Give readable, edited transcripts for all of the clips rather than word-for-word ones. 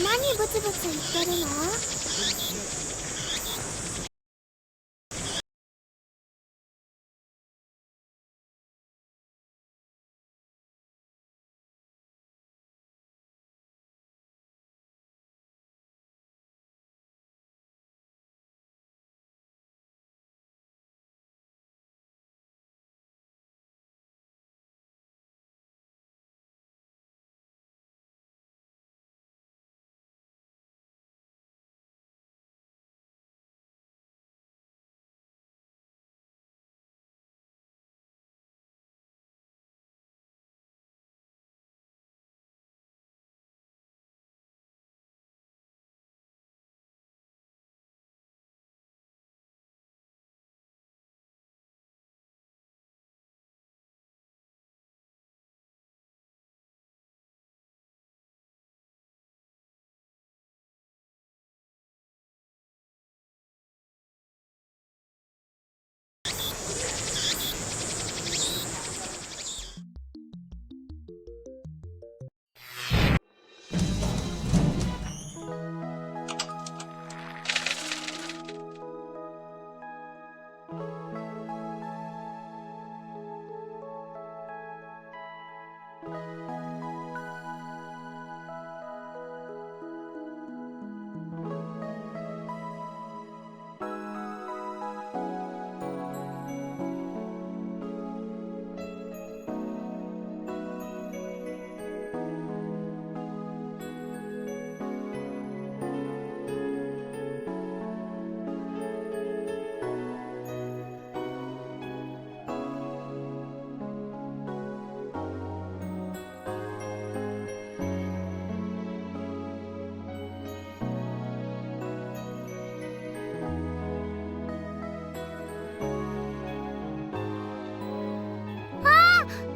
何ブツブツ言ってるの？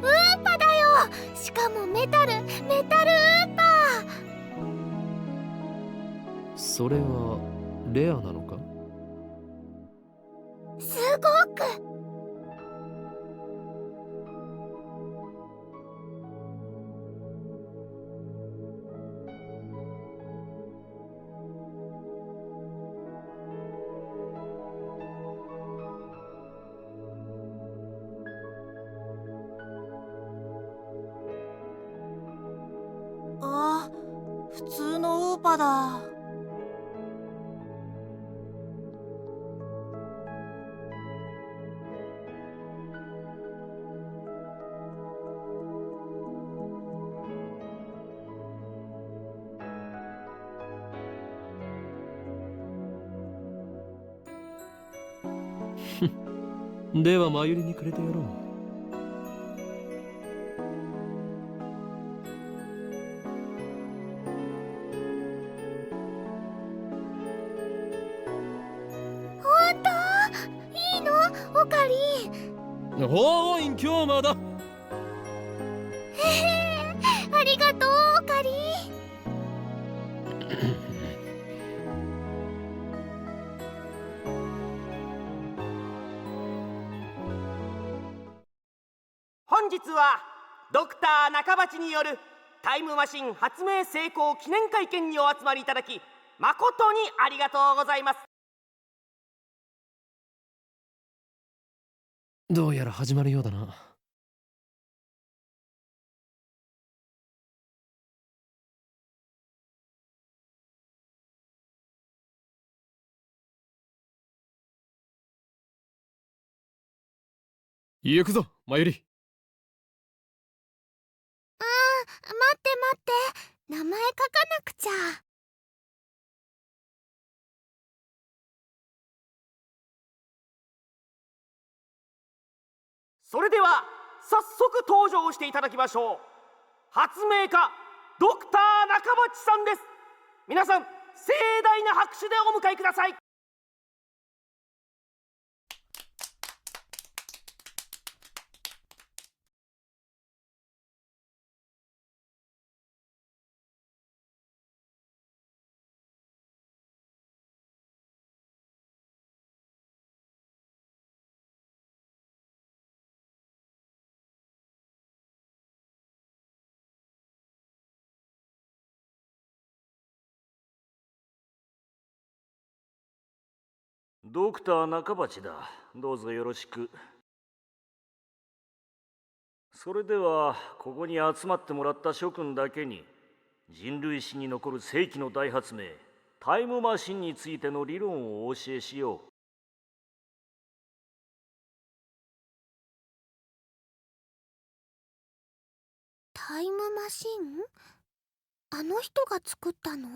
ウーパだよ。しかもメタルウーパそれはレアなのか？ー。すごく。あ、普通のウーパだ。ではマユリにくれてやろう。本当？いいの？オカリン。おーい、今日まだ。ありがとう、オカリン。本日はドクター中鉢によるタイムマシン発明成功記念会見にお集まりいただき誠にありがとうございます。どうやら始まるようだな。行くぞ、マユリ。待って。名前書かなくちゃ。それでは早速登場していただきましょう。発明家ドクター中鉢さんです。皆さん盛大な拍手でお迎えください。ドクター中鉢だ。どうぞよろしく。それではここに集まってもらった諸君だけに人類史に残る世紀の大発明タイムマシンについての理論をお教えしよう。タイムマシン？あの人が作ったの？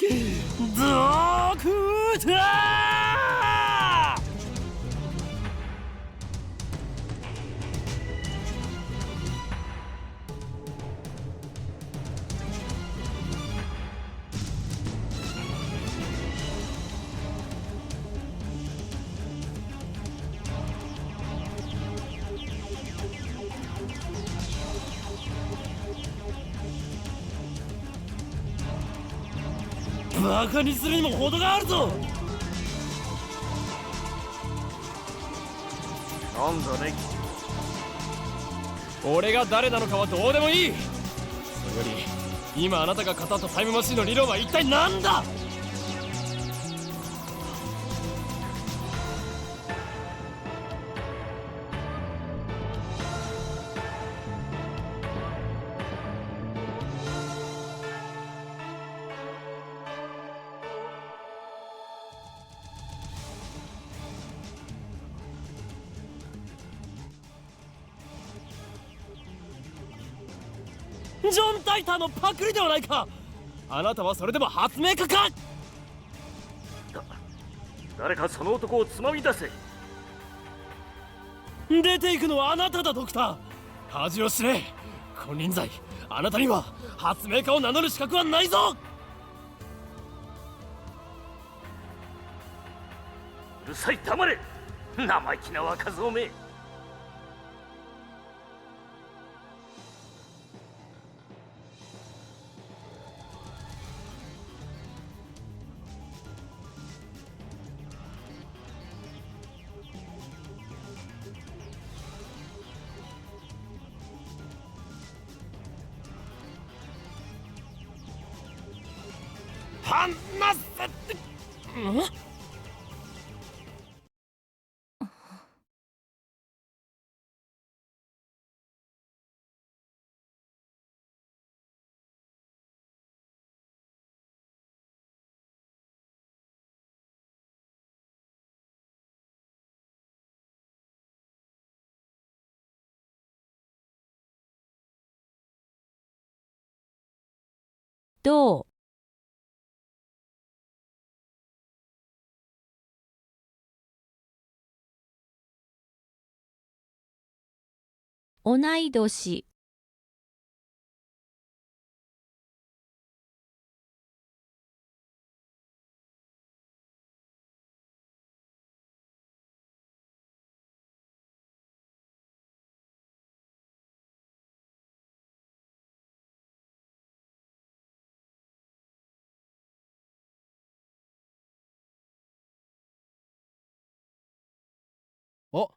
ドクター！バカにするにも程があるぞ。なんだね。俺が誰なのかはどうでもいい。それより今あなたが語ったタイムマシンの理論は一体何だ？ジョン・タイターのパクリではないか。あなたはそれでも発明家か？誰かその男をつまみ出せ。出ていくのはあなただ、ドクター。恥を知れ。金輪際、あなたには発明家を名乗る資格はないぞ。うるさい、黙れ。生意気な若造め。離せって。どう、同い年、お、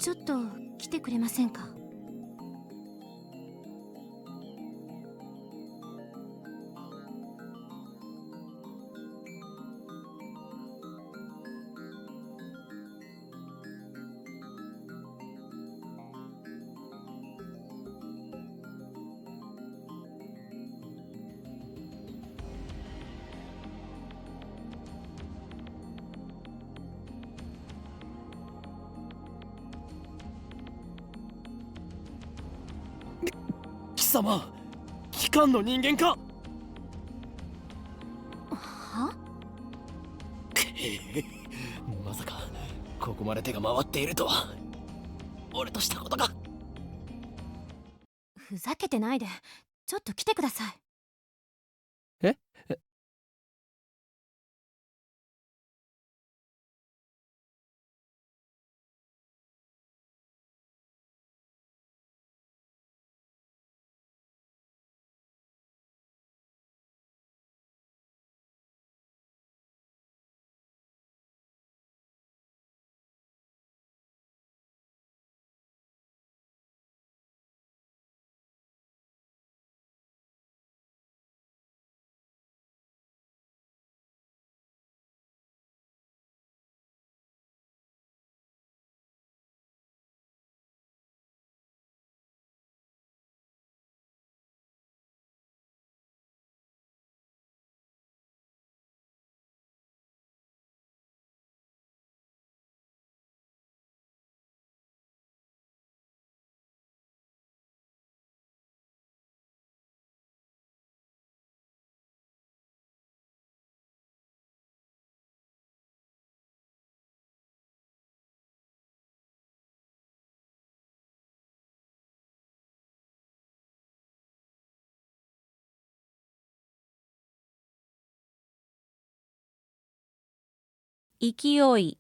ちょっと来てくれませんか？貴様、機関の人間か？は？まさかここまで手が回っているとは。俺としたことが。ふざけてないで、ちょっと来てください。え？勢い、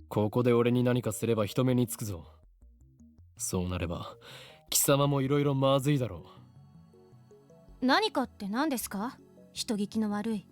ここで俺に何かすれば人目につくぞ。そうなれば貴様もいろいろまずいだろ何かって何ですか？人聞きの悪い。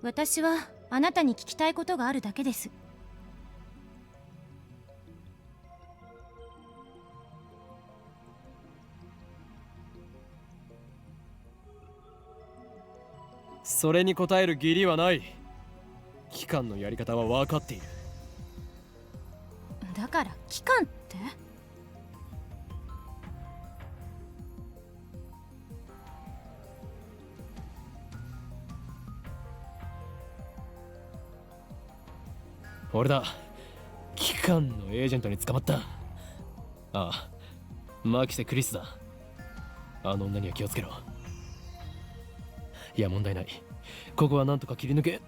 私はあなたに聞きたいことがあるだけです。それに答える義理はない。機関のやり方は分かっている。だから期間って？俺だ。機関のエージェントに捕まった。ああ、マキセ・クリスだ。あの女には気をつけろ。いや、問題ない。ここはなんとか切り抜け。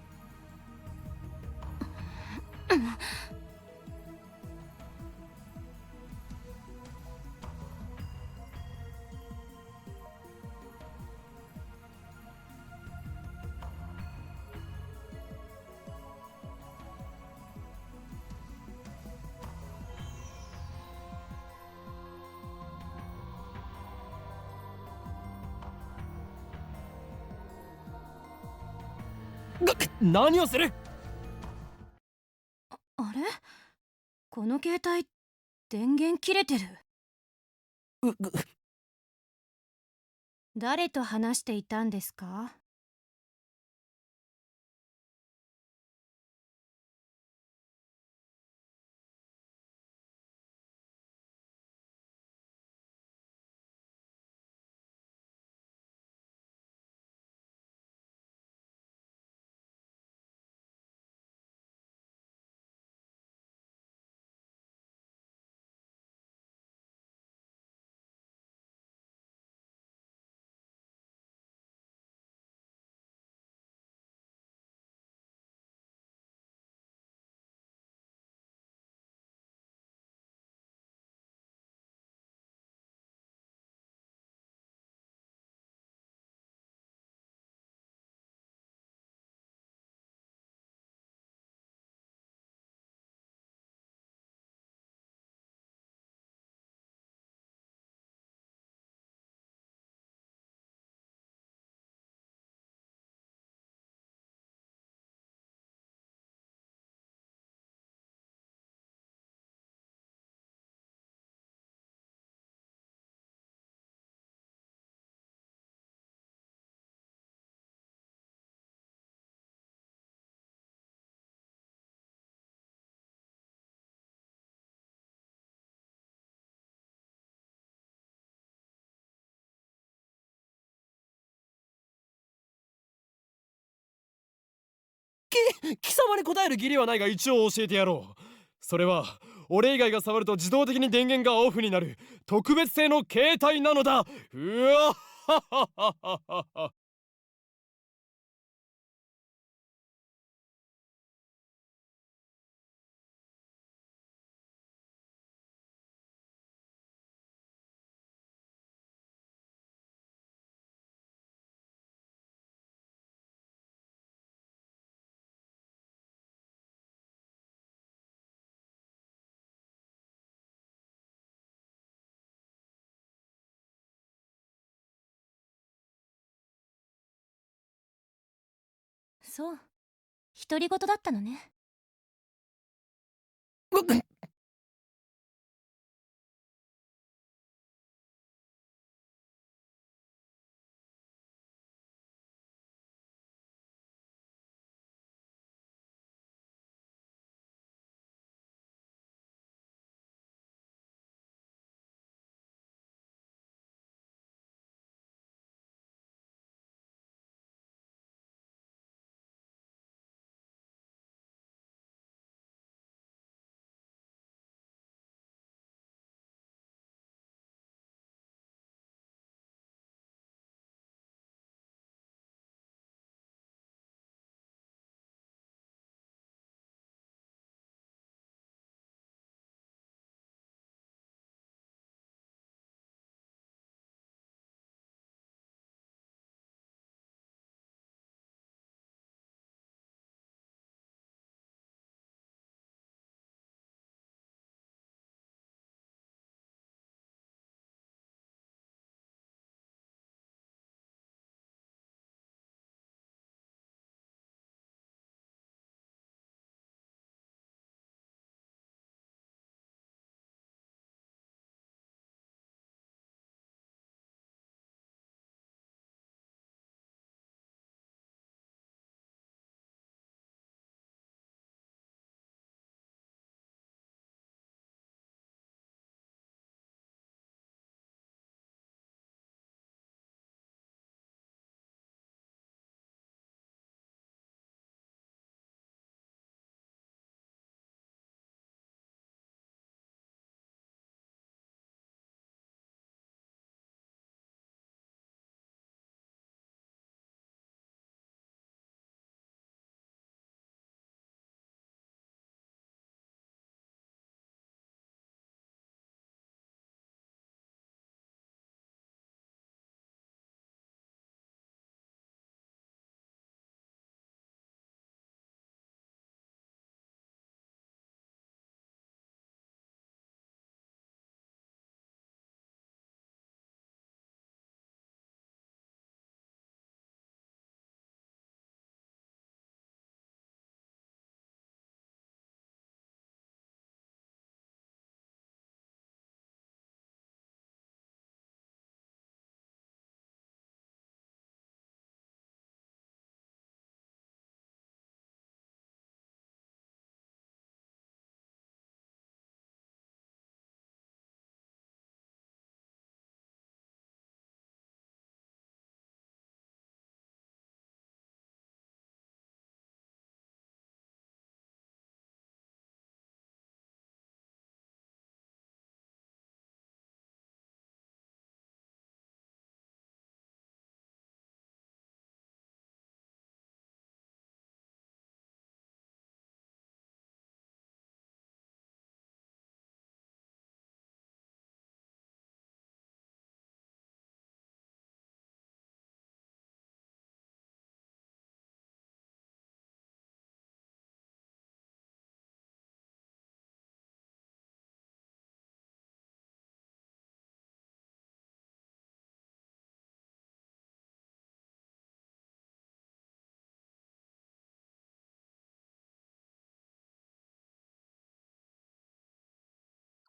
何をする？あれ？この携帯電源切れてる。誰と話していたんですか？貴様に答える義理はないが、一応教えてやろう。それは俺以外が触ると自動的に電源がオフになる特別製の携帯なのだ。うわっははははは。そう、独り言だったのね。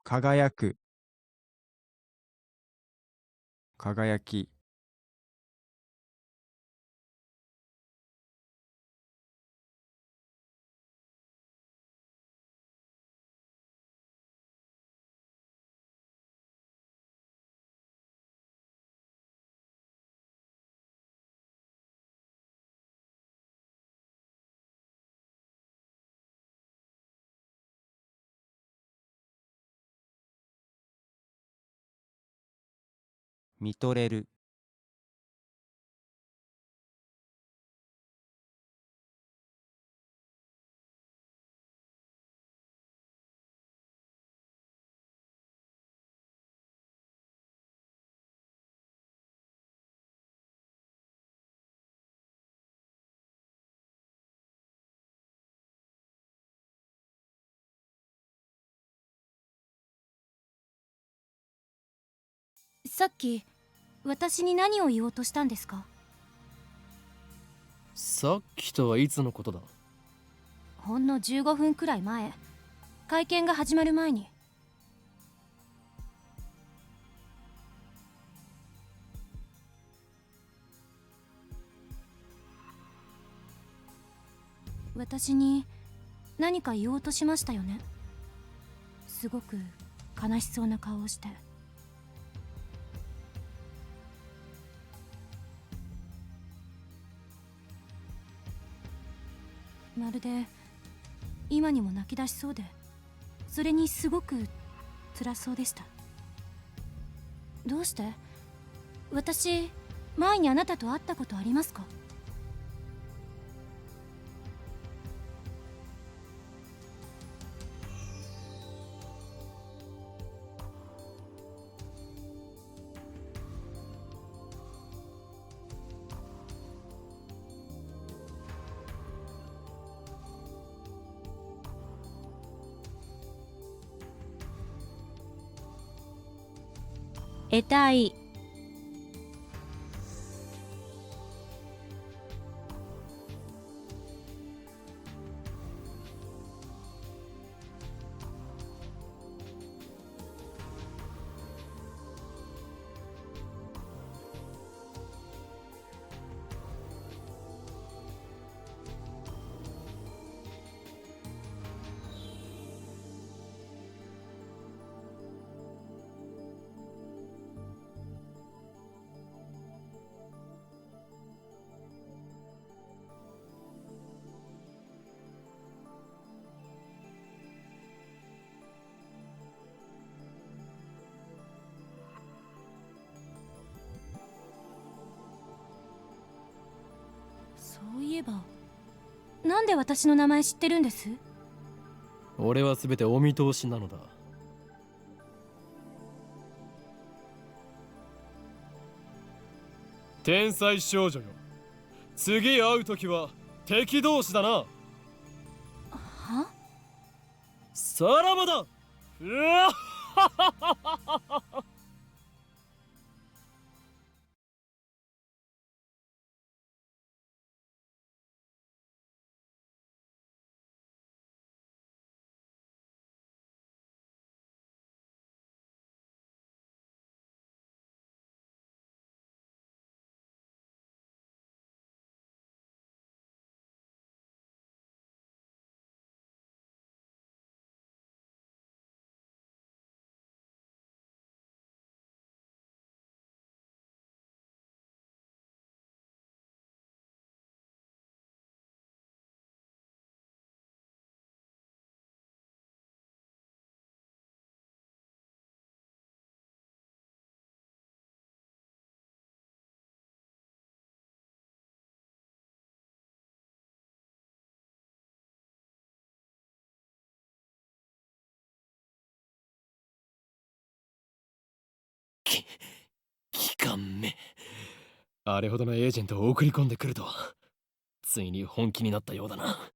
輝く、輝き、見とれる、さっき私に何を言おうとしたんですか？さっきとはいつのことだ？ほんの15分くらい前、会見が始まる前に。私に何か言おうとしましたよね。すごく悲しそうな顔をして。まるで今にも泣き出しそうで、それにすごく辛そうでした。どうして？私、前にあなたと会ったことありますか？得体、そういえば、なんで私の名前知ってるんです？俺は全てお見通しなのだ。天才少女よ、次会う時は敵同士だな。は？さらばだ。うわっ期間目、あれほどのエージェントを送り込んでくるとは、ついに本気になったようだな。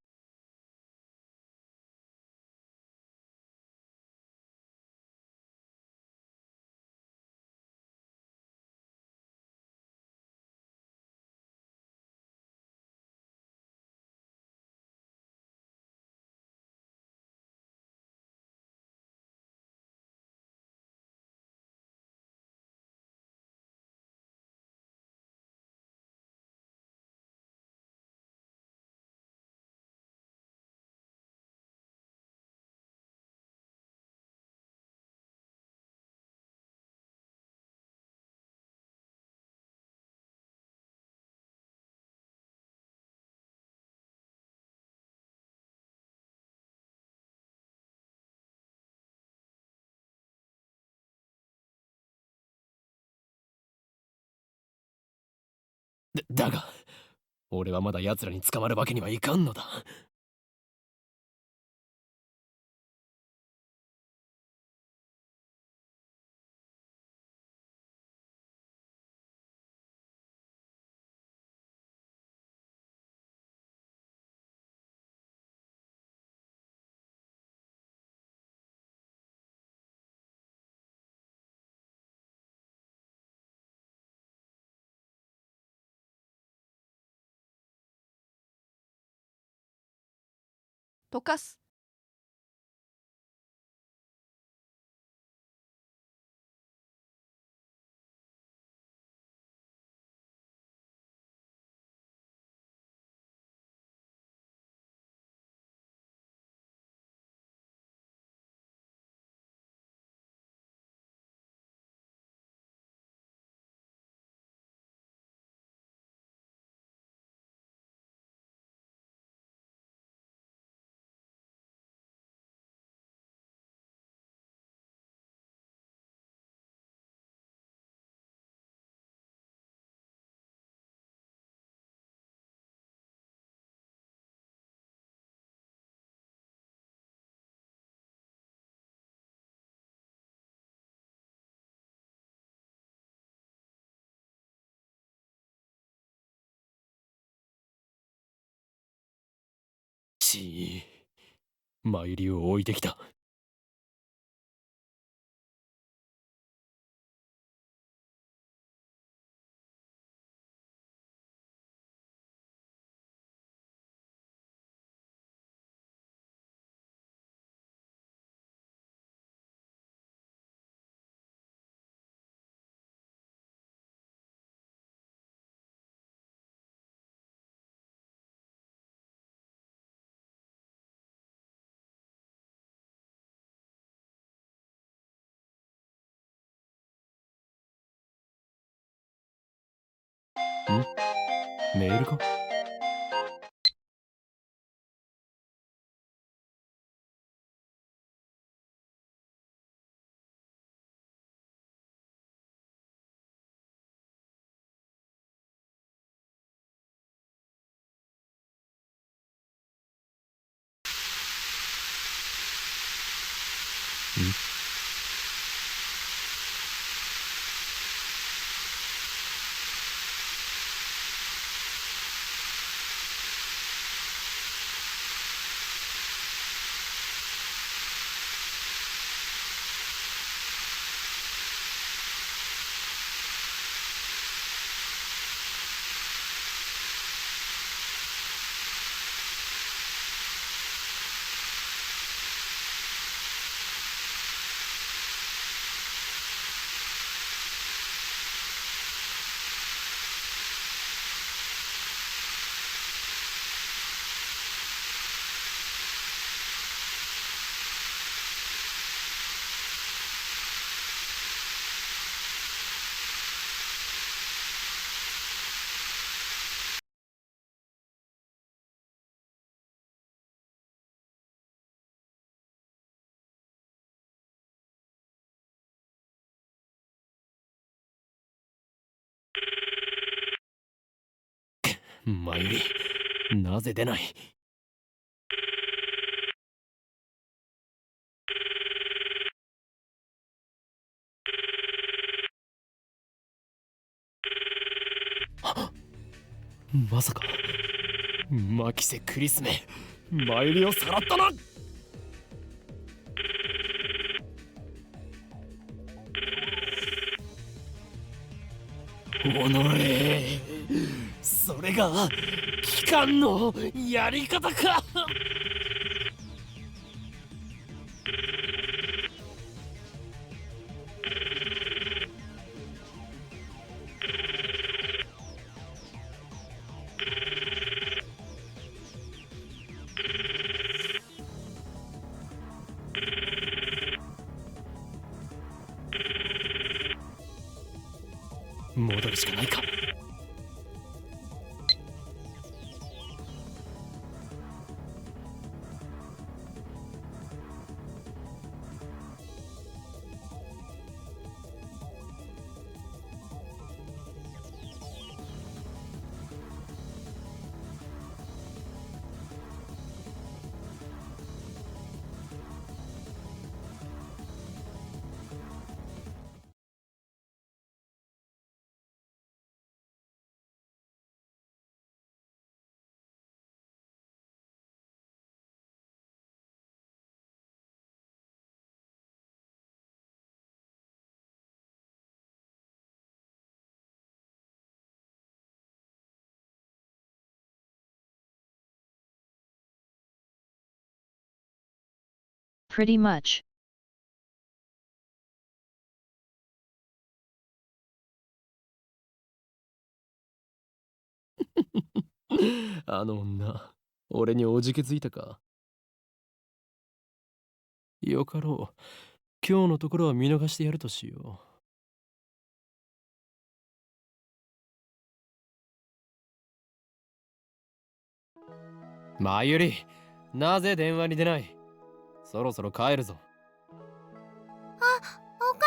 だが俺はまだ奴らに捕まるわけにはいかんのだ。溶かす。ち参りを置いてきた。メールか？参り、なぜ出ない？まさかマキセ・クリスメ参りをさらったな。おのれ、それが機関のやり方か。戻るしかないか。pretty much. あの女、俺におじけづいたか。よかろう。今日のところは見逃してやるとしよう。まゆり、なぜ電話に出ない？そろそろ帰るぞ。おか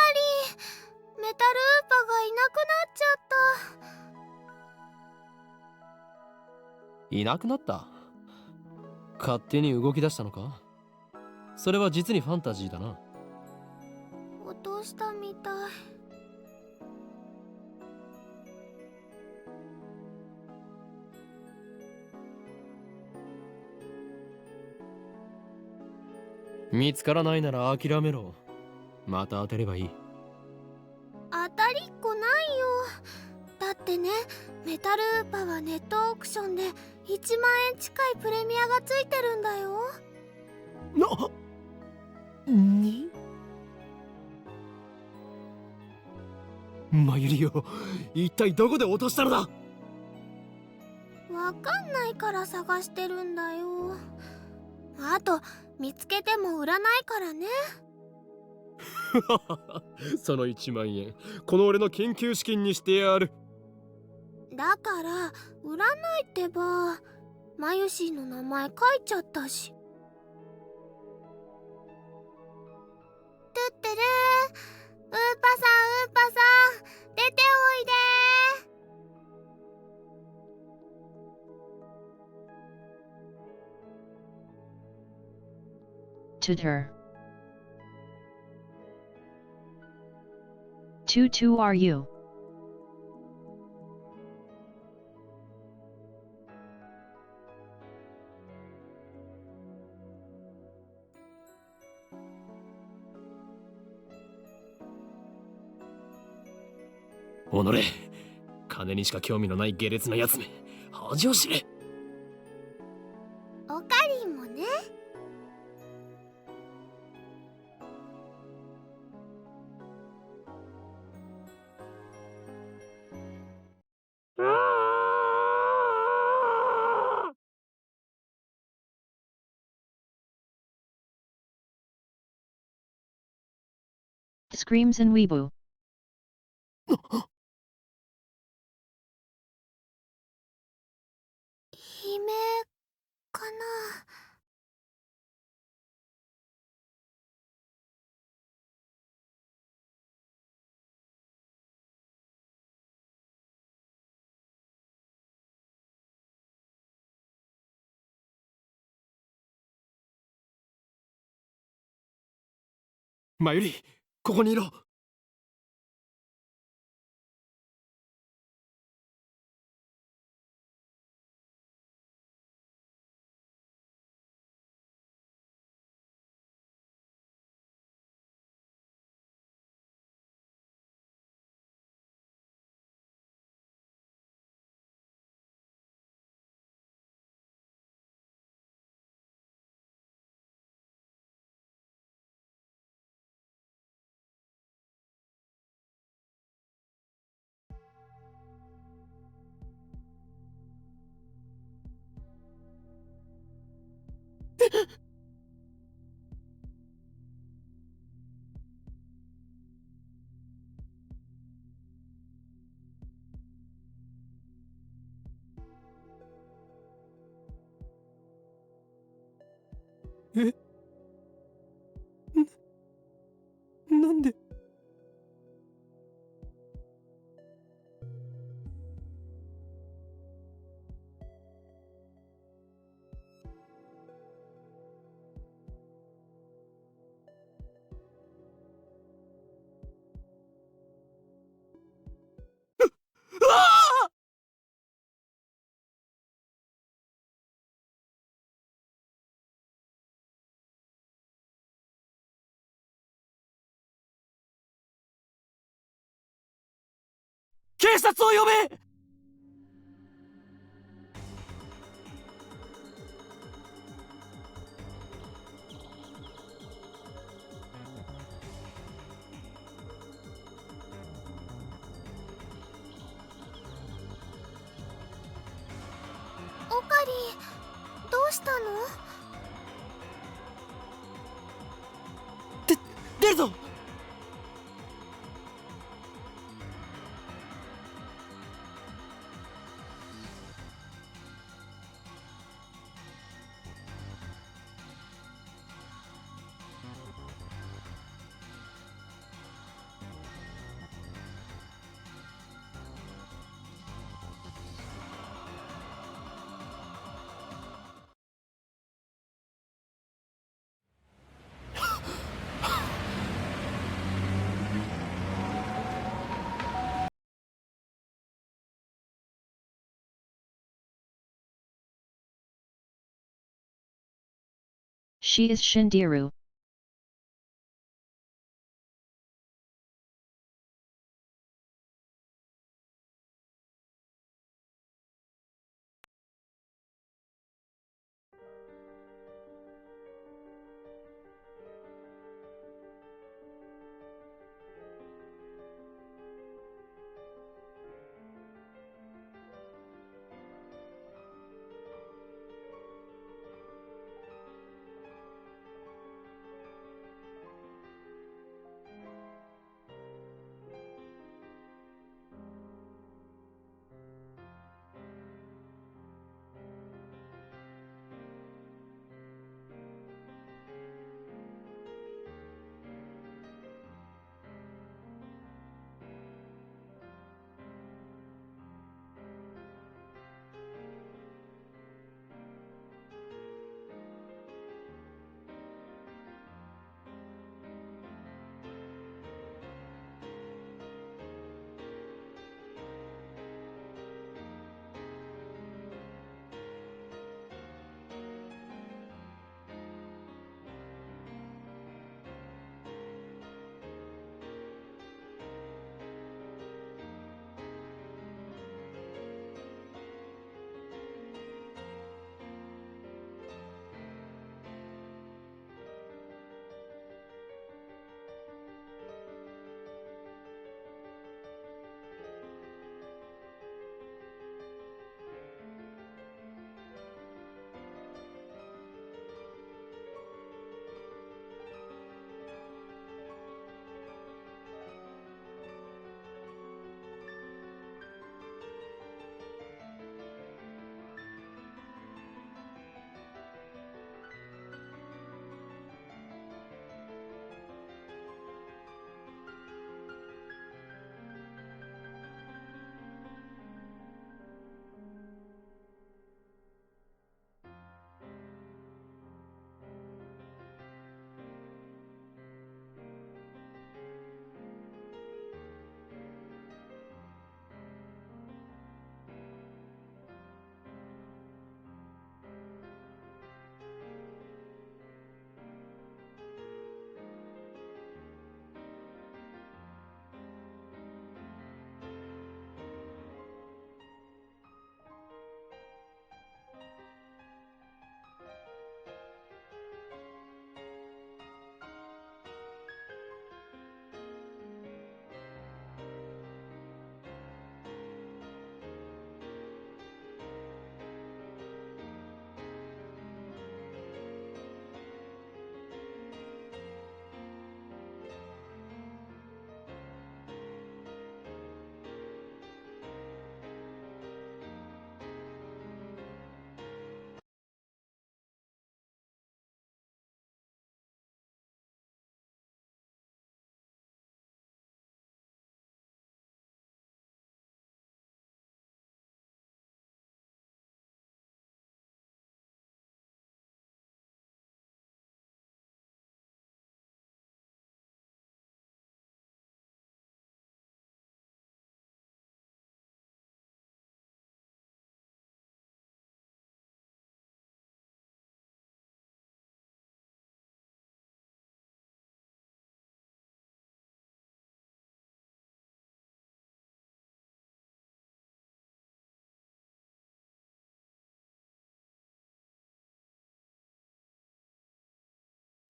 り、メタルウーパがいなくなっちゃった。いなくなった？勝手に動き出したのか？それは実にファンタジーだな。落としたみたい。見つからないなら諦めろ。また当てればいい。当たりっこないよ。だってね、メタルウーパはネットオークションで1万円近いプレミアがついてるんだよ。にまゆりよ、一体どこで落としたのだ？わかんないから探してるんだよ。あと見つけても売らないからね。その1万円、この俺の研究資金にしてやる。だから売らないってば。マユシーの名前書いちゃったし。トゥッテルー、ウーパさん、ウーパさん、出ておいでー。Tutor. Tutu are you? おのれ、金にしか興味のない下劣なやつめ、恥を知れ。おかりんもね。Screams in Weibo. 悲鳴かな。まゆり、ここにいろ。なんで？警察を呼べ！リー、どうしたの？出るぞ。She is Shindiru.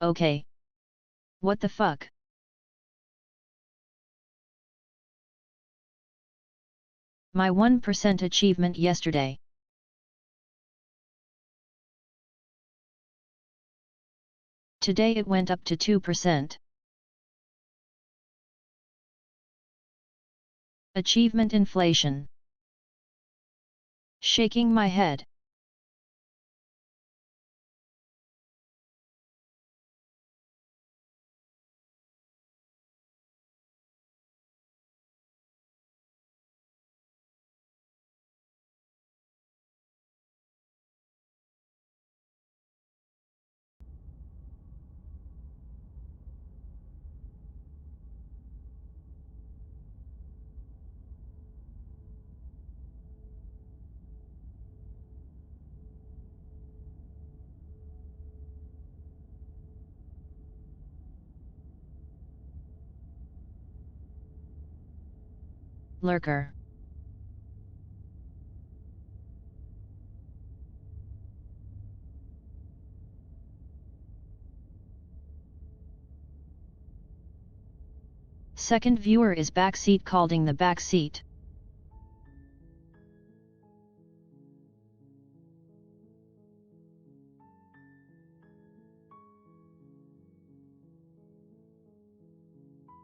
Okay. What the fuck? My 1% achievement yesterday. Today it went up to 2%. Achievement inflation. Shaking my head. Lurker. Second viewer is backseat calling the backseat.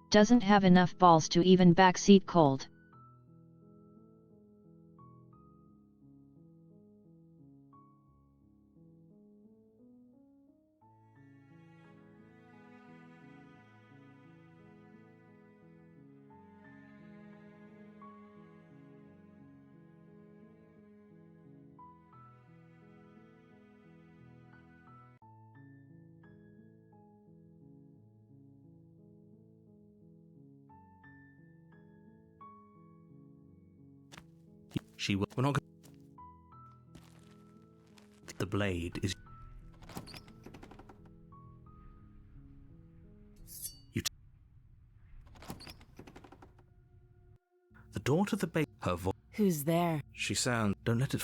Doesn't have enough balls to even backseat cold. We're not going. The blade is. The door to the base. Her voice. Who's there? She sounds. Don't let it.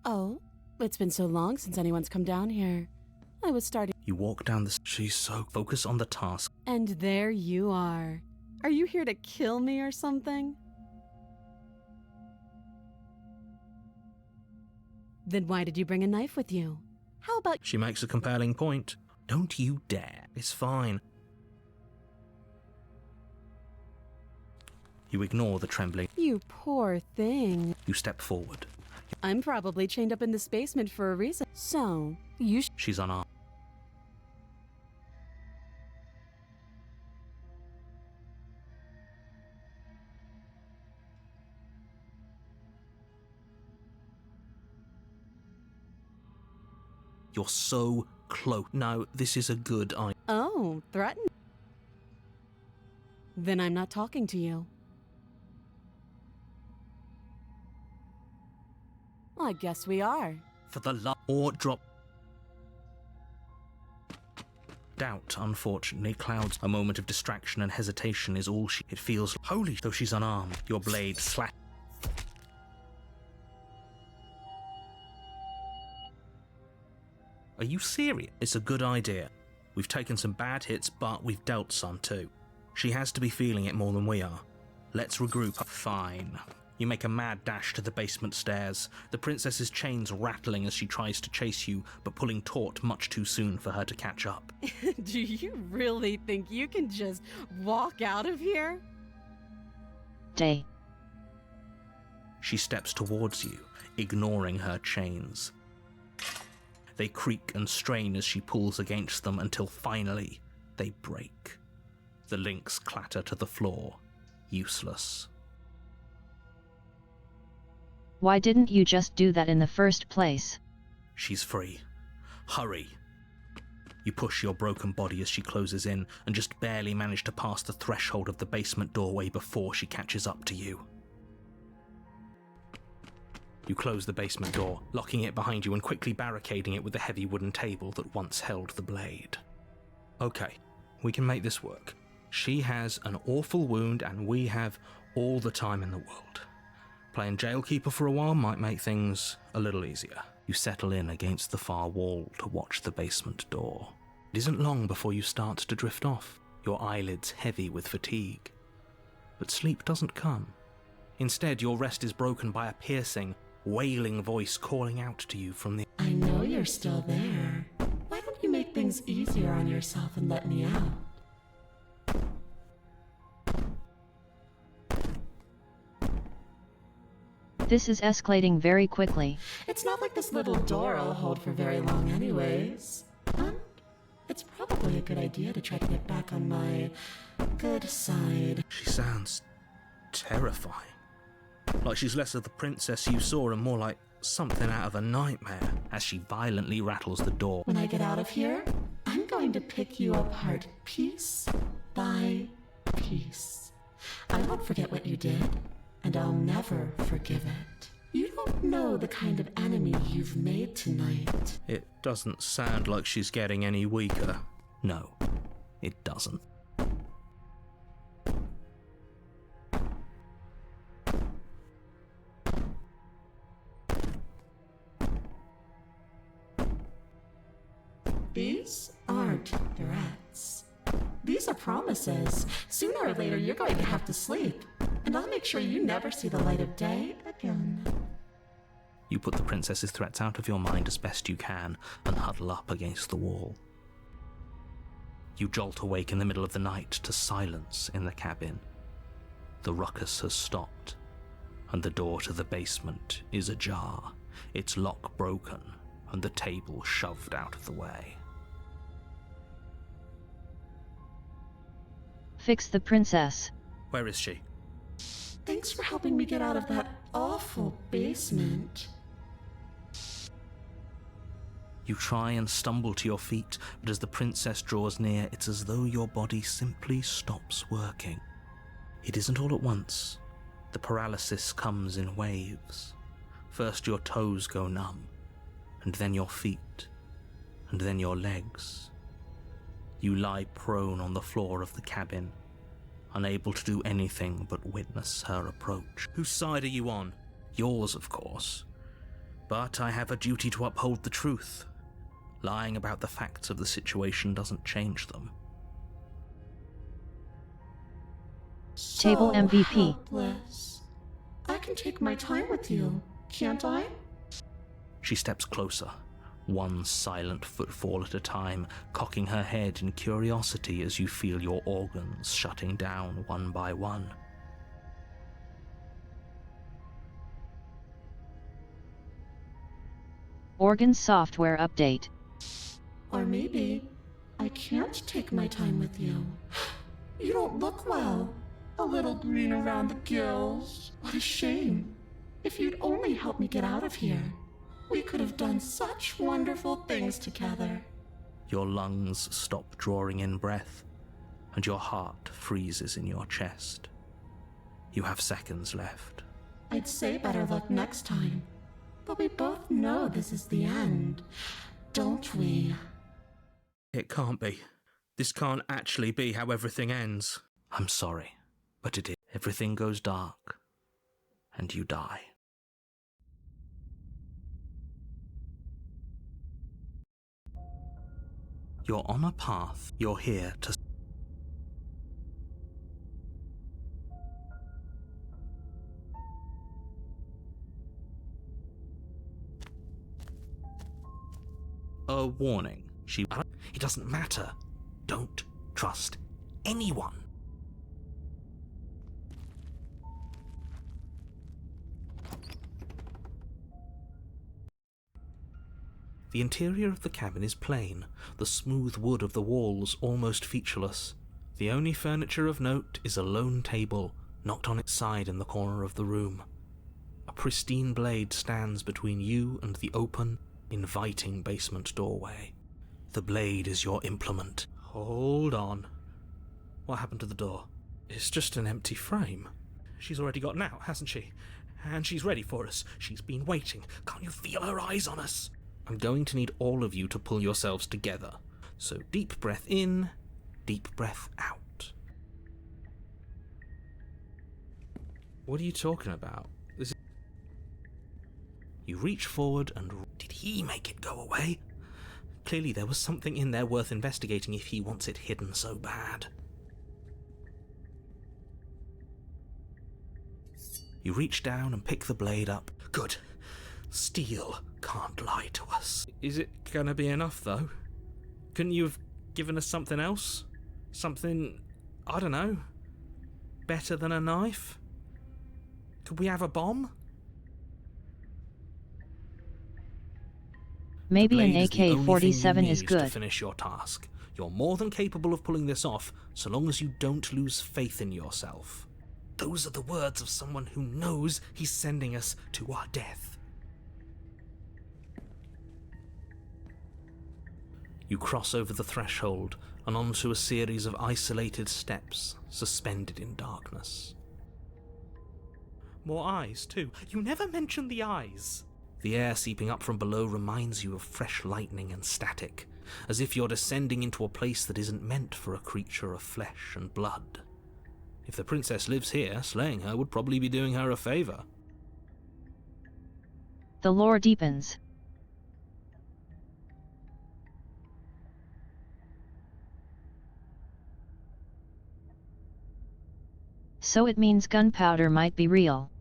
Oh, it's been so long since anyone's come down here. I was starting. You walk down the. She's so focused on the task. And there you are. Are you here to kill me or something? Then why did you bring a knife with you? How about... She makes a compelling point. Don't you dare. It's fine. You ignore the trembling. You poor thing. You step forward. I'm probably chained up in this basement for a reason. So, you She's unarmed. You're so close. No, this is a good idea. Oh, threaten? Then I'm not talking to you. I guess we are. For the love or drop. Doubt, unfortunately, clouds. A moment of distraction and hesitation is all she. It feels holy, though she's unarmed. Your blade slash. Are you serious? It's a good idea. We've taken some bad hits, but we've dealt some too. She has to be feeling it more than we are. Let's regroup. Fine. You make a mad dash to the basement stairs, the princess's chains rattling as she tries to chase you, but pulling taut much too soon for her to catch up. Do you really think you can just walk out of here? Day. She steps towards you, ignoring her chains. They creak and strain as she pulls against them until finally they break. The links clatter to the floor, useless. Why didn't you just do that in the first place? She's free. Hurry. You push your broken body as she closes in and just barely manage to pass the threshold of the basement doorway before she catches up to you. You close the basement door, locking it behind you and quickly barricading it with the heavy wooden table that once held the blade. Okay, we can make this work. She has an awful wound and we have all the time in the world. Playing jailkeeper for a while might make things a little easier. You settle in against the far wall to watch the basement door. It isn't long before you start to drift off, your eyelids heavy with fatigue. But sleep doesn't come. Instead, your rest is broken by a piercing, wailing voice calling out to you from the... I know you're still there. Why don't you make things easier on yourself and let me out? This is escalating very quickly. It's not like this little door will hold for very long anyways. And it's probably a good idea to try to get back on my good side. She sounds terrifying. Like she's less of the princess you saw and more like something out of a nightmare as she violently rattles the door. When I get out of here, I'm going to pick you apart piece by piece. I won't forget what you did, and I'll never forgive it. You don't know the kind of enemy you've made tonight. It doesn't sound like she's getting any weaker. No, it doesn't. These aren't threats. These are promises. Sooner or later, you're going to have to sleep. And I'll make sure you never see the light of day again. You put the princess's threats out of your mind as best you can and huddle up against the wall. You jolt awake in the middle of the night to silence in the cabin. The ruckus has stopped, and the door to the basement is ajar, its lock broken, and the table shoved out of the way. Fix the princess. Where is she? Thanks for helping me get out of that awful basement. You try and stumble to your feet, but as the princess draws near, it's as though your body simply stops working. It isn't all at once. The paralysis comes in waves. First your toes go numb, and then your feet, and then your legs. You lie prone on the floor of the cabin, unable to do anything but witness her approach. Whose side are you on? Yours, of course. But I have a duty to uphold the truth. Lying about the facts of the situation doesn't change them. Table MVP. Helpless. I can take my time with you, can't I? She steps closer, one silent footfall at a time, cocking her head in curiosity as you feel your organs shutting down one by one. Organ software update. Or maybe I can't take my time with you. You don't look well. A little green around the gills. What a shame. If you'd only help me get out of here, we could have done such wonderful things together. Your lungs stop drawing in breath, and your heart freezes in your chest. You have seconds left. I'd say better luck next time, but we both know this is the end, don't we? It can't be. This can't actually be how everything ends. I'm sorry, but it is. Everything goes dark, and you die. You're on a path. You're here to... A warning. It doesn't matter. Don't trust anyone. The interior of the cabin is plain, the smooth wood of the walls almost featureless. The only furniture of note is a lone table, knocked on its side in the corner of the room. A pristine blade stands between you and the open, inviting basement doorway. The blade is your implement. Hold on. What happened to the door? It's just an empty frame. She's already gotten out, hasn't she? And she's ready for us. She's been waiting. Can't you feel her eyes on us? I'm going to need all of you to pull yourselves together. So deep breath in, deep breath out. What are you talking about? You reach forward and... Did he make it go away? Clearly there was something in there worth investigating if he wants it hidden so bad. You reach down and pick the blade up. Good. Steel can't lie to us. Is it gonna be enough, though? Couldn't you have given us something else? Something, I don't know, better than a knife? Could we have a bomb? Maybe an Blade is the only AK-47 thing you is need good. to finish your task. You're more than capable of pulling this off, so long as you don't lose faith in yourself. Those are the words of someone who knows he's sending us to our death. You cross over the threshold and onto a series of isolated steps suspended in darkness. More eyes, too. You never mention the eyes. The air seeping up from below reminds you of fresh lightning and static, as if you're descending into a place that isn't meant for a creature of flesh and blood. If the princess lives here, slaying her would probably be doing her a favor. The lore deepens. So it means gunpowder might be real.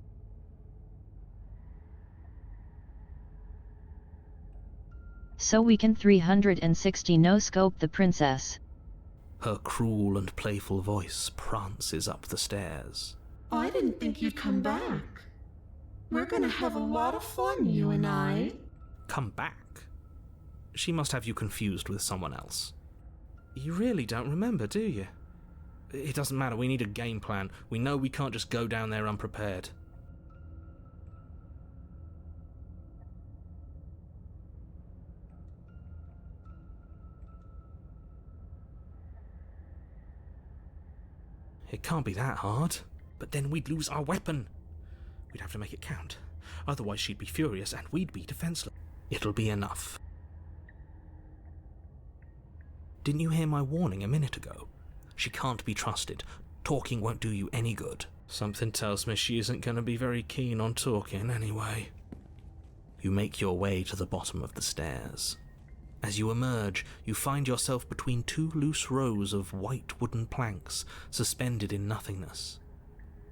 So we can 360 no-scope the princess. Her cruel and playful voice prances up the stairs. I didn't think you'd come back. We're gonna have a lot of fun, you and I. Come back? She must have you confused with someone else. You really don't remember, do you? It doesn't matter, we need a game plan. We know we can't just go down there unprepared. It can't be that hard. But then we'd lose our weapon. We'd have to make it count. Otherwise she'd be furious and we'd be defenseless. It'll be enough. Didn't you hear my warning a minute ago? She can't be trusted. Talking won't do you any good. Something tells me she isn't going to be very keen on talking anyway. You make your way to the bottom of the stairs. As you emerge, you find yourself between two loose rows of white wooden planks suspended in nothingness.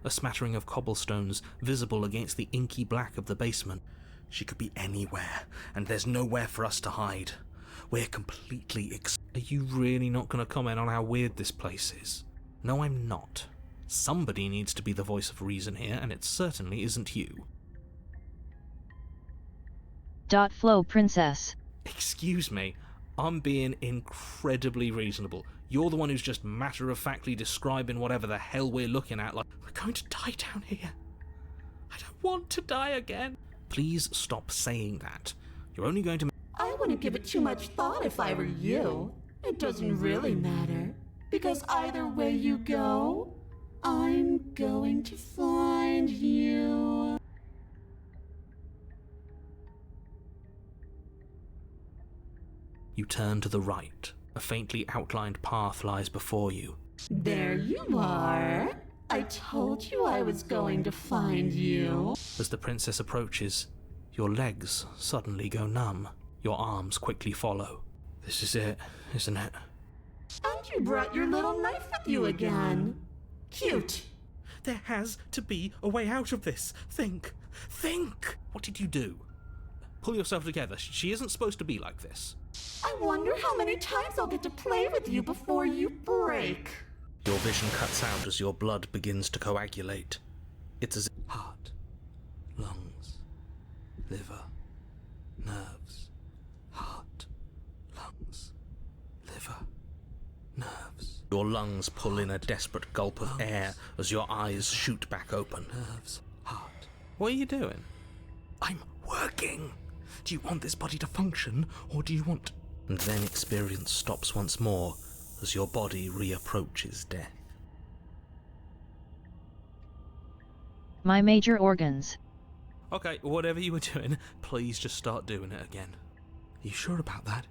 A smattering of cobblestones visible against the inky black of the basement. She could be anywhere, and there's nowhere for us to hide. We're completely Are you really not going to comment on how weird this place is? No, I'm not. Somebody needs to be the voice of reason here, and it certainly isn't you. Flow princess. Excuse me, I'm being incredibly reasonable. You're the one who's just matter-of-factly describing whatever the hell we're looking at like, we're going to die down here. I don't want to die again. Please stop saying that. You're only going to... I wouldn't give it too much thought if I were you. It doesn't really matter. Because either way you go, I'm going to find you. You turn to the right. A faintly outlined path lies before you. There you are. I told you I was going to find you. As the princess approaches, your legs suddenly go numb. Your arms quickly follow. This is it, isn't it? And you brought your little knife with you again. Cute. There has to be a way out of this. Think. Think! What did you do? Pull yourself together. She isn't supposed to be like this. I wonder how many times I'll get to play with you before you break. Your vision cuts out as your blood begins to coagulate. It's as if heart, lungs, liver, nerves, heart, lungs, liver, nerves. Your lungs pull in a desperate gulp of air as your eyes shoot back open. Nerves, heart. What are you doing? I'm working. Do you want this body to function, or do you want... And then experience stops once more as your body reapproaches death. My major organs. Okay, whatever you were doing, please just start doing it again. Are you sure about that?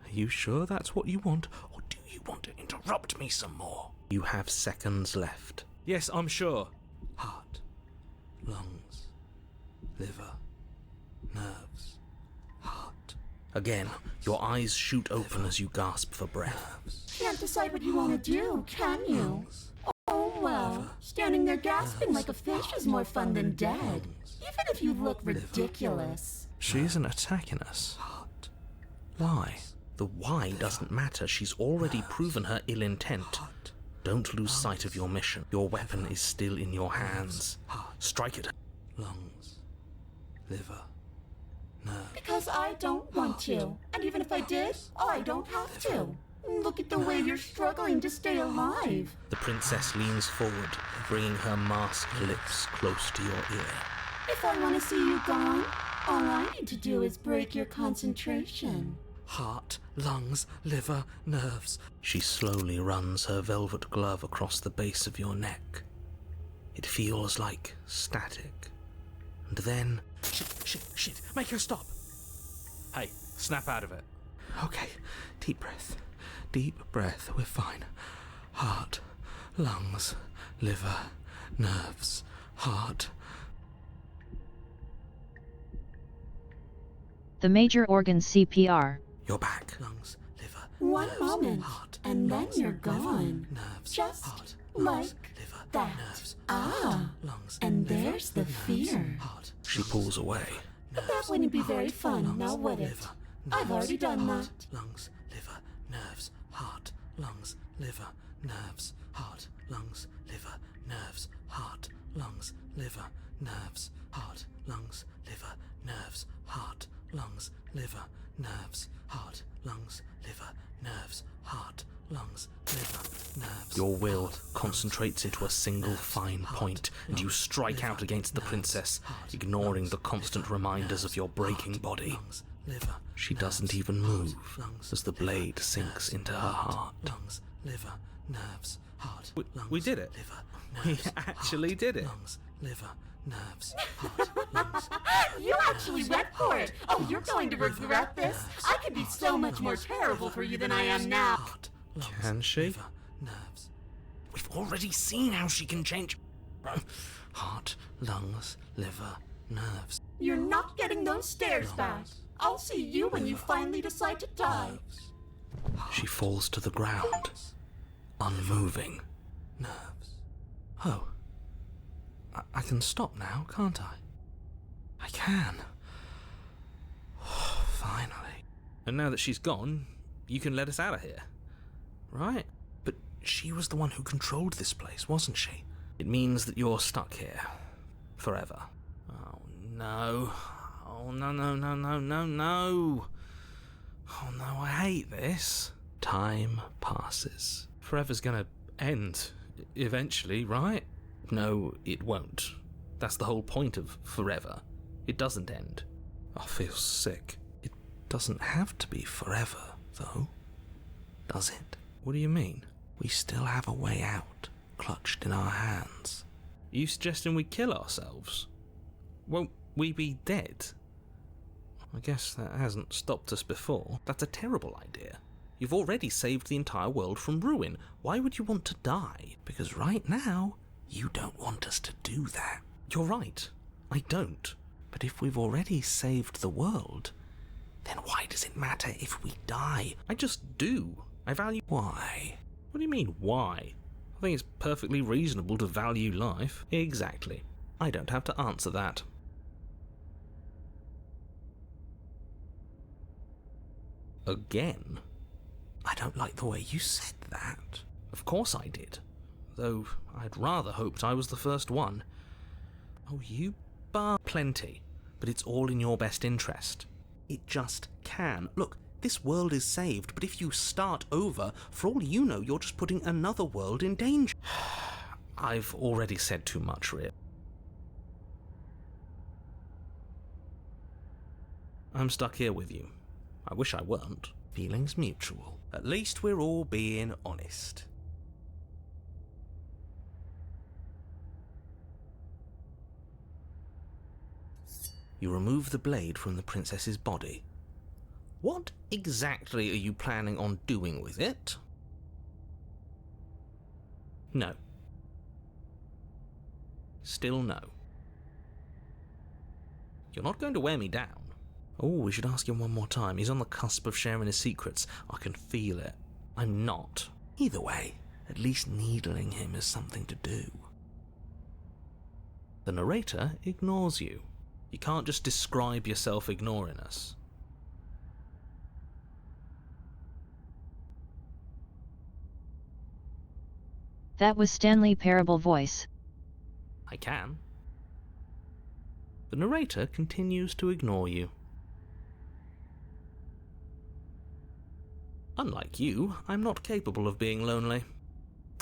Are you sure that's what you want, or do you want to interrupt me some more? You have seconds left. Yes, I'm sure. Heart, lungs, liver, nerves, heart. Again, your eyes shoot open as you gasp for breath. Can't decide what you want to do, can you? Oh Well, standing there gasping like a fish is more fun than dead, even if you look ridiculous. She isn't attacking us. Lie. The why doesn't matter. She's already proven her ill intent. Don't lose sight of your mission. Your weapon is still in your hands. Strike it. Lungs, liver, nerve. Because I don't want to. And even if I did, I don't have to. Look at the way you're struggling to stay alive. The princess leans forward, bringing her masked lips close to your ear. If I want to see you gone, all I need to do is break your concentration. Heart, lungs, liver, nerves. She slowly runs her velvet glove across the base of your neck. It feels like static. And then... Shit, make her stop! Hey, snap out of it. Okay, deep breath. Deep breath, we're fine. Heart, lungs, liver, nerves, heart. The major organ CPR. You're back. Lungs, liver, One nerves, moment, heart, and then lungs, you're gone. liver, nerves, Just heart, like lungs, liver, that. nerves, Ah, lungs, and liver, there's the nerves, fear. heart. She pulls away. But that wouldn't be very fun, now would it? I've already done that. Lungs, liver, nerves, heart, lungs, liver, nerves, heart, lungs, liver, nerves, heart, lungs, liver, nerves, heart, lungs, liver, nerves, heart, lungs, liver, nerves, heart, lungs, liver, nerves, heart, lungs, liver, nerves. Your will concentrates into a single fine point, and you strike out against the princess, ignoring the constant reminders of your breaking body. She doesn't even move as the blade sinks into her heart. Lungs, liver, nerves, heart. We did it. We actually did it. Lungs, liver, nerves, heart, lungs. You actually went for it. Oh, you're going to regret this. I could be so much more terrible for you than I am now. Can she? Nerves. We've already seen how she can change. Heart, lungs, liver, nerves. You're not getting those stairs back. I'll see you when you finally decide to die. She falls to the ground, unmoving. Nerves. Oh. I can stop now, can't I? I can. Finally. And now that she's gone, you can let us out of here. Right? But she was the one who controlled this place, wasn't she? It means that you're stuck here. Forever. Oh, no. Oh, no. Oh, no, I hate this. Time passes. Forever's gonna end. Eventually, right? No, it won't. That's the whole point of forever. It doesn't end. I feel sick. It doesn't have to be forever, though. Does it? What do you mean? We still have a way out, clutched in our hands. Are you suggesting we kill ourselves? Won't we be dead? I guess that hasn't stopped us before. That's a terrible idea. You've already saved the entire world from ruin. Why would you want to die? Because right now, you don't want us to do that. You're right. I don't. But if we've already saved the world, then why does it matter if we die? I just do. I value... Why? What do you mean, why? I think it's perfectly reasonable to value life. Exactly. I don't have to answer that. Again? I don't like the way you said that. Of course I did. Though I'd rather hoped I was the first one. Oh, you plenty. But it's all in your best interest. It just can. Look, this world is saved, but if you start over, for all you know, you're just putting another world in danger. I've already said too much, Rhea. I'm stuck here with you. I wish I weren't. Feelings mutual. At least we're all being honest. You remove the blade from the princess's body. What exactly are you planning on doing with it? No. Still no. You're not going to wear me down. Oh, we should ask him one more time. He's on the cusp of sharing his secrets. I can feel it. I'm not. Either way, At least needling him is something to do. The narrator ignores you. You can't just describe yourself ignoring us. That was Stanley Parable voice. I can. The narrator continues to ignore you. Unlike you, I'm not capable of being lonely.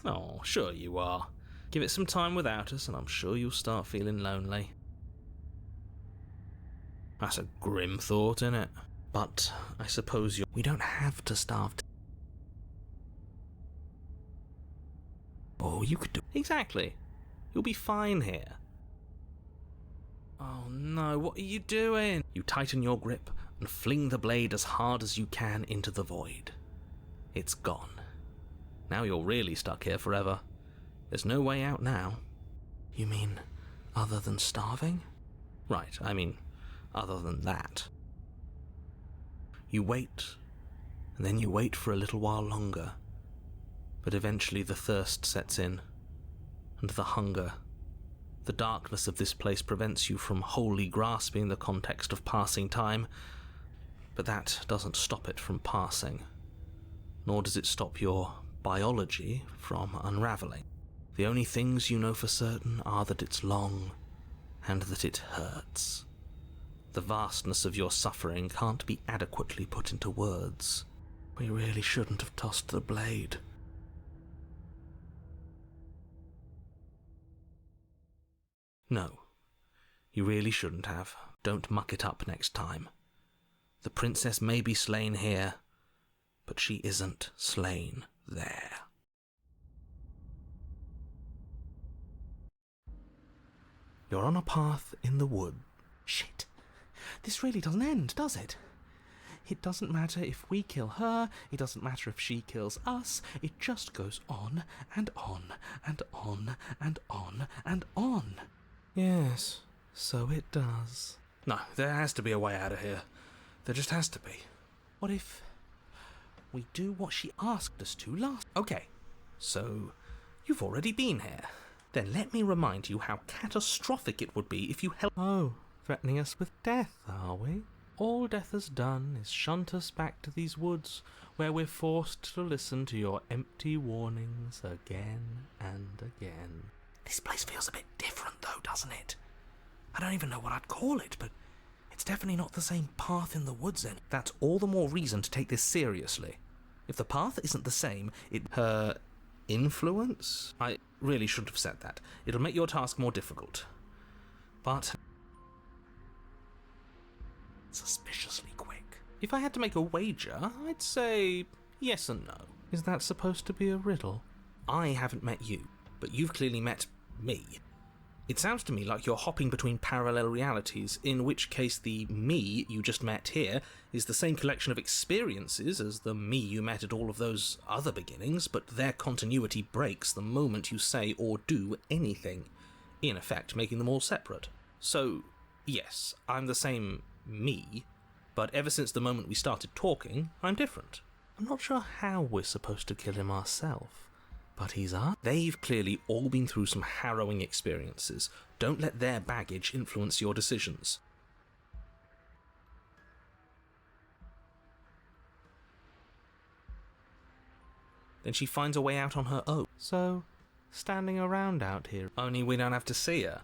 Oh, sure you are. Give it some time without us and I'm sure you'll start feeling lonely. That's a grim thought, innit? But I suppose we don't have to starve to... Oh, you could do... Exactly. You'll be fine here. Oh no, what are you doing? You tighten your grip and fling the blade as hard as you can into the void. It's gone. Now you're really stuck here forever. There's no way out now. You mean other than starving? Right, I mean other than that. You wait, and then you wait for a little while longer. But eventually the thirst sets in, and the hunger. The darkness of this place prevents you from wholly grasping the context of passing time, but that doesn't stop it from passing, nor does it stop your biology from unraveling. The only things you know for certain are that it's long, and that it hurts. The vastness of your suffering can't be adequately put into words. We really shouldn't have tossed the blade. No, you really shouldn't have. Don't muck it up next time. The princess may be slain here, but she isn't slain there. You're on a path in the wood. Shit. This really doesn't end, does it? It doesn't matter if we kill her, it doesn't matter if she kills us, it just goes on and on and on and on and on. Yes, so it does. No, there has to be a way out of here. There just has to be. What if we do what she asked us to last? Okay, so you've already been here. Then let me remind you how catastrophic it would be if you help. Oh, threatening us with death, are we? All death has done is shunt us back to these woods, where we're forced to listen to your empty warnings again and again. This place feels a bit different though, doesn't it? I don't even know what I'd call it, but it's definitely not the same path in the woods then. That's all the more reason to take this seriously. If the path isn't the same, her influence? I really shouldn't have said that. It'll make your task more difficult. But suspiciously quick. If I had to make a wager, I'd say yes and no. Is that supposed to be a riddle? I haven't met you, but you've clearly met me. It sounds to me like you're hopping between parallel realities, in which case the me you just met here is the same collection of experiences as the me you met at all of those other beginnings, but their continuity breaks the moment you say or do anything, in effect making them all separate. So, yes, I'm the same me, but ever since the moment we started talking, I'm different. I'm not sure how we're supposed to kill him ourselves. But he's ours. They've clearly all been through some harrowing experiences. Don't let their baggage influence your decisions. Then she finds a way out on her own. So, standing around out here, only we don't have to see her.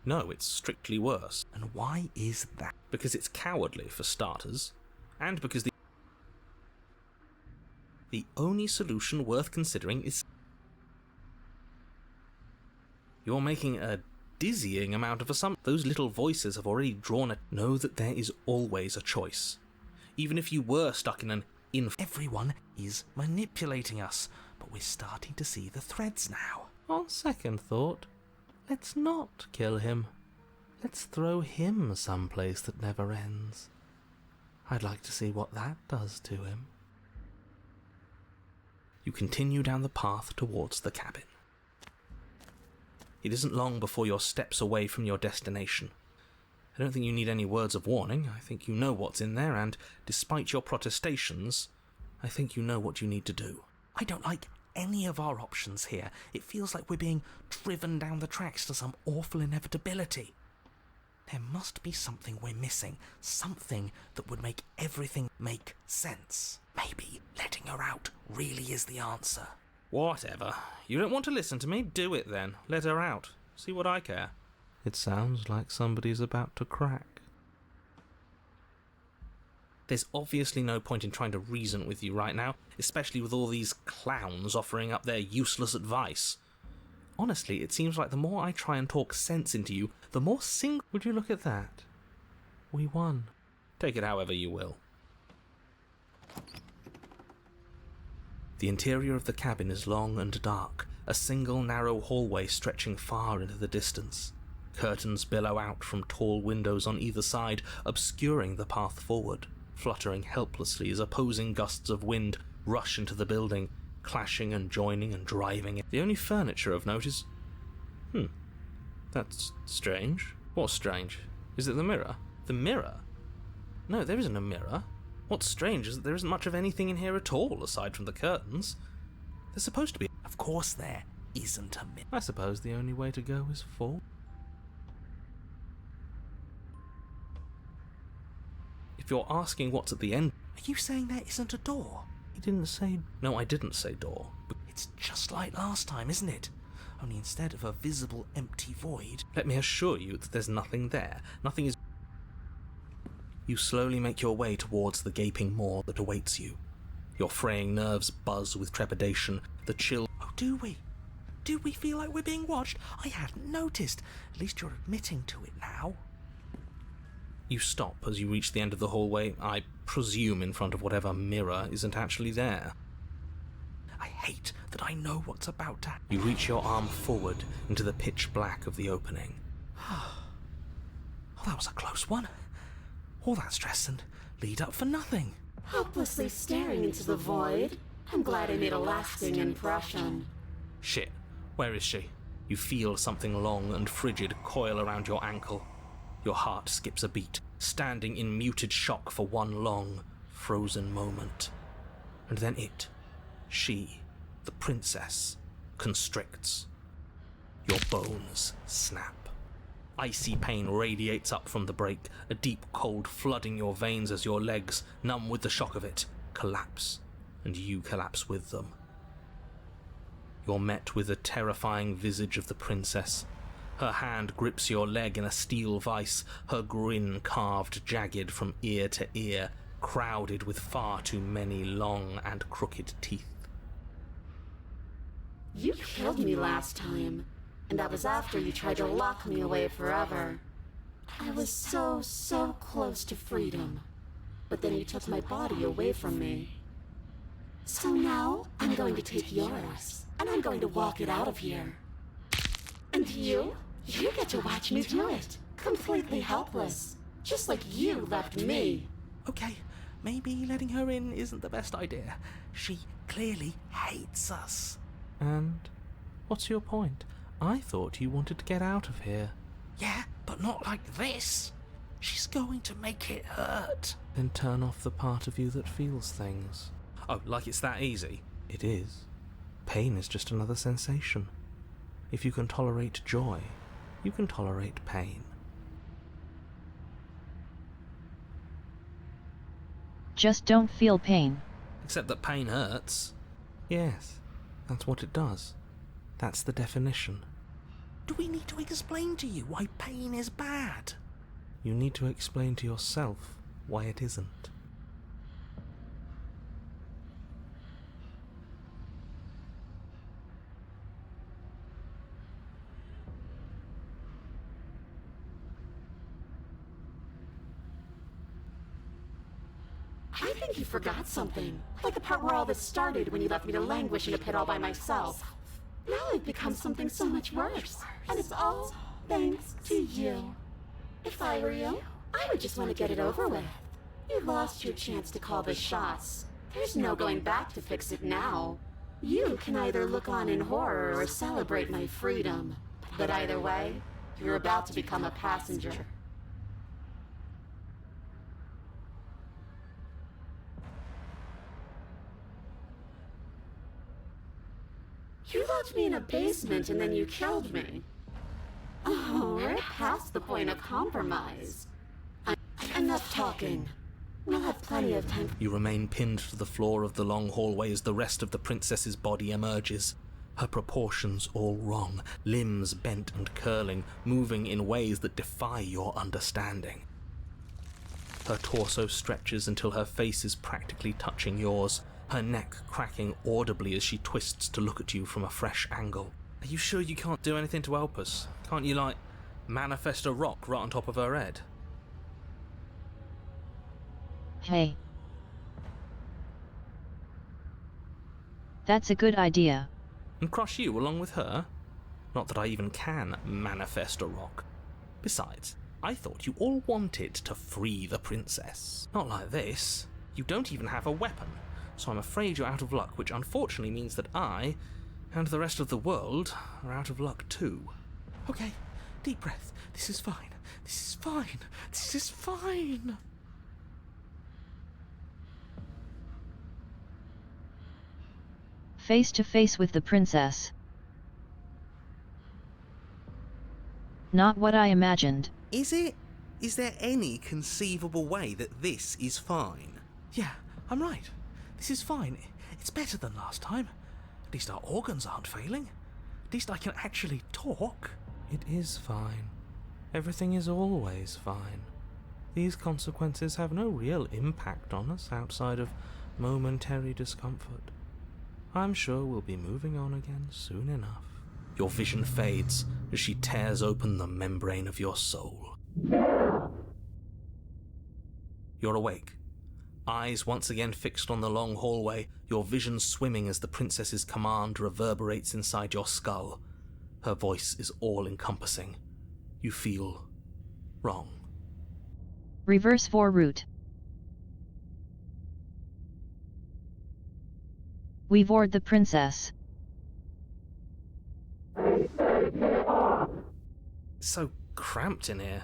No, it's strictly worse. And why is that? Because it's cowardly, for starters, and because the only solution worth considering is... You're making a dizzying amount of assumptions. Those little voices have already drawn a... Know that there is always a choice. Even if you were stuck in an Everyone is manipulating us, but we're starting to see the threads now. On second thought, let's not kill him. Let's throw him someplace that never ends. I'd like to see what that does to him. You continue down the path towards the cabin. It isn't long before you're steps away from your destination. I don't think you need any words of warning. I think you know what's in there, and despite your protestations, I think you know what you need to do. I don't like any of our options here, it feels like we're being driven down the tracks to some awful inevitability. There must be something we're missing, something that would make everything make sense. Maybe letting her out really is the answer. Whatever. You don't want to listen to me? Do it then. Let her out. See what I care. It sounds like somebody's about to crack. There's obviously no point in trying to reason with you right now, especially with all these clowns offering up their useless advice. Honestly, it seems like the more I try and talk sense into you, the more Would you look at that? We won. Take it however you will. The interior of the cabin is long and dark, a single narrow hallway stretching far into the distance. Curtains billow out from tall windows on either side, obscuring the path forward, fluttering helplessly as opposing gusts of wind rush into the building, clashing and joining and driving it. The only furniture of note is... That's strange. What's strange? Is it the mirror? The mirror? No, there isn't a mirror. What's strange is that there isn't much of anything in here at all, aside from the curtains. There's supposed to be... Of course there isn't a mirror. I suppose the only way to go is forward. If you're asking what's at the end... Are you saying there isn't a door? You didn't say... No, I didn't say door. It's just like last time, isn't it? Only instead of a visible empty void... Let me assure you that there's nothing there. Nothing is... You slowly make your way towards the gaping maw that awaits you. Your fraying nerves buzz with trepidation, the chill... Oh, do we? Do we feel like we're being watched? I hadn't noticed. At least you're admitting to it now. You stop as you reach the end of the hallway, I presume in front of whatever mirror isn't actually there. I hate that I know what's about to happen. You reach your arm forward into the pitch black of the opening. Oh, that was a close one. All that stress and lead up for nothing. Helplessly staring into the void. I'm glad I made a lasting impression. Shit, where is she? You feel something long and frigid coil around your ankle. Your heart skips a beat, standing in muted shock for one long, frozen moment. And then she, the princess, constricts. Your bones snap. Icy pain radiates up from the break, a deep cold flooding your veins as your legs, numb with the shock of it, collapse, and you collapse with them. You're met with the terrifying visage of the princess. Her hand grips your leg in a steel vice, her grin carved jagged from ear to ear, crowded with far too many long and crooked teeth. You killed me last time, and that was after you tried to lock me away forever. I was so close to freedom, but then you took my body away from me. So now, I'm going to take yours, and I'm going to walk it out of here. And you get to watch me do it, completely helpless, just like you left me. Okay, maybe letting her in isn't the best idea. She clearly hates us. And what's your point? I thought you wanted to get out of here. Yeah, but not like this. She's going to make it hurt. Then turn off the part of you that feels things. Oh, like it's that easy? It is. Pain is just another sensation. If you can tolerate joy, you can tolerate pain. Just don't feel pain. Except that pain hurts. Yes, that's what it does. That's the definition. Do we need to explain to you why pain is bad? You need to explain to yourself why it isn't. I think you forgot something. Like the part where all this started when you left me to languish in a pit all by myself. Now I've become something so much worse. And it's all thanks to you. If I were you, I would just want to get it over with. You lost your chance to call the shots. There's no going back to fix it now. You can either look on in horror or celebrate my freedom. But either way, you're about to become a passenger. locked me in a basement and then you killed me. Oh, we're past the point of compromise. Enough talking. We'll have plenty of time. You remain pinned to the floor of the long hallway as the rest of the princess's body emerges. Her proportions all wrong, limbs bent and curling, moving in ways that defy your understanding. Her torso stretches until her face is practically touching yours, her neck cracking audibly as she twists to look at you from a fresh angle. Are you sure you can't do anything to help us? Can't you, like, manifest a rock right on top of her head? Hey. That's a good idea. And crush you along with her? Not that I even can manifest a rock. Besides, I thought you all wanted to free the princess. Not like this. You don't even have a weapon, so I'm afraid you're out of luck, which unfortunately means that I, and the rest of the world, are out of luck too. Okay, deep breath. This is fine. This is fine. This is fine. Face to face with the princess. Not what I imagined. Is it? Is there any conceivable way that this is fine? Yeah, I'm right. This is fine. It's better than last time. At least our organs aren't failing. At least I can actually talk. It is fine. Everything is always fine. These consequences have no real impact on us outside of momentary discomfort. I'm sure we'll be moving on again soon enough. Your vision fades as she tears open the membrane of your soul. You're awake. Eyes once again fixed on the long hallway, your vision swimming as the princess's command reverberates inside your skull. Her voice is all-encompassing. You feel wrong. Reverse for route. We've ordered the princess. It's so cramped in here.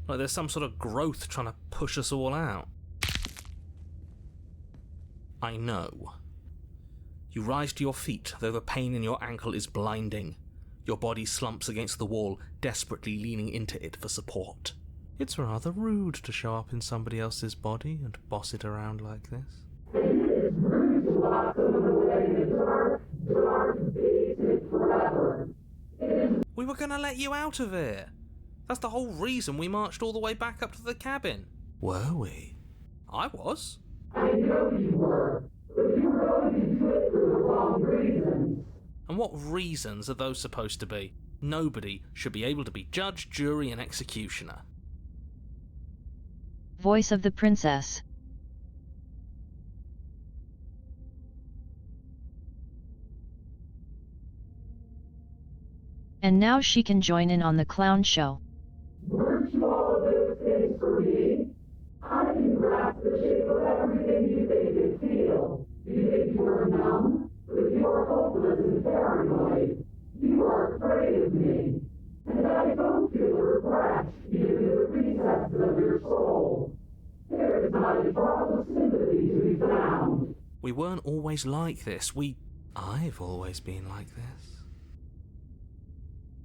Like there's some sort of growth trying to push us all out. I know. You rise to your feet, though the pain in your ankle is blinding. Your body slumps against the wall, desperately leaning into it for support. It's rather rude to show up in somebody else's body and boss it around like this. We were gonna let you out of here. That's the whole reason we marched all the way back up to the cabin. Were we? I was. I know you were, but you were going to do it for the wrong reasons. And what reasons are those supposed to be? Nobody should be able to be judge, jury, and executioner. Voice of the princess. And now she can join in on the clown show. Weren't you all of those things for me? I can grasp the shape of everything you think and feel. You think you are numb, but you are hopeless and paranoid. You are afraid of me. And I don't feel regret, even in the recesses of your soul. There is not a drop of sympathy to be found. We weren't always like this. I've always been like this.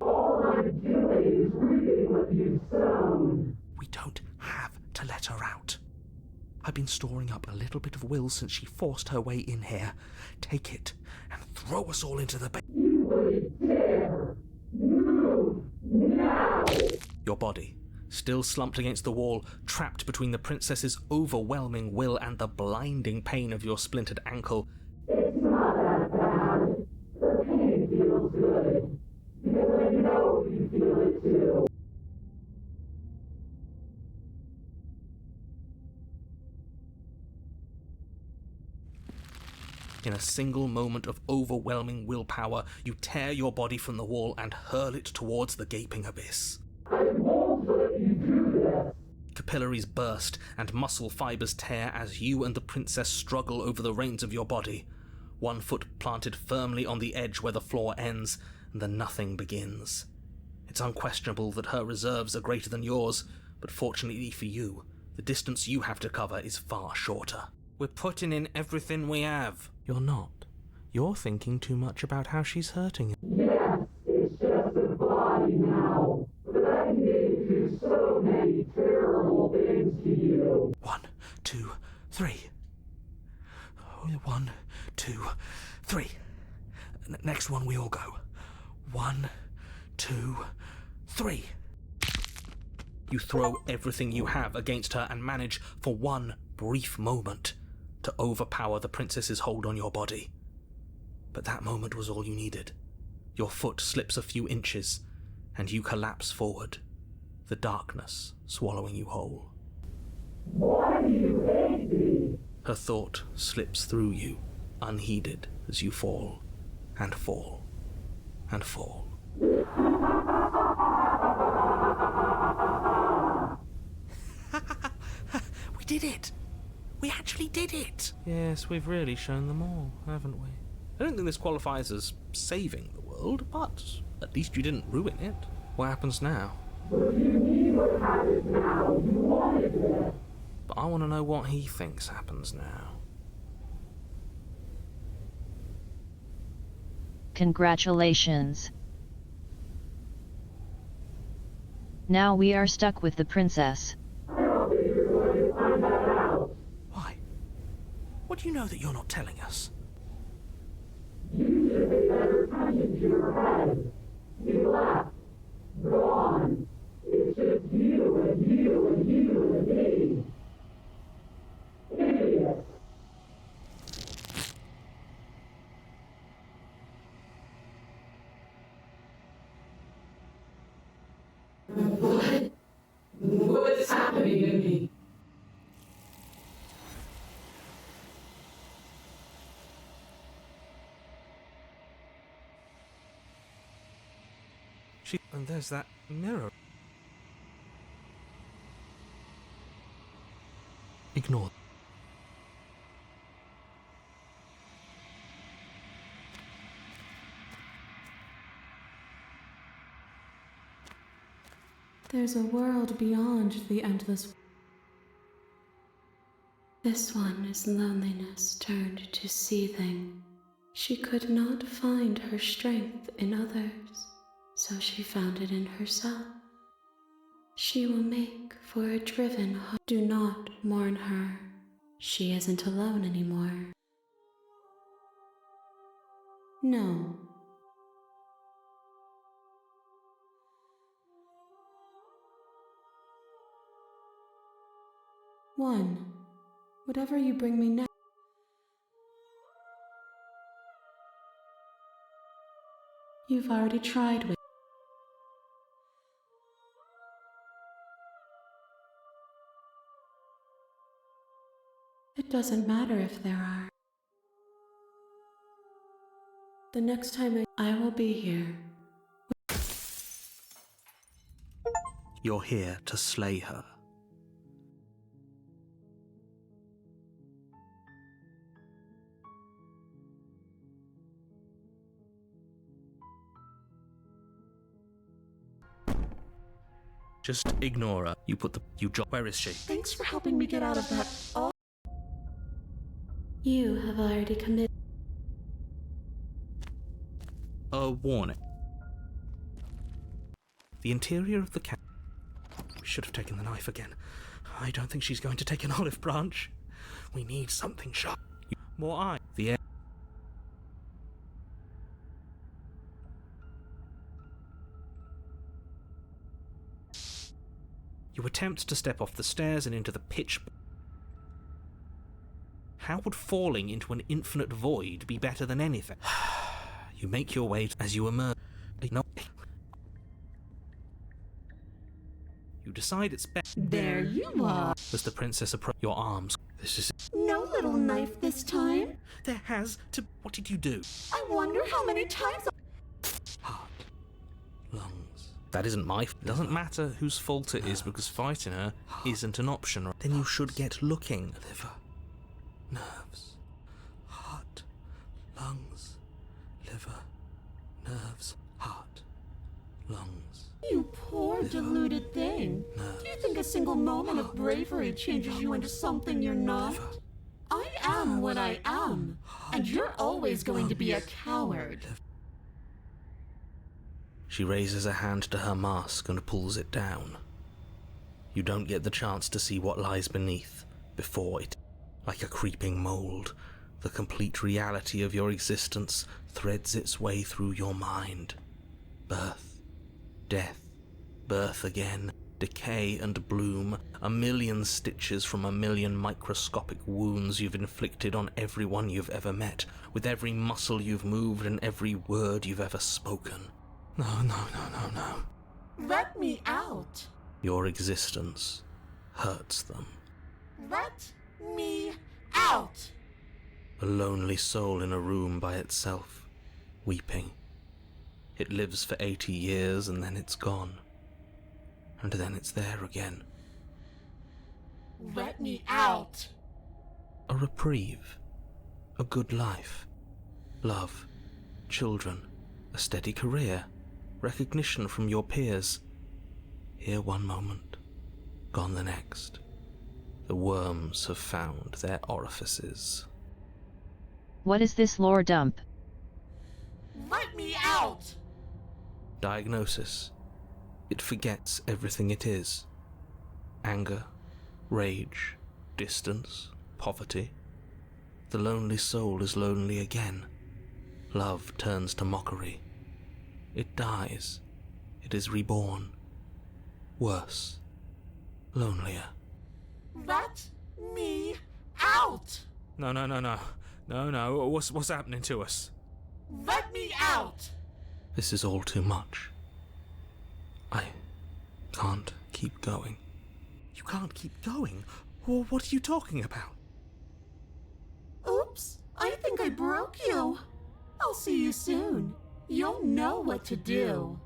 All I'm doing is reaping what you've sown. We don't have to let her out. I've been storing up a little bit of will since she forced her way in here. Take it and throw us all into the You wouldn't dare. Move now. Your body, still slumped against the wall, trapped between the princess's overwhelming will and the blinding pain of your splintered ankle. It's not that bad. The pain feels good. Because I know you feel it too. In a single moment of overwhelming willpower, you tear your body from the wall and hurl it towards the gaping abyss. I won't let you do this. Capillaries burst and muscle fibers tear as you and the princess struggle over the reins of your body. One foot planted firmly on the edge where the floor ends, and the nothing begins. It's unquestionable that her reserves are greater than yours, but fortunately for you, the distance you have to cover is far shorter. We're putting in everything we have. You're not. You're thinking too much about how she's hurting you. Yes, it's just a body now. But I made do so many terrible things to you. 1, 2, 3. 1, 2, 3. Next one, we all go. 1, 2, 3. You throw everything you have against her and manage, for one brief moment, to overpower the princess's hold on your body. But that moment was all you needed. Your foot slips a few inches, and you collapse forward, the darkness swallowing you whole. Why do you hate me? Her thought slips through you, unheeded, as you fall, and fall, and fall. We did it! We actually did it! Yes, we've really shown them all, haven't we? I don't think this qualifies as saving the world, but at least you didn't ruin it. What happens now? But you knew what happened now. You wanted it. But I want to know what he thinks happens now. Congratulations. Now we are stuck with the princess. I don't think you're going to find that out. Why? What do you know that you're not telling us? You should pay better attention to your head. You left. Gone. It's just you and you and you and me. Idiot. What? What's happening to me? And there's that mirror. Ignore. There's a world beyond the endless. This one is loneliness turned to seething. She could not find her strength in others, so she found it in herself. She will make for a driven heart. Do not mourn her. She isn't alone anymore. No. One. Whatever you bring me next. You've already tried with. It doesn't matter if there are. The next time I will be here. You're here to slay her. Just ignore her. Where is she? Thanks for helping me get out of that. Oh. You have already committed. A warning. The interior of the cat. We should have taken the knife again. I don't think she's going to take an olive branch. We need something sharp. More eye. The air. You attempt to step off the stairs and into the pitch. How would falling into an infinite void be better than anything? You make your way as you emerge. No. You decide it's best. There you are. As the princess approaches your arms. This is. No little knife this time. There has to. What did you do? I wonder how many times. Heart. Lungs. That isn't my. Doesn't matter whose fault it is because fighting her isn't an option. Then you should get looking. Liver. Nerves. Heart. Lungs. Liver. Nerves. Heart. Lungs. You poor deluded thing. Nerves. Do you think a single moment of bravery changes you into something you're not? I am what I am, and you're always going to be a coward. She raises a hand to her mask and pulls it down. You don't get the chance to see what lies beneath, before it, like a creeping mold, the complete reality of your existence threads its way through your mind. Birth, death, birth again, decay and bloom, a million stitches from a million microscopic wounds you've inflicted on everyone you've ever met, with every muscle you've moved and every word you've ever spoken. No. Let me out. Your existence hurts them. Let me out. A lonely soul in a room by itself, weeping. It lives for 80 years and then it's gone. And then it's there again. Let me out. A reprieve. A good life. Love. Children. A steady career. Recognition from your peers. Here one moment, gone the next. The worms have found their orifices. What is this lore dump? Let me out. Diagnosis. It forgets everything it is. Anger, rage, distance, poverty. The lonely soul is lonely again. Love turns to mockery. It dies. It is reborn. Worse. Lonelier. Let me out. No. What's happening to us? Let me out. This is all too much. I can't keep going. You can't keep going? Well, what are you talking about? Oops, I think I broke you. I'll see you soon. You'll know what to do.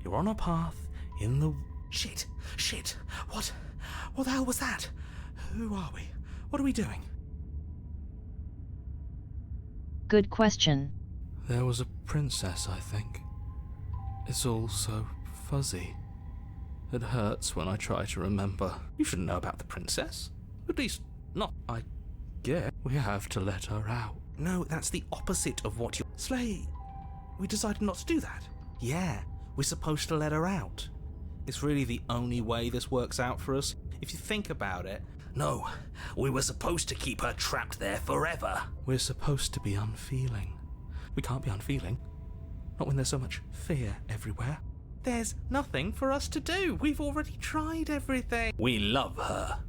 You're on a path in the... Shit! What the hell was that? Who are we? What are we doing? Good question. There was a princess, I think. It's all so fuzzy. It hurts when I try to remember. You shouldn't know about the princess. At least, not, I guess. We have to let her out. No, that's the opposite of what you... Slay, we decided not to do that. Yeah, we're supposed to let her out. It's really the only way this works out for us. If you think about it... No, we were supposed to keep her trapped there forever. We're supposed to be unfeeling. We can't be unfeeling. Not when there's so much fear everywhere. There's nothing for us to do. We've already tried everything. We love her,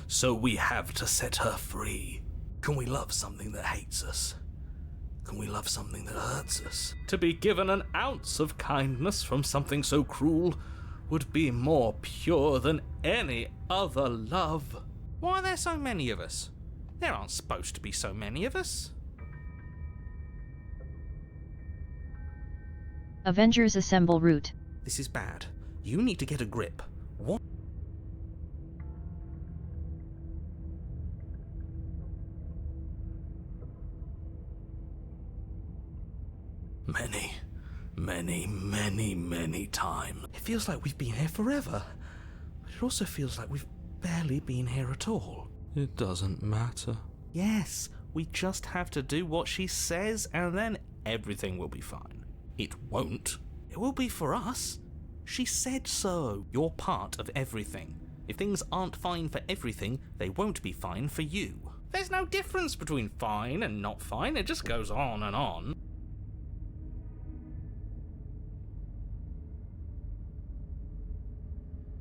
so we have to set her free. Can we love something that hates us? Can we love something that hurts us? To be given an ounce of kindness from something so cruel would be more pure than any other love. Why are there so many of us? There aren't supposed to be so many of us. Avengers assemble route. This is bad. You need to get a grip. What? Many times. It feels like we've been here forever. But it also feels like we've barely been here at all. It doesn't matter. Yes, we just have to do what she says and then everything will be fine. It won't. It will be for us. She said so. You're part of everything. If things aren't fine for everything, they won't be fine for you. There's no difference between fine and not fine. It just goes on and on.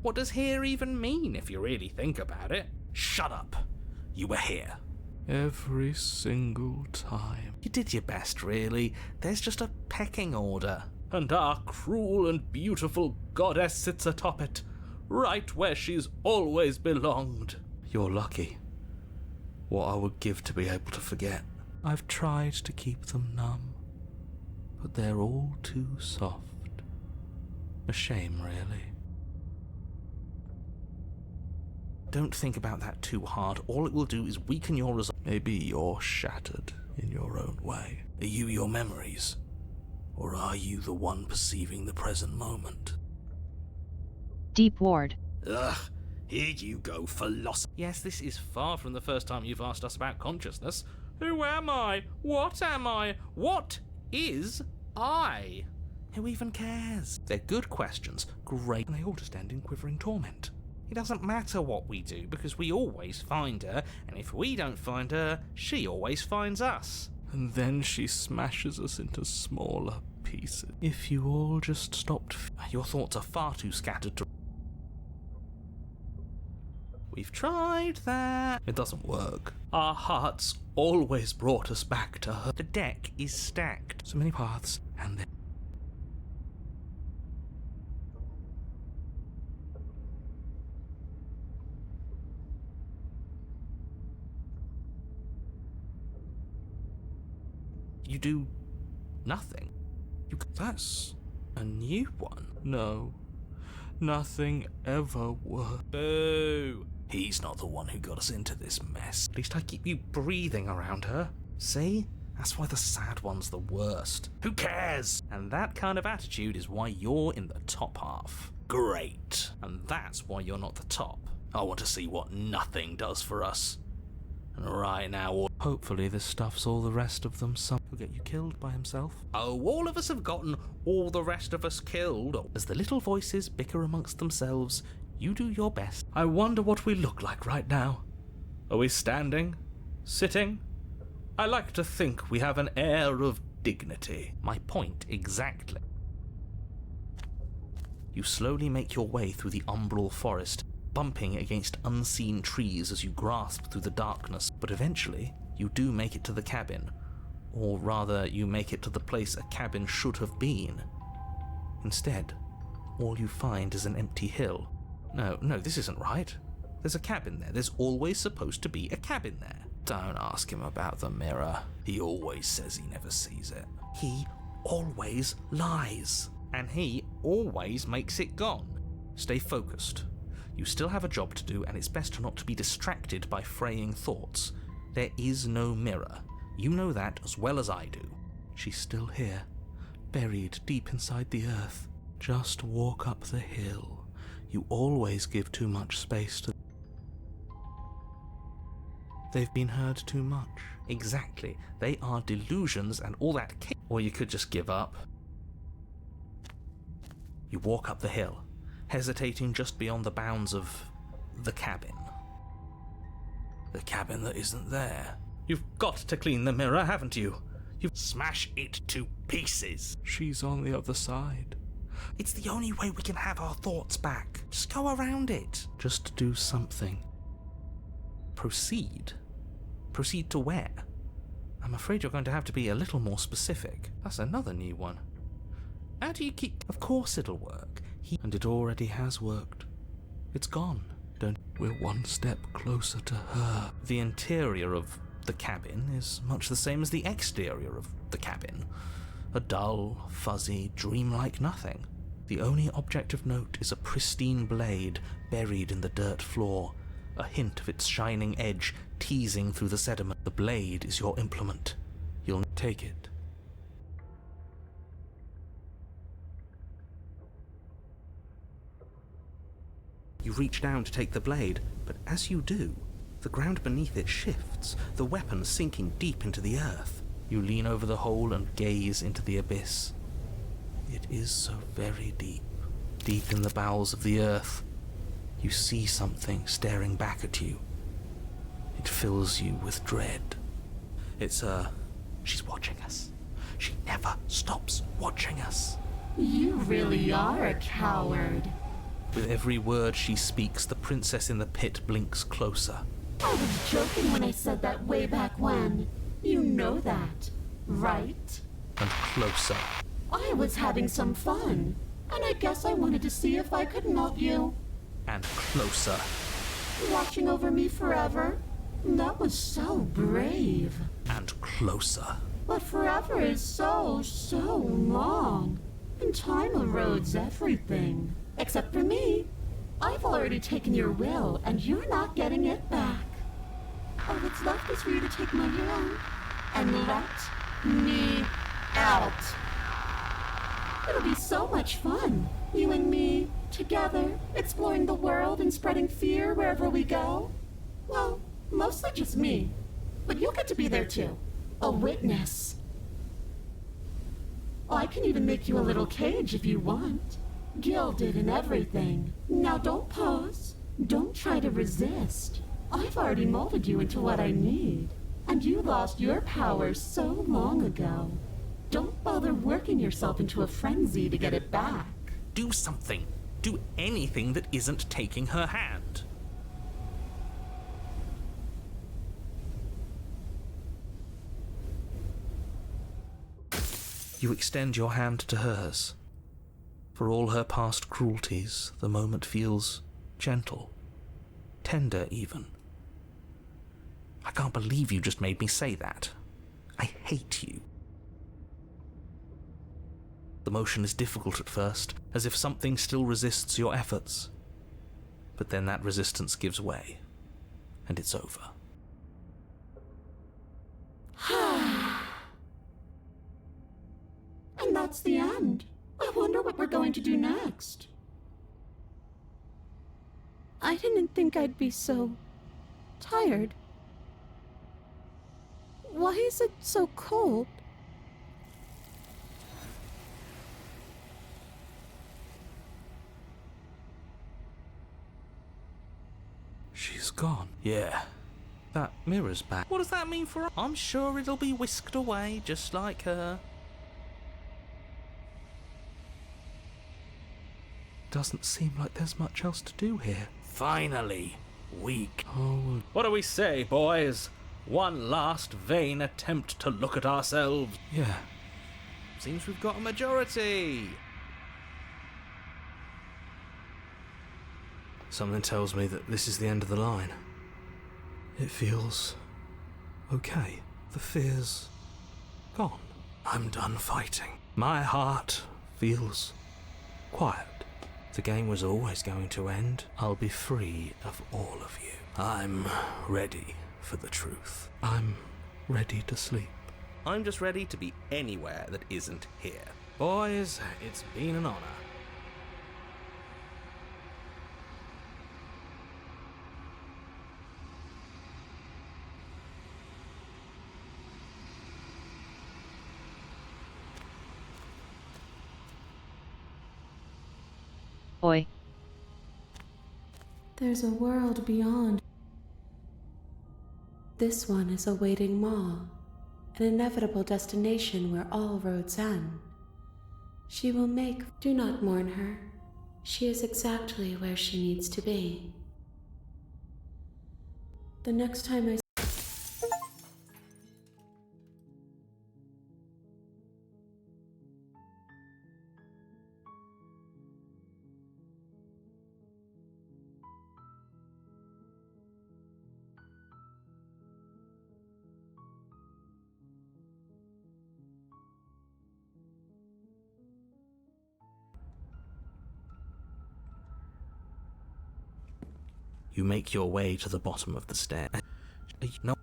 What does here even mean if you really think about it? Shut up. You were here. Every single time. You did your best, really. There's just a pecking order. And our cruel and beautiful goddess sits atop it, right where she's always belonged. You're lucky. What I would give to be able to forget. I've tried to keep them numb, but they're all too soft. A shame, really. Don't think about that too hard. All it will do is weaken your resolve. Maybe you're shattered in your own way. Are you your memories? Or are you the one perceiving the present moment? Deep Ward. Ugh, here you go, philosopher. Yes, this is far from the first time you've asked us about consciousness. Who am I? What am I? What is I? Who even cares? They're good questions, great, and they all just end in quivering torment. It doesn't matter what we do, because we always find her, and if we don't find her, she always finds us. And then she smashes us into smaller pieces. If you all just stopped... Your thoughts are far too scattered to... We've tried that. It doesn't work. Our hearts always brought us back to her. The deck is stacked. So many paths, and then... You do nothing. That's a new one. No. Nothing ever worked. Boo! He's not the one who got us into this mess. At least I keep you breathing around her. See? That's why the sad one's the worst. Who cares? And that kind of attitude is why you're in the top half. Great. And that's why you're not the top. I want to see what nothing does for us. And right now, hopefully this stuff's all the rest of them. Some will get you killed by himself. Oh, all of us have gotten all the rest of us killed. As the little voices bicker amongst themselves, you do your best. I wonder what we look like right now. Are we standing? Sitting? I like to think we have an air of dignity. My point exactly. You slowly make your way through the umbral forest, bumping against unseen trees as you grasp through the darkness, but eventually you do make it to the cabin. Or rather, you make it to the place a cabin should have been. Instead, all you find is an empty hill. No, this isn't right. There's a cabin there. There's always supposed to be a cabin there. Don't ask him about the mirror. He always says he never sees it. He always lies. And he always makes it gone. Stay focused. You still have a job to do, and it's best not to be distracted by fraying thoughts. There is no mirror. You know that as well as I do. She's still here, buried deep inside the earth. Just walk up the hill. You always give too much space to... They've been heard too much. Exactly. They are delusions and all that or you could just give up. You walk up the hill, hesitating just beyond the bounds of the cabin. The cabin that isn't there. You've got to clean the mirror, haven't you? You smash it to pieces. She's on the other side. It's the only way we can have our thoughts back. Just go around it. Just do something. Proceed. Proceed to where? I'm afraid you're going to have to be a little more specific. That's another new one. How do you keep... Of course it'll work. And it already has worked. It's gone. We're one step closer to her. The interior of the cabin is much the same as the exterior of the cabin. A dull, fuzzy, dreamlike nothing. The only object of note is a pristine blade buried in the dirt floor, a hint of its shining edge teasing through the sediment. The blade is your implement. You'll take it. You reach down to take the blade, but as you do, the ground beneath it shifts, the weapon sinking deep into the earth. You lean over the hole and gaze into the abyss. It is so very deep, deep in the bowels of the earth. You see something staring back at you. It fills you with dread. It's she's watching us. She never stops watching us. You really are a coward. With every word she speaks, the princess in the pit blinks closer. I was joking when I said that way back when. You know that, right? And closer. I was having some fun, and I guess I wanted to see if I could melt you. And closer. Watching over me forever? That was so brave. And closer. But forever is so long. And time erodes everything. Except for me. I've already taken your will, and you're not getting it back. All that's left is for you to take my hand and let me out. It'll be so much fun, you and me, together, exploring the world and spreading fear wherever we go. Well, mostly just me, but you'll get to be there too, a witness. I can even make you a little cage if you want, gilded and everything. Now don't pause, don't try to resist. I've already molded you into what I need, and you lost your powers so long ago. Don't bother working yourself into a frenzy to get it back. Do something. Do anything that isn't taking her hand. You extend your hand to hers. For all her past cruelties, the moment feels gentle, tender even. I can't believe you just made me say that. I hate you. The motion is difficult at first, as if something still resists your efforts. But then that resistance gives way, and it's over. And that's the end. I wonder what we're going to do next. I didn't think I'd be so tired. Why is it so cold? She's gone. Yeah. That mirror's back. What does that mean for her? I'm sure it'll be whisked away, just like her. Doesn't seem like there's much else to do here. Finally, weak. Oh. What do we say, boys? One last vain attempt to look at ourselves. Yeah. Seems we've got a majority. Something tells me that this is the end of the line. It feels okay. The fear's gone. I'm done fighting. My heart feels quiet. The game was always going to end. I'll be free of all of you. I'm ready for the truth. I'm ready to sleep. I'm just ready to be anywhere that isn't here. Boys, it's been an honor. Oi. There's a world beyond. This one is awaiting Ma, an inevitable destination where all roads end. She will make. Do not mourn her. She is exactly where she needs to be. The next time I You make your way to the bottom of the stair. No,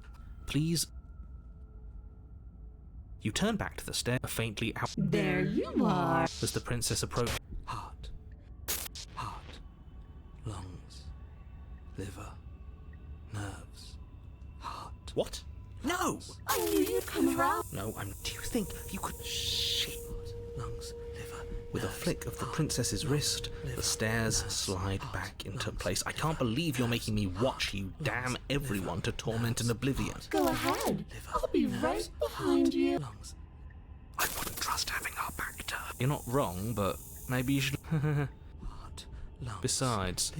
please. You turn back to the stair, faintly out. There you are. As the princess approached. Heart. Lungs. Liver. Nerves. Heart. What? No! I knew you'd come around. No, do you think you could. Shit. Lungs. Liver. With a flick of the princess's wrist, the stairs slide back into place. I can't believe you're making me watch you damn everyone to torment and oblivion. Go ahead. I'll be right behind you. I wouldn't trust having our back turned. You're not wrong, but maybe you should. Besides,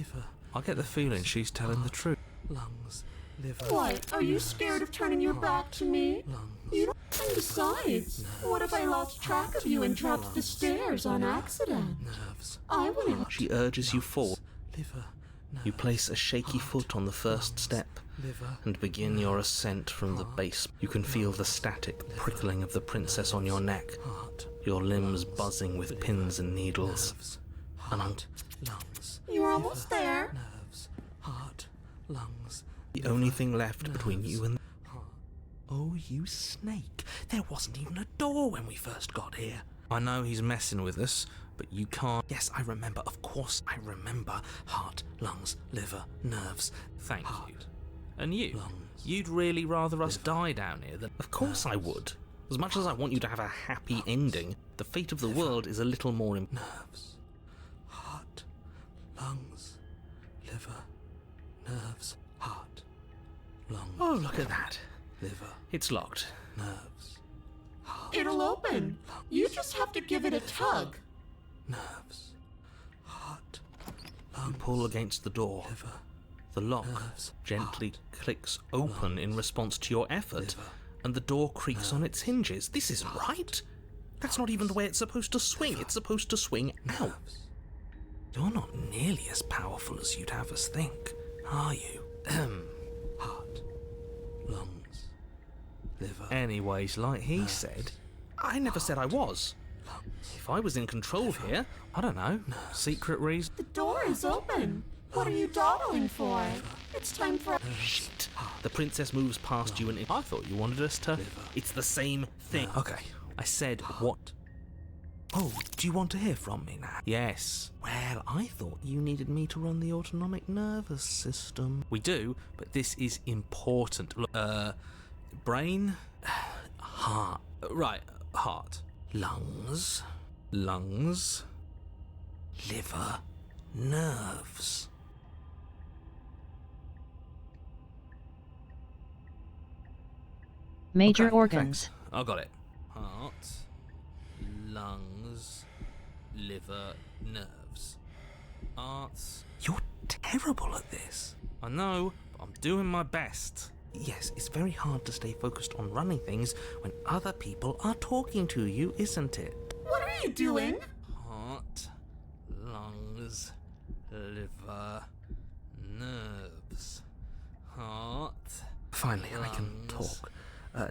I get the feeling she's telling the truth. What? Are you scared of turning your back to me? You don't. And besides, what if I lost track of you and dropped the stairs on accident? I wouldn't. She urges you forward. You place a shaky foot on the first step and begin your ascent from the base. You can feel the static prickling of the princess on your neck, your limbs buzzing with pins and needles. heart, lungs. You're almost there. Nerves, heart, lungs. The only thing left between you and heart. Oh, you snake. There wasn't even a door when we first got here. I know he's messing with us, but you can't. Yes, I remember. Of course I remember. Heart, lungs, liver, nerves. Thank you. And you? Lungs, you'd really rather us die down here than... Of course I would. As much as I want you to have a happy ending, the fate of the world is a little more... Nerves, heart, lungs, liver, nerves, heart, lungs. Oh, look at that. Liver. It's locked. Nerves. Heart, It'll open. lungs, You just have to give it a tug. nerves, heart, lungs. You pull against the door. Liver. The lock gently clicks open in response to your effort, and the door creaks on its hinges. This isn't right. That's not even the way it's supposed to swing. It's supposed to swing out. You're not nearly as powerful as you'd have us think, are you? Heart, lungs, liver. Anyways, like he said, I never said I was. If I was in control here, I don't know, secret reason. The door is open. What are you dawdling for? It's time for... Shit. The princess moves past you and I thought you wanted us to... It's the same thing. Okay. I said what? Oh, do you want to hear from me now? Yes. Well, I thought you needed me to run the autonomic nervous system. We do, but this is important. Look, brain? Heart. Right, heart. Lungs. Lungs. Liver. Nerves. Major Okay, organs. thanks. I got it. Heart, lungs, liver, nerves. Arts. You're terrible at this. I know, but I'm doing my best. Yes, it's very hard to stay focused on running things when other people are talking to you, isn't it? What are you doing? Heart, lungs, liver, nerves. Heart. Finally, I can talk.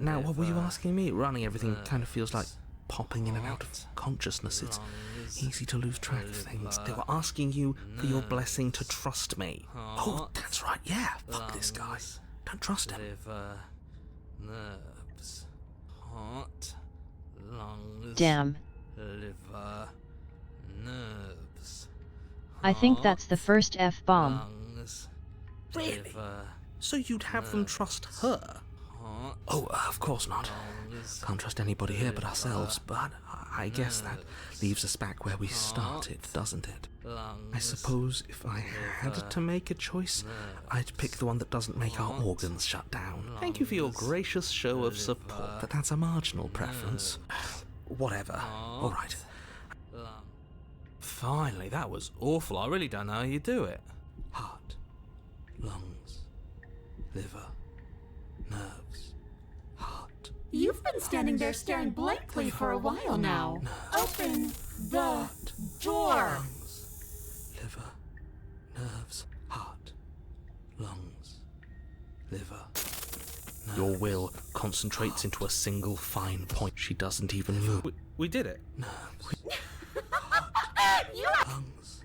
Now, what were you asking me? Running everything kind of feels like popping in and out of consciousness. It's easy to lose track of things. They were asking you for your blessing to trust me. Oh, that's right, yeah. Fuck this guy. Don't trust him. Liver, nerves, heart, lungs, Damn. liver, nerves. I think that's the first F-bomb. Lungs, really? Liver, so you'd have them trust her? Oh, of course not. Can't trust anybody here but ourselves, but I guess that leaves us back where we started, doesn't it? I suppose if I had to make a choice, I'd pick the one that doesn't make our organs shut down. Thank you for your gracious show of support, but that's a marginal preference. Whatever. All right. Finally, that was awful. I really don't know how you do it. Heart, lungs, liver, nerves, heart. You've been standing there staring blankly for a while now. Open the door. Lungs, liver, nerves, heart, lungs, liver. Nerves. Your will concentrates into a single fine point. She doesn't even move. We did it. Nerves. Lungs.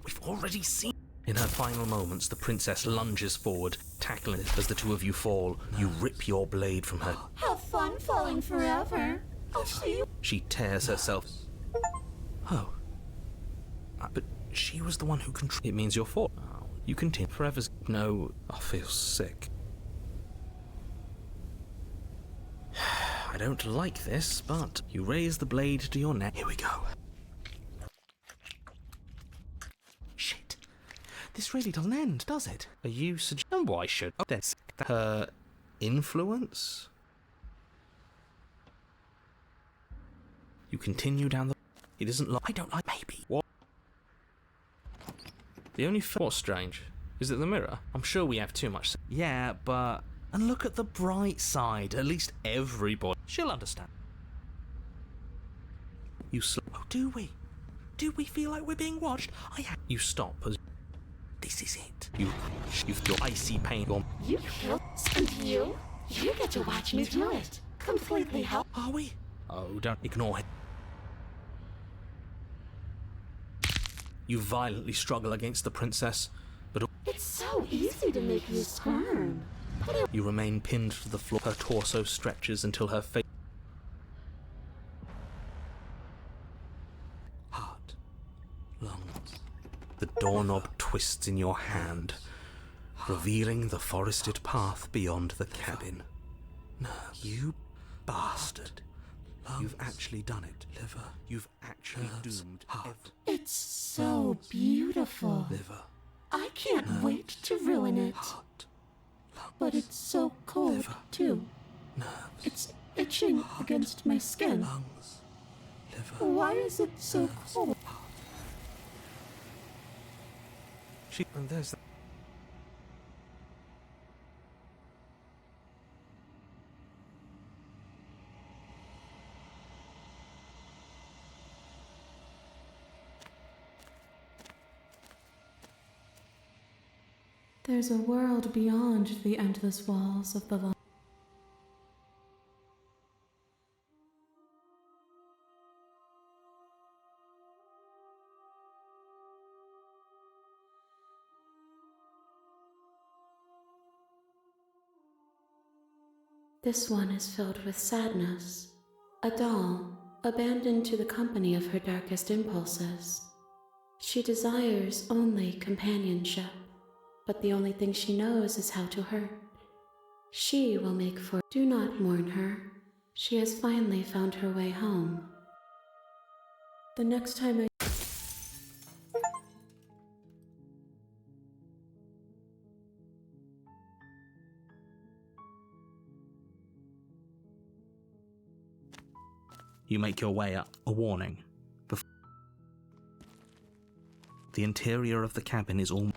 We've already seen. In her final moments, the princess lunges forward, tackling as the two of you fall. You rip your blade from her. Have fun falling forever. I'll see you. She tears herself. Oh. But she was the one who controlled. It means you're fall. Oh, you continue forever. No, I feel sick. I don't like this, but you raise the blade to your neck. Here we go. Shit. This really doesn't end, does it? Are you suggesting why should that's her influence? You continue down the... It isn't like... I don't like... Maybe. What? The only... What's strange? Is it the mirror? I'm sure we have too much... Yeah, but... And look at the bright side. At least everybody... She'll understand. You oh, do we? Do we feel like we're being watched? You stop as... This is it. You've got icy pain on... You killed... And you get to watch me do it. Completely help... Are we? Oh, don't ignore it. You violently struggle against the princess, but It's so easy to make you squirm. you remain pinned to the floor. Her torso stretches until her face. Heart. Lungs. The doorknob twists in your hand, revealing the forested path beyond the cabin. You bastard. You've actually done it. Liver. You've actually doomed heart. It's so beautiful. Liver. I can't wait to ruin it. Heart. But it's so cold, Liver. too. Nerves. It's itching against my skin. Lungs. Liver. Why is it so cold? And there's There's a world beyond the endless walls of the law. This one is filled with sadness. A doll, abandoned to the company of her darkest impulses. She desires only companionship, but the only thing she knows is how to hurt. She will make for. Do not mourn her. She has finally found her way home. The next time I you make your way up. A warning. The interior of the cabin is all.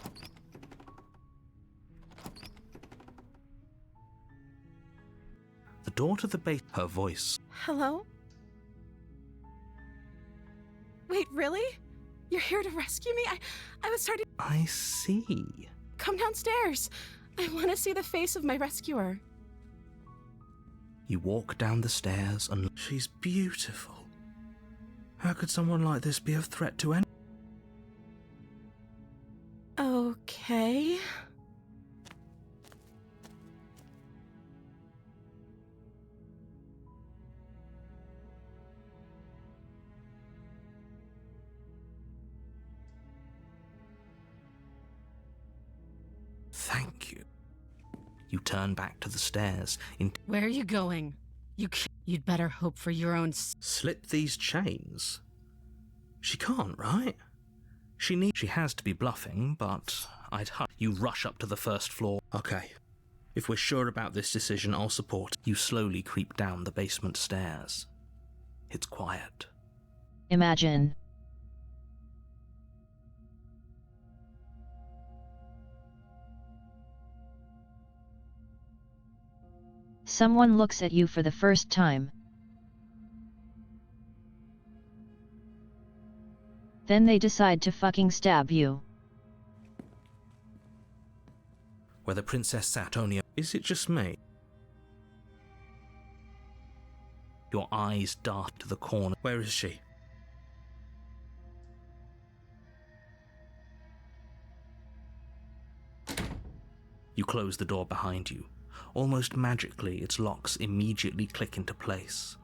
The door to the base. Her voice. Hello? Wait, really? You're here to rescue me? I was starting. I see. Come downstairs. I want to see the face of my rescuer. You walk down the stairs and. She's beautiful. How could someone like this be a threat to anyone? Okay. Thank you. You turn back to the stairs. Where are you going? You'd better hope for your own. Slip these chains? She can't, right? She has to be bluffing, but I'd. You rush up to the first floor. Okay. If we're sure about this decision, I'll support. You slowly creep down the basement stairs. It's quiet. Imagine. Someone looks at you for the first time. Then they decide to fucking stab you. Where the princess sat only. Is it just me? Your eyes dart to the corner. Where is she? You close the door behind you. Almost magically, its locks immediately click into place.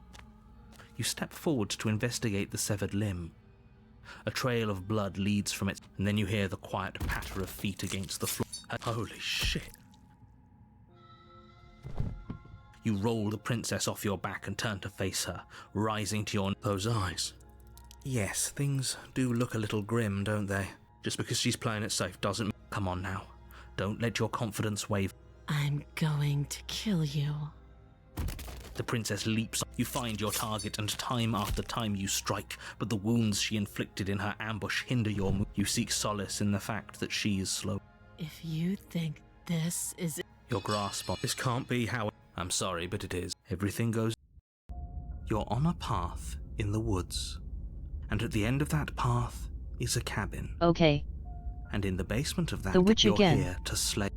You step forward to investigate the severed limb. A trail of blood leads from it, and then you hear the quiet patter of feet against the floor. Holy shit. You roll the princess off your back and turn to face her, rising to your... Those eyes. Yes, things do look a little grim, don't they? Just because she's playing it safe doesn't... Come on now. Don't let your confidence waver. I'm going to kill you. The princess leaps. You find your target, and time after time you strike, but the wounds she inflicted in her ambush hinder your move. You seek solace in the fact that she is slow. If you think this is... Your grasp on... This can't be how... I'm sorry, but it is. Everything goes... You're on a path in the woods, and at the end of that path is a cabin. Okay. And in the basement of that, The witch you're again. here to slay...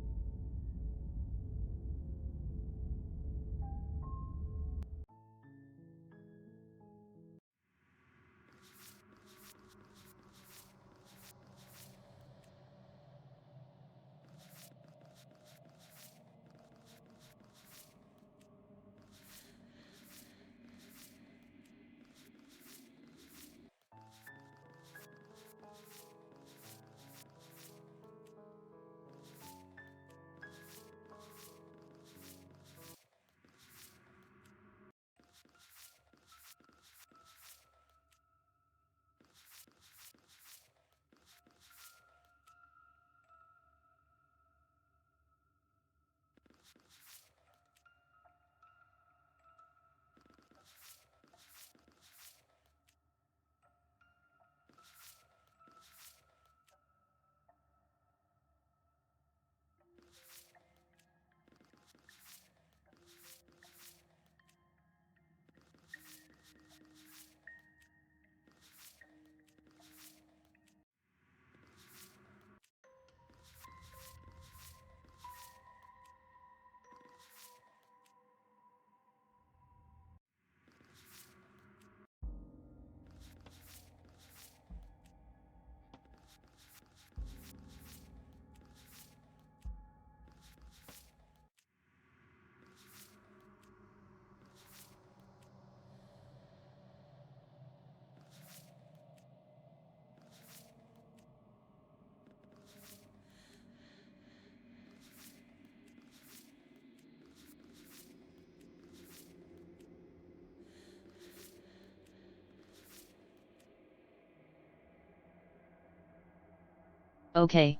Okay.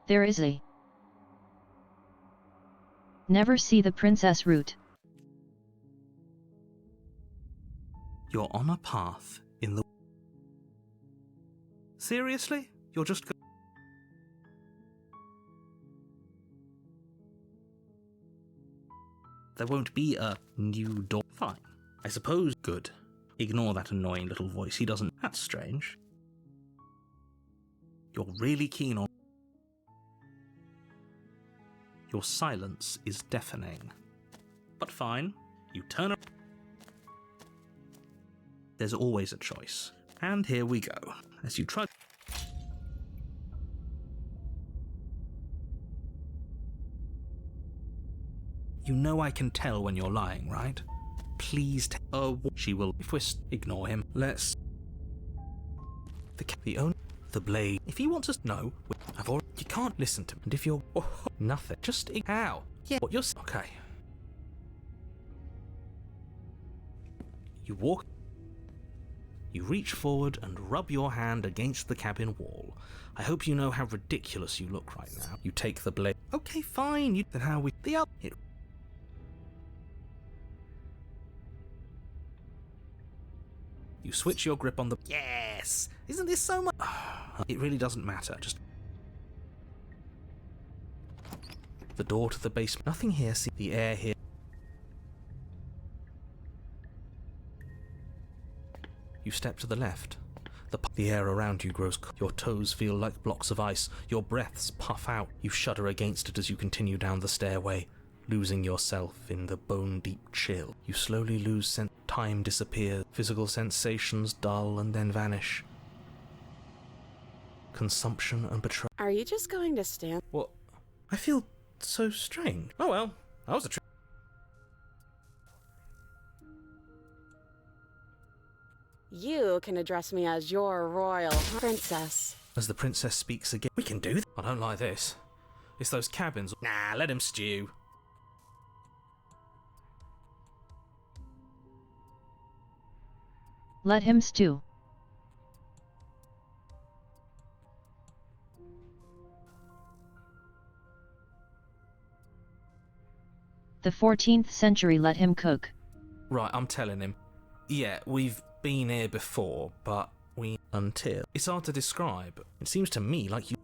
There is a. Never see the princess route. You're on a path in the... Seriously? You're just... There won't be a new door. Fine. I suppose. Good. Ignore that annoying little voice. He doesn't... That's strange. You're really keen on... Your silence is deafening. But fine. You turn around. There's always a choice. And here we go. As you try... You know I can tell when you're lying, right? Please she will... If we're... Ignore him. Let's... The only... The blade... If he wants us... No. I've already... You can't listen to me. And if you're... nothing. Just... How? Yeah. What you're... Okay. You walk... You reach forward and rub your hand against the cabin wall. I hope you know how ridiculous you look right now. You take the blade... Okay, fine. Then how we... The other... You switch your grip on the... Yes! Isn't this so much... It really doesn't matter, just... The door to the basement... Nothing here, see the air here... You step to the left. The air around you grows... Your toes feel like blocks of ice. Your breaths puff out. You shudder against it as you continue down the stairway, losing yourself in the bone-deep chill. You slowly lose sense. Time disappears. Physical sensations dull and then vanish. Consumption and betrayal. Are you just going to stand? What? I feel so strange. Oh well, that was a trick. You can address me as your royal princess. As the princess speaks again. We can do that. I don't like this. It's those cabins. Nah, let him stew. Let him stew. The 14th century let him cook. Right, I'm telling him. Yeah, we've been here before, but we... Until... It's hard to describe. It seems to me like you...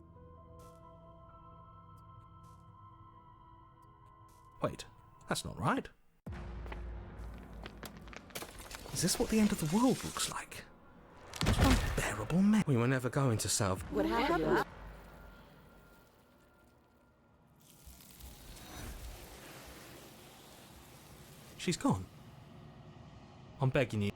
Wait, that's not right. Is this what the end of the world looks like? Unbearable mess. We were never going to solve... What happened? She's gone. I'm begging you.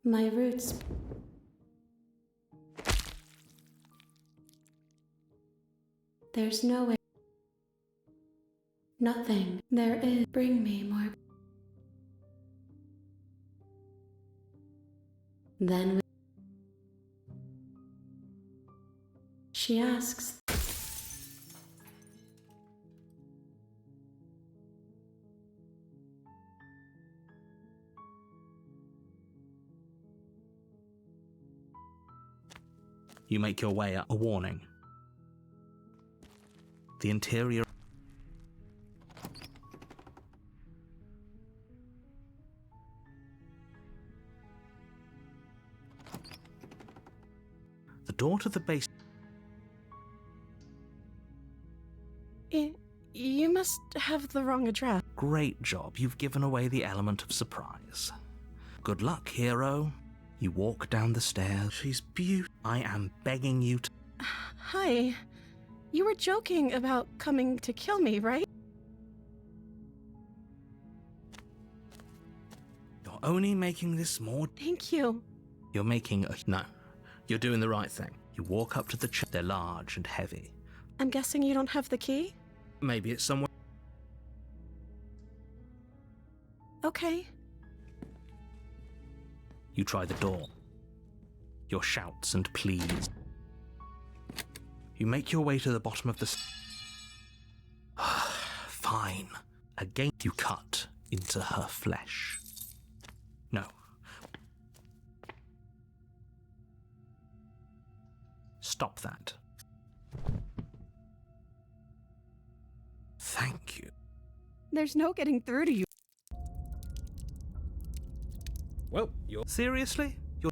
My roots. There's no way. Nothing. There is. Bring me more. Then she asks. You make your way up. A warning. The interior... The door to the base... You must have the wrong address. Great job. You've given away the element of surprise. Good luck, hero. You walk down the stairs. She's beautiful. I am begging you to... Hi. You were joking about coming to kill me, right? You're only making this more... Thank you. You're making a... No. You're doing the right thing. You walk up to the chair. They're large and heavy. I'm guessing you don't have the key? Maybe it's somewhere. Okay. You try the door. Your shouts and pleas. You make your way to the bottom of the... Fine. Again, you cut into her flesh. No. Stop that. Thank you. There's no getting through to you. Well, you're... Seriously? You're...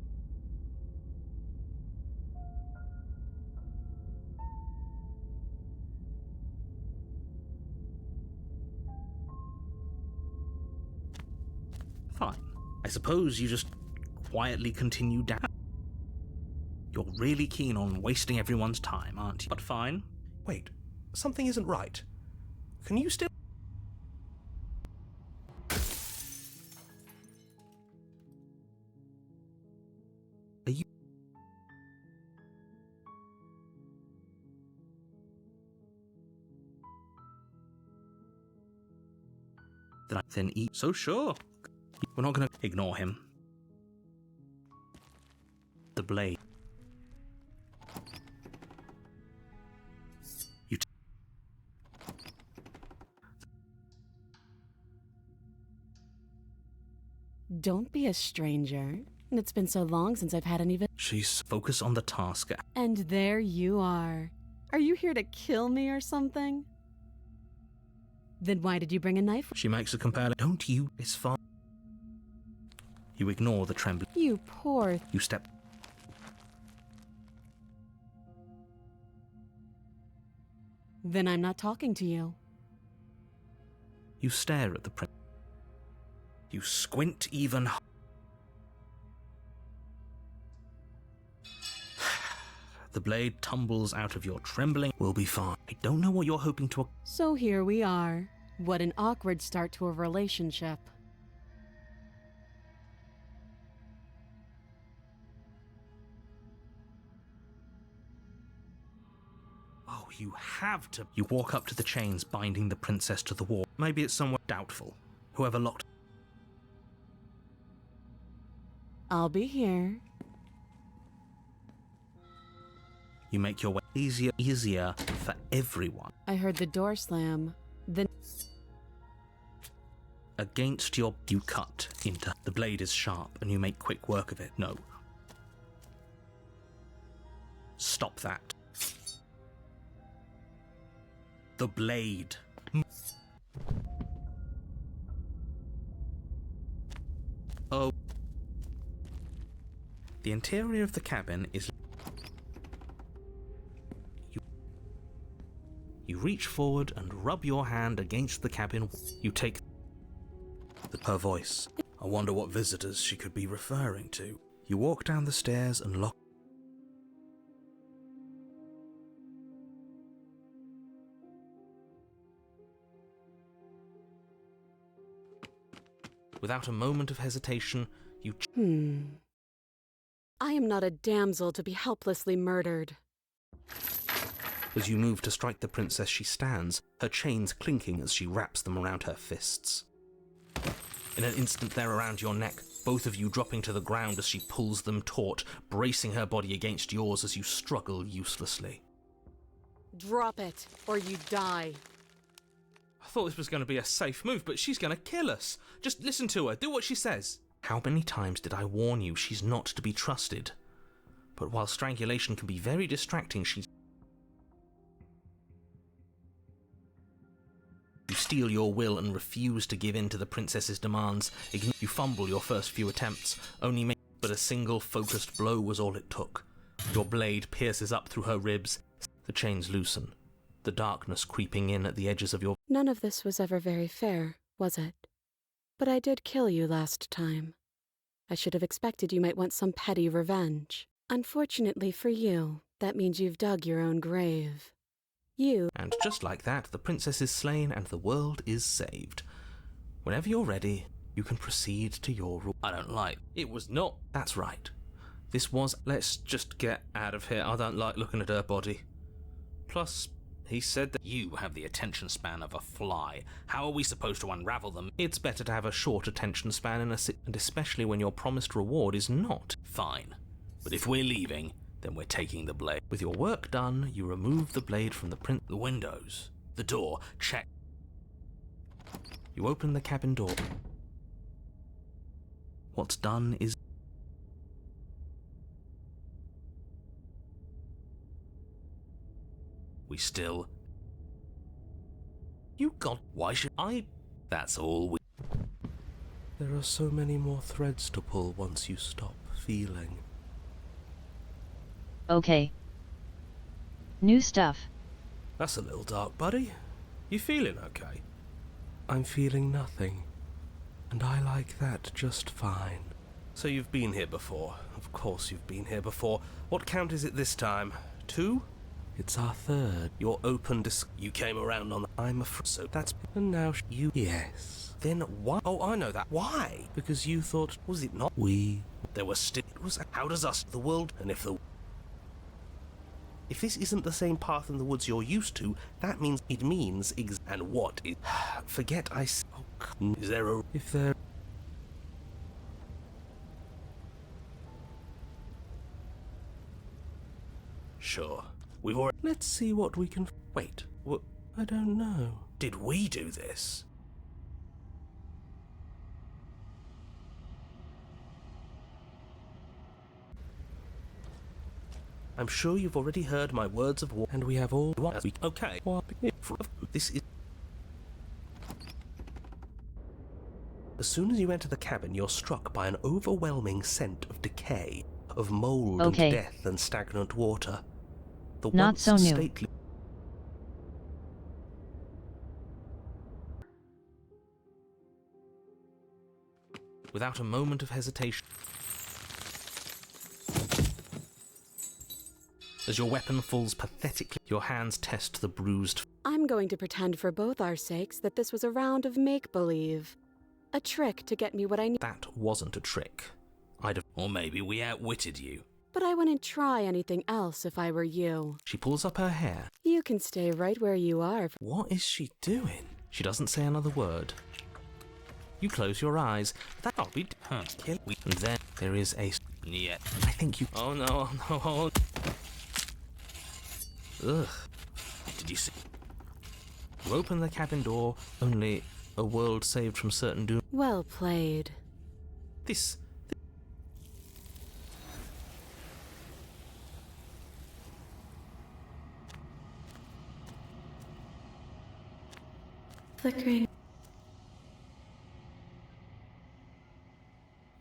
Fine. I suppose you just quietly continue down. You're really keen on wasting everyone's time, aren't you? But fine. Wait, something isn't right. Can you still... Are you... Then eat... So sure. We're not gonna ignore him. The blade. You Don't be a stranger. It's been so long since I've had an even... She's focus on the task. And there you are. Are you here to kill me or something? Then why did you bring a knife? She makes a compelling... Don't you? It's fine. You ignore the trembling. You poor... You step... Then I'm not talking to you. You stare at the prince. You squint even... The blade tumbles out of your trembling. We'll be fine. I don't know what you're hoping to... So here we are. What an awkward start to a relationship. Oh, you have to... You walk up to the chains binding the princess to the wall. Maybe it's somewhere doubtful. Whoever locked... I'll be here. You make your way easier for everyone. I heard the door slam. Then... Against your... You cut into... The blade is sharp and you make quick work of it. No. Stop that. The blade. Oh. The interior of the cabin is... You reach forward and rub your hand against the cabin. You take... Her voice. I wonder what visitors she could be referring to. You walk down the stairs and lock... Without a moment of hesitation, you... I am not a damsel to be helplessly murdered. As you move to strike the princess, she stands, her chains clinking as she wraps them around her fists. In an instant they're around your neck, both of you dropping to the ground as she pulls them taut, bracing her body against yours as you struggle uselessly. Drop it, or you die. I thought this was going to be a safe move, but she's going to kill us. Just listen to her, do what she says. How many times did I warn you she's not to be trusted? But while strangulation can be very distracting, she's... You steal your will and refuse to give in to the princess's demands. You fumble your first few attempts, only make... But a single focused blow was all it took. Your blade pierces up through her ribs. The chains loosen, the darkness creeping in at the edges of your... None of this was ever very fair, was it? But I did kill you last time. I should have expected you might want some petty revenge. Unfortunately for you, that means you've dug your own grave. And just like that, the princess is slain and the world is saved. Whenever you're ready, you can proceed to your rule. I don't like. It was not. That's right. This was... Let's just get out of here. I don't like looking at her body. Plus, he said that you have the attention span of a fly. How are we supposed to unravel them? It's better to have a short attention span and especially when your promised reward is not. Fine. But if we're leaving, then we're taking the blade. With your work done, you remove the blade from the windows. The door. Check. You open the cabin door. What's done is... We still... You got... Why should I... That's all we... There are so many more threads to pull once you stop feeling. Okay. New stuff. That's a little dark, buddy. You feeling okay? I'm feeling nothing. And I like that just fine. So you've been here before. Of course you've been here before. What count is it this time? 2? It's our 3rd. You're open to... You came around on... I'm afraid... So that's... And now you... Yes. Then why... Oh, I know that. Why? Because you thought... Was it not? We... There was still... It was... How does us... The world... And if the... If this isn't the same path in the woods you're used to, that means... It means... And what is... Forget I... Oh, is there a... If there... Sure. We've already... Let's see what we can... Wait. What? I don't know. Did we do this? I'm sure you've already heard my words of war, and we have all... Okay. This is... As soon as you enter the cabin, you're struck by an overwhelming scent of decay, of mold and death and stagnant water. The Not once so new. stately... Without a moment of hesitation... As your weapon falls pathetically, your hands test the bruised... I'm going to pretend for both our sakes that this was a round of make-believe. A trick to get me what I need. That wasn't a trick. I'd have... Or maybe we outwitted you. But I wouldn't try anything else if I were you. She pulls up her hair. You can stay right where you are. What is she doing? She doesn't say another word. You close your eyes. That'll be... And then there is a... Yeah. I think you... Oh no, oh no, oh... Ugh. Did you see? You open the cabin door, only a world saved from certain doom. Well played. This... Flickering.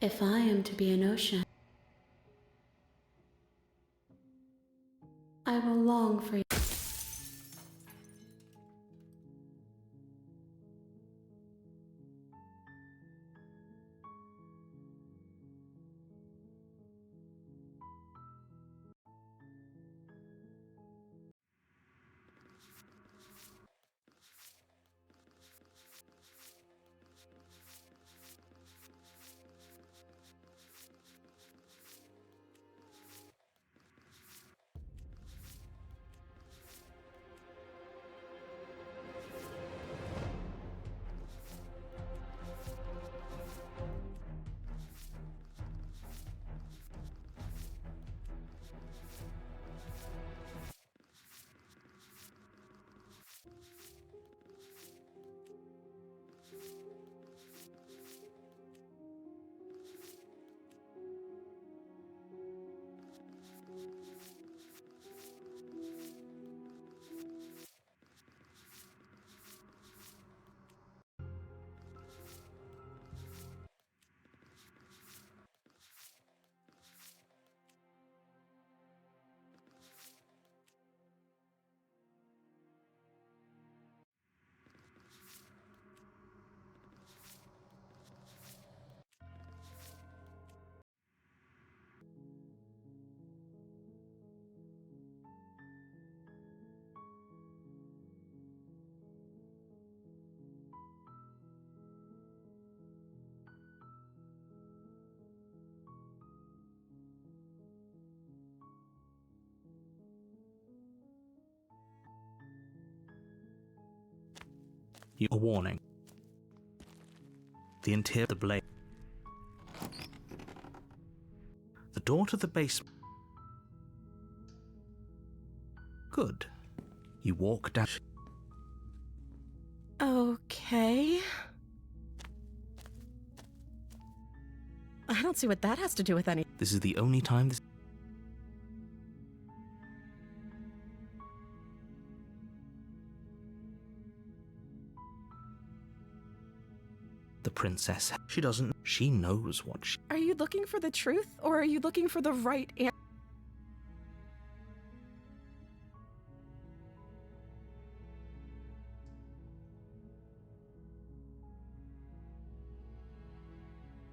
If I am to be an ocean, I will long for you. A warning. The interior of the blade. The door to the basement. Good. You walk down. Okay. I don't see what that has to do with any. This is the only time this. The princess. She doesn't. She knows what she. Are you looking for the truth, or are you looking for the right answer?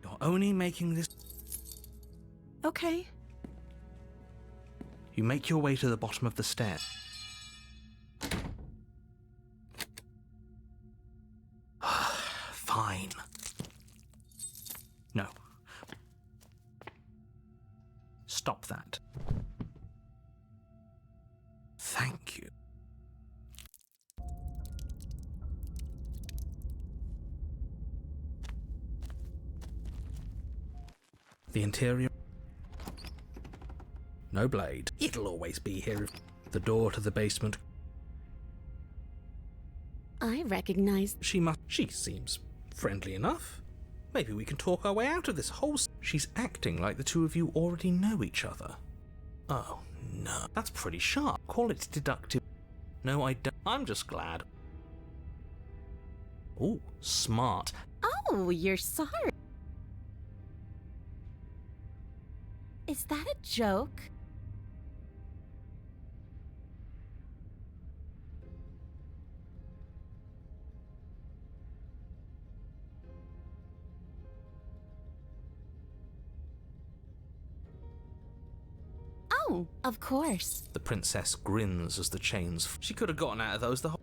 You're only making this. Okay. You make your way to the bottom of the stairs. Fine. No. Stop that. Thank you. The interior. No blade. It'll always be here. The door to the basement. I recognize. She seems friendly enough. Maybe we can talk our way out of this whole. She's acting like the two of you already know each other. Oh, no. That's pretty sharp. Call it deductive. No, I don't. I'm just glad. Oh, smart. Oh, you're sorry. Is that a joke? Oh, of course. The princess grins as the chains. She could have gotten out of those the whole.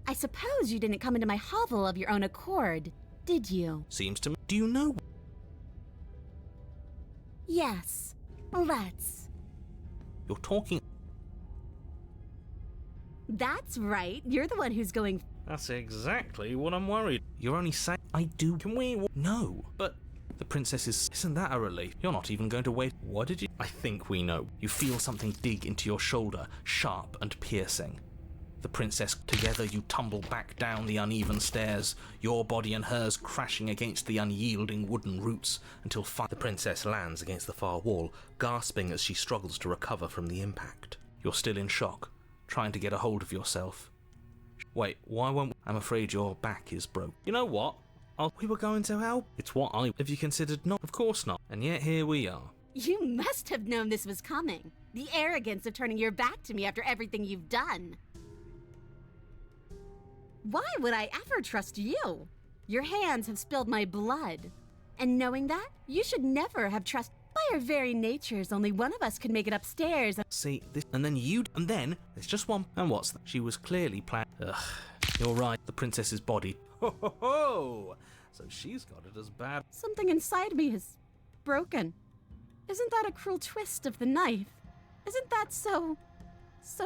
I suppose you didn't come into my hovel of your own accord, did you? Seems to me. Do you know? Yes. Let's. You're talking. That's right. You're the one who's going. That's exactly what I'm worried. You're only saying. I do. Can we? No. But. The princess is. Isn't that a relief? You're not even going to wait. What did you? I think we know. You feel something dig into your shoulder, sharp and piercing. The princess. Together you tumble back down the uneven stairs, your body and hers crashing against the unyielding wooden roots until the princess lands against the far wall, gasping as she struggles to recover from the impact. You're still in shock, trying to get a hold of yourself. Wait, why won't? I'm afraid your back is broke. You know what? We were going to help. It's what I. Have you considered not? Of course not. And yet here we are. You must have known this was coming. The arrogance of turning your back to me after everything you've done. Why would I ever trust you? Your hands have spilled my blood. And knowing that, you should never have trusted. By our very natures, only one of us could make it upstairs. See, this, and then you, and then there's just one. And what's that? She was clearly planning. Ugh, you're right. The princess's body. Ho ho ho! So she's got it as bad. Something inside me is broken. Isn't that a cruel twist of the knife? Isn't that so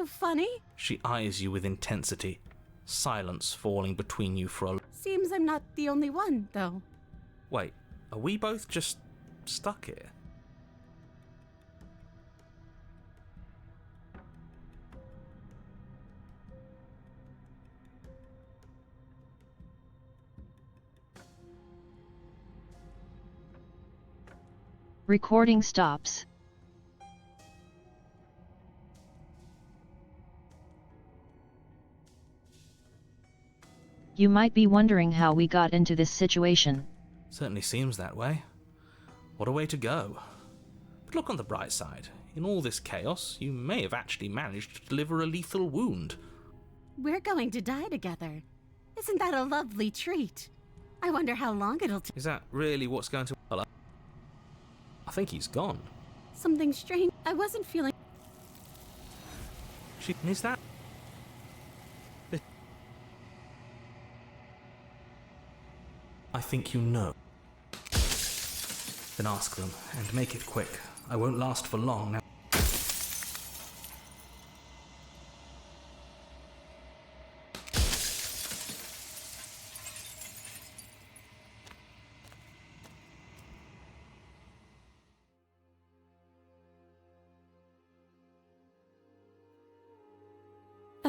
funny? She eyes you with intensity. Silence falling between you for a. Seems I'm not the only one, though. Wait, are we both just stuck here? Recording stops. You might be wondering how we got into this situation. Certainly seems that way. What a way to go. But look on the bright side. In all this chaos, you may have actually managed to deliver a lethal wound. We're going to die together. Isn't that a lovely treat? I wonder how long it'll take. Is that really what's going to... Hello? I think he's gone. Something strange. I wasn't feeling... Is that... I think you know. Then ask them, and make it quick. I won't last for long now.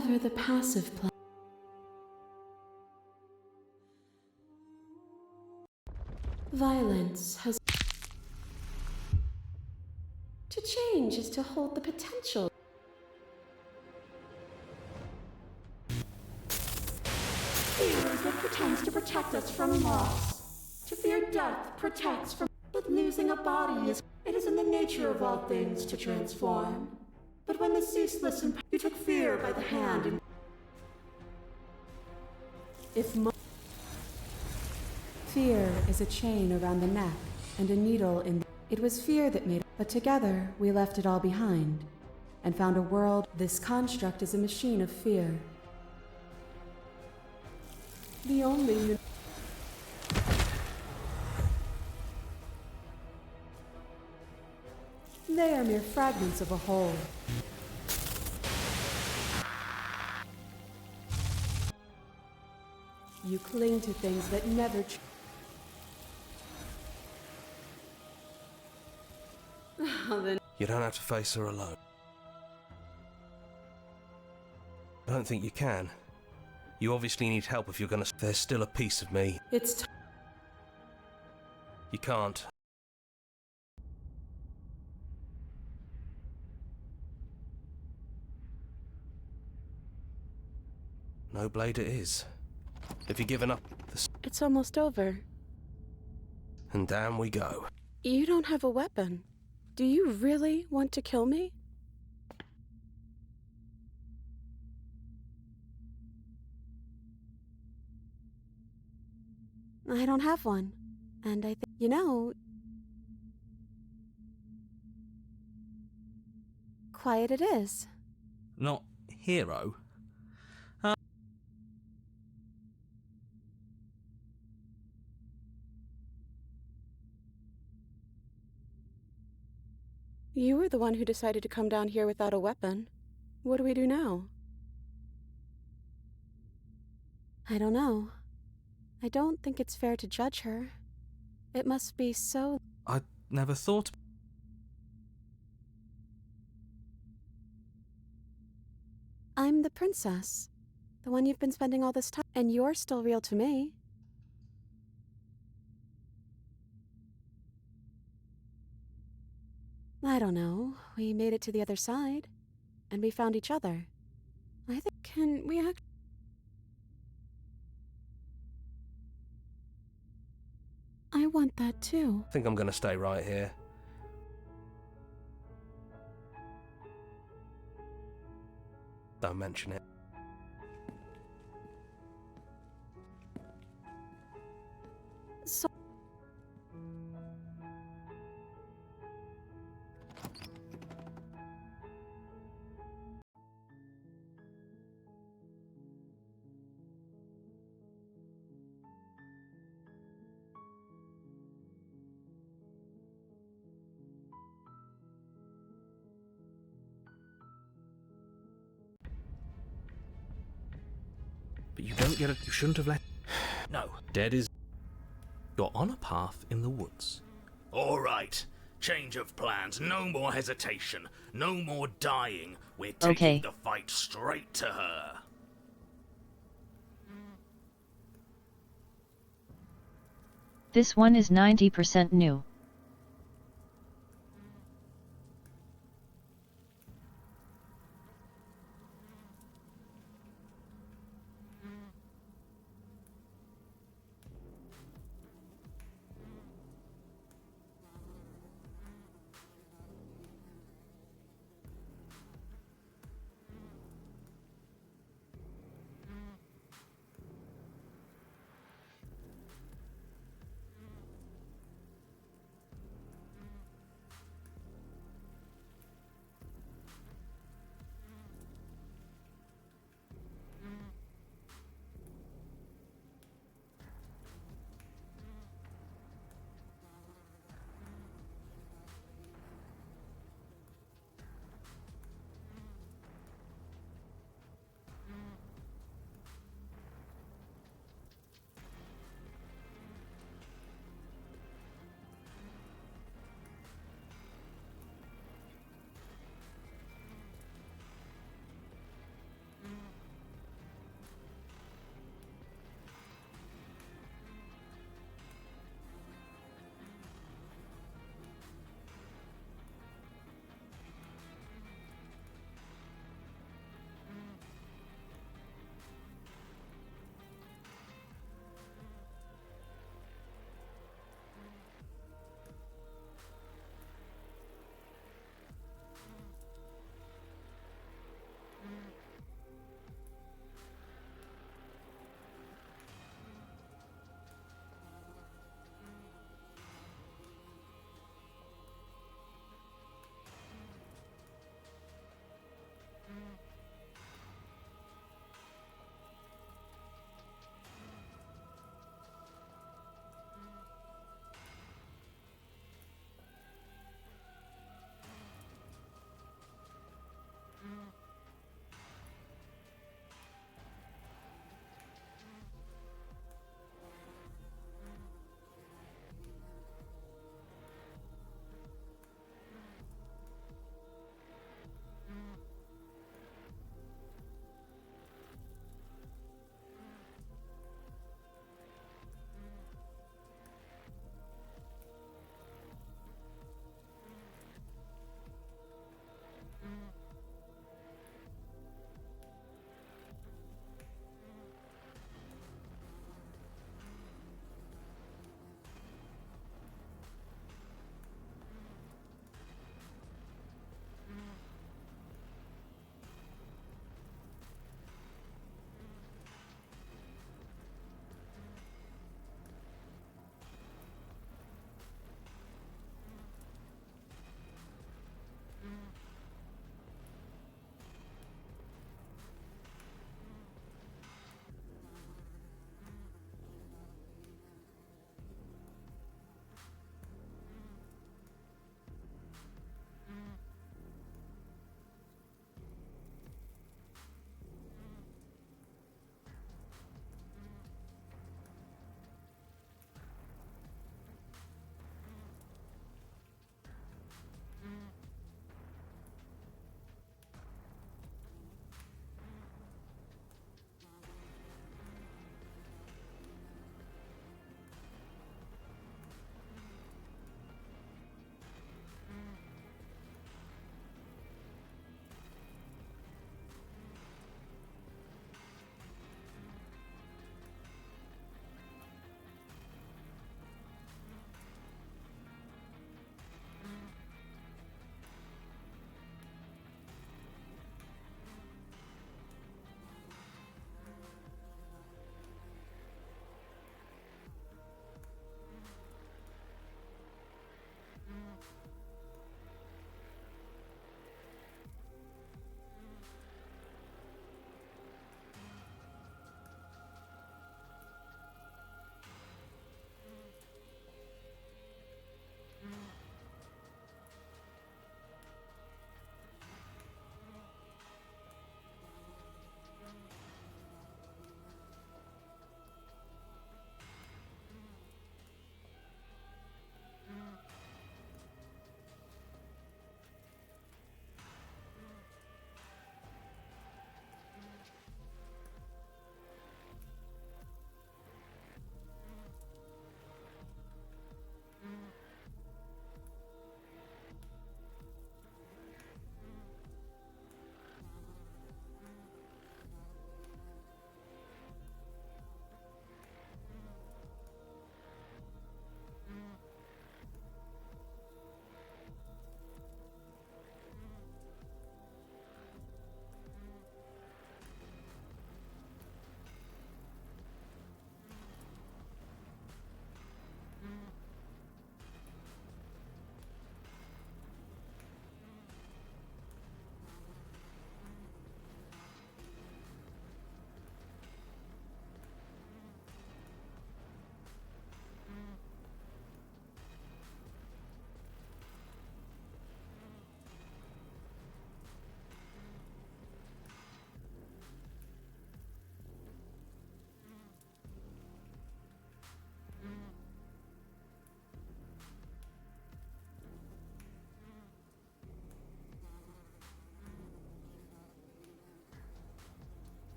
However, the passive violence has to change is to hold the potential. Fear is what pretends to protect us from loss. To fear death protects from... But losing a body is... It is in the nature of all things to transform. But when the ceaseless and... You took fear by the hand and... Fear is a chain around the neck and a needle in... It was fear that made... But together, we left it all behind and found a world... This construct is a machine of fear. The only... They are mere fragments of a whole. You cling to things that never... You don't have to face her alone. I don't think you can. You obviously need help if you're gonna... There's still a piece of me. It's... You can't. No blade it is. Have you given up? It's almost over. And down we go. You don't have a weapon. Do you really want to kill me? I don't have one. And I think... You know... Quiet it is. Not hero. You were the one who decided to come down here without a weapon. What do we do now? I don't know. I don't think it's fair to judge her. It must be so... I never thought... I'm the princess. The one you've been spending all this time... And you're still real to me. I don't know. We made it to the other side. And we found each other. I think... Can we act... I want that too. I think I'm gonna stay right here. Don't mention it. So... But you don't get it. You shouldn't have let... No. Dead is... You're on a path in the woods. All right. Change of plans. No more hesitation. No more dying. We're taking Okay. the fight straight to her. This one is 90% new.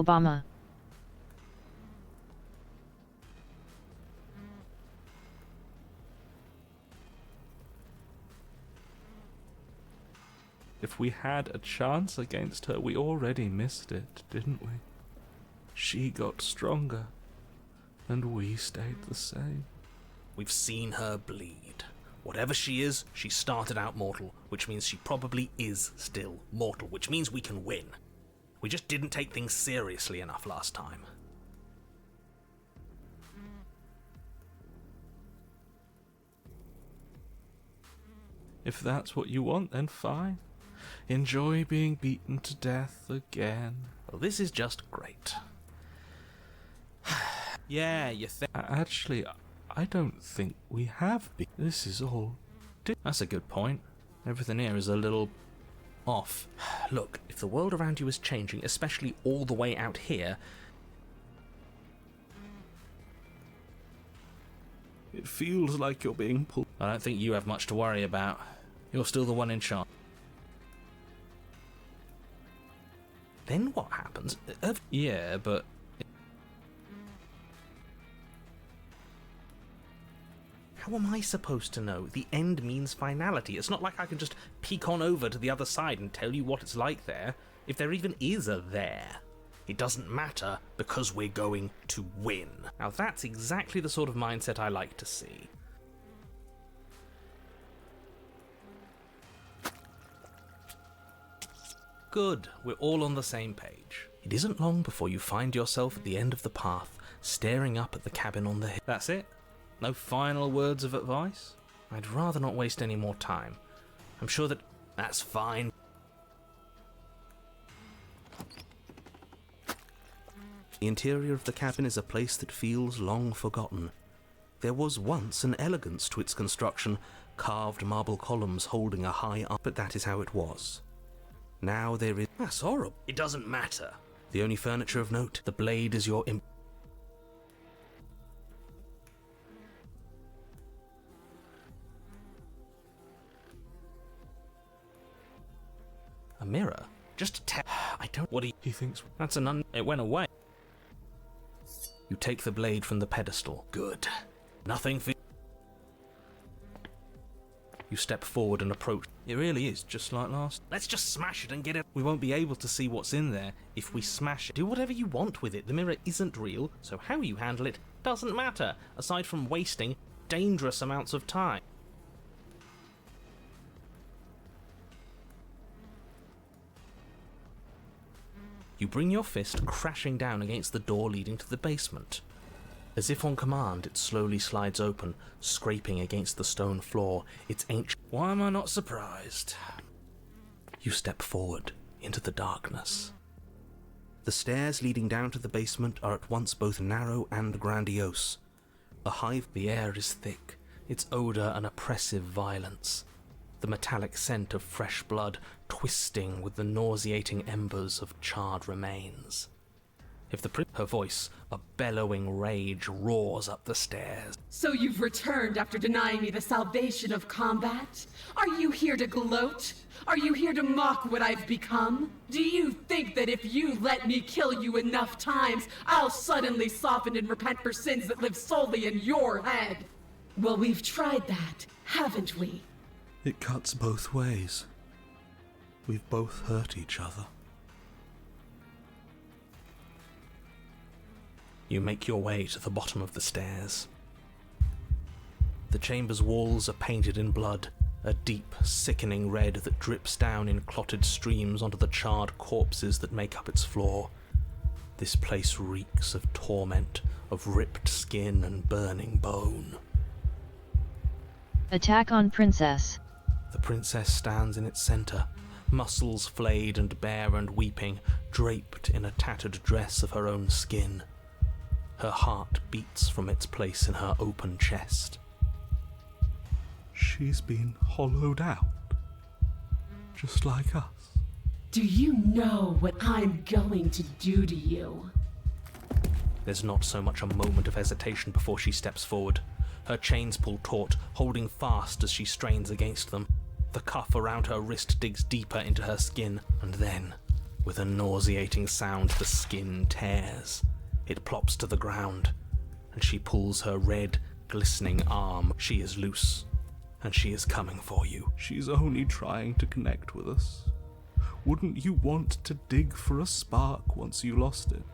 Obama. If we had a chance against her, we already missed it, didn't we? She got stronger, and we stayed the same. We've seen her bleed. Whatever she is, she started out mortal, which means she probably is still mortal, which means we can win. We just didn't take things seriously enough last time. If that's what you want, then fine. Enjoy being beaten to death again. Well, this is just great. Yeah, you think... Actually, I don't think we have been. This is all... That's a good point. Everything here is a little... off. Look, if the world around you is changing, especially all the way out here... It feels like you're being pulled... I don't think you have much to worry about. You're still the one in charge. Then what happens? Yeah, but... How am I supposed to know? The end means finality. It's not like I can just peek on over to the other side and tell you what it's like there. If there even is a there. It doesn't matter because we're going to win. Now that's exactly the sort of mindset I like to see. Good, we're all on the same page. It isn't long before you find yourself at the end of the path, staring up at the cabin on the hill. That's it? No final words of advice? I'd rather not waste any more time. I'm sure that's fine. The interior of the cabin is a place that feels long forgotten. There was once an elegance to its construction, carved marble columns holding a high arch, but that is how it was. Now there is... That's horrible. It doesn't matter. The only furniture of note, the blade is your A mirror? Just a I don't... What he thinks... That's an It went away. You take the blade from the pedestal. Good. Nothing for... You step forward and approach. It really is just like last. Let's just smash it and get it. We won't be able to see what's in there if we smash it. Do whatever you want with it. The mirror isn't real, so how you handle it doesn't matter, aside from wasting dangerous amounts of time. You bring your fist crashing down against the door leading to the basement. As if on command, it slowly slides open, scraping against the stone floor, its ancient... Why am I not surprised? You step forward into the darkness. The stairs leading down to the basement are at once both narrow and grandiose. The air is thick, its odour an oppressive violence. The metallic scent of fresh blood twisting with the nauseating embers of charred remains. Her voice, a bellowing rage, roars up the stairs. So you've returned after denying me the salvation of combat? Are you here to gloat? Are you here to mock what I've become? Do you think that if you let me kill you enough times, I'll suddenly soften and repent for sins that live solely in your head? Well, we've tried that, haven't we? It cuts both ways. We've both hurt each other. You make your way to the bottom of the stairs. The chamber's walls are painted in blood, a deep, sickening red that drips down in clotted streams onto the charred corpses that make up its floor. This place reeks of torment, of ripped skin and burning bone. Attack on Princess. The princess stands in its center, muscles flayed and bare and weeping, draped in a tattered dress of her own skin. Her heart beats from its place in her open chest. She's been hollowed out, just like us. Do you know what I'm going to do to you? There's not so much a moment of hesitation before she steps forward. Her chains pull taut, holding fast as she strains against them. The cuff around her wrist digs deeper into her skin, and then With a nauseating sound, the skin tears. It plops to the ground, and she pulls her red, glistening arm. She is loose, and she is coming for you. She's only trying to connect with us. Wouldn't you want to dig for a spark once you lost it?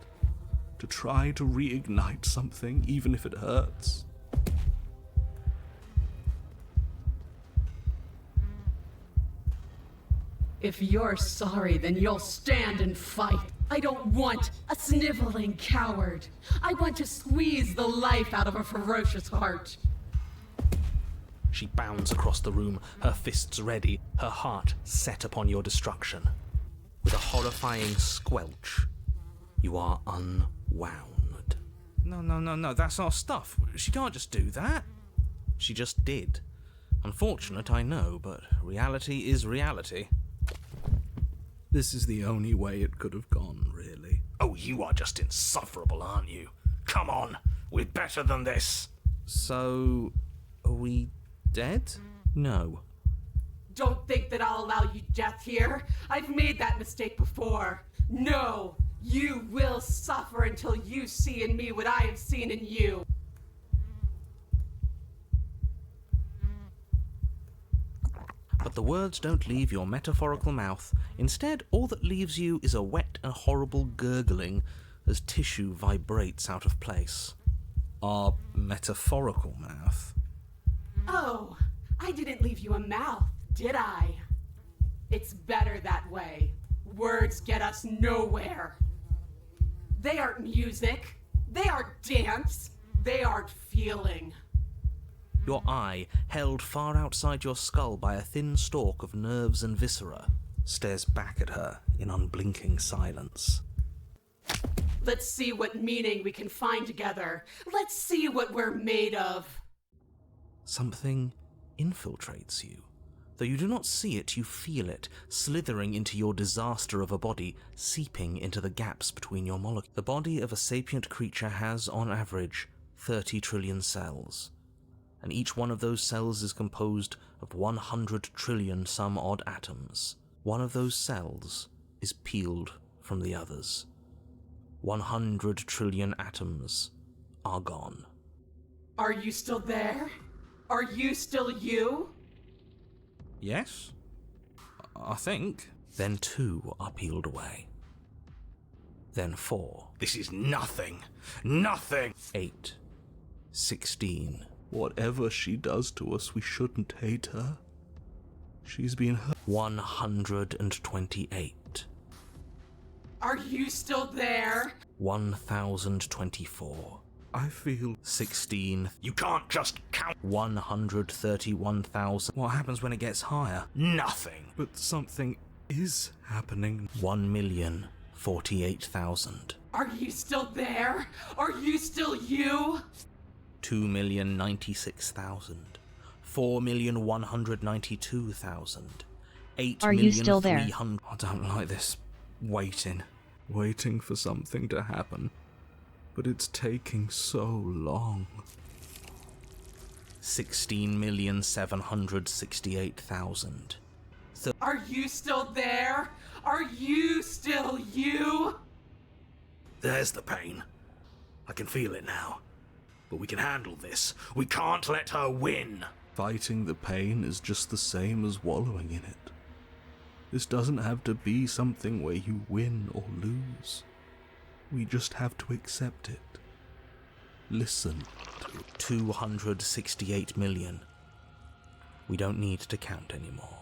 To try to reignite something, even if it hurts? If you're sorry, then you'll stand and fight. I don't want a sniveling coward. I want to squeeze the life out of a ferocious heart. She bounds across the room, her fists ready, her heart set upon your destruction. With a horrifying squelch, you are unwound. No, that's our stuff. She can't just do that. She just did. Unfortunate, I know, but reality is reality. This is the only way it could have gone, really. Oh, you are just insufferable, aren't you? Come on, we're better than this. So, are we dead? No. Don't think that I'll allow you death here. I've made that mistake before. No, you will suffer until you see in me what I have seen in you. But the words don't leave your metaphorical mouth. Instead, all that leaves you is a wet and horrible gurgling as tissue vibrates out of place. Our metaphorical mouth? Oh, I didn't leave you a mouth, did I? It's better that way. Words get us nowhere. They aren't music. They aren't dance. They aren't feeling. Your eye, held far outside your skull by a thin stalk of nerves and viscera, stares back at her in unblinking silence. Let's see what meaning we can find together. Let's see what we're made of. Something infiltrates you. Though you do not see it, you feel it, slithering into your disaster of a body, seeping into the gaps between your molecules. The body of a sapient creature has, on average, 30 trillion cells. And each one of those cells is composed of 100 trillion some odd atoms. One of those cells is peeled from the others. 100 trillion atoms are gone. Are you still there? Are you still you? Yes, I think. Then 2 are peeled away. Then 4. This is nothing. Nothing! 8. 16. Whatever she does to us, we shouldn't hate her. She's been hurt. 128. Are you still there? 1024. I feel 16. You can't just count. 131,000. What happens when it gets higher? Nothing. But something is happening. 1,048,000. Are you still there? Are you still you? 2,096,000. 4,192,000. 8 Are you still there? 300. I don't like this. Waiting for something to happen. But it's taking so long. 16,768,000. Are you still there? Are you still you? There's the pain. I can feel it now. But we can handle this. We can't let her win. Fighting the pain is just the same as wallowing in it. This doesn't have to be something where you win or lose. We just have to accept it. Listen to it. 268 million. We don't need to count anymore.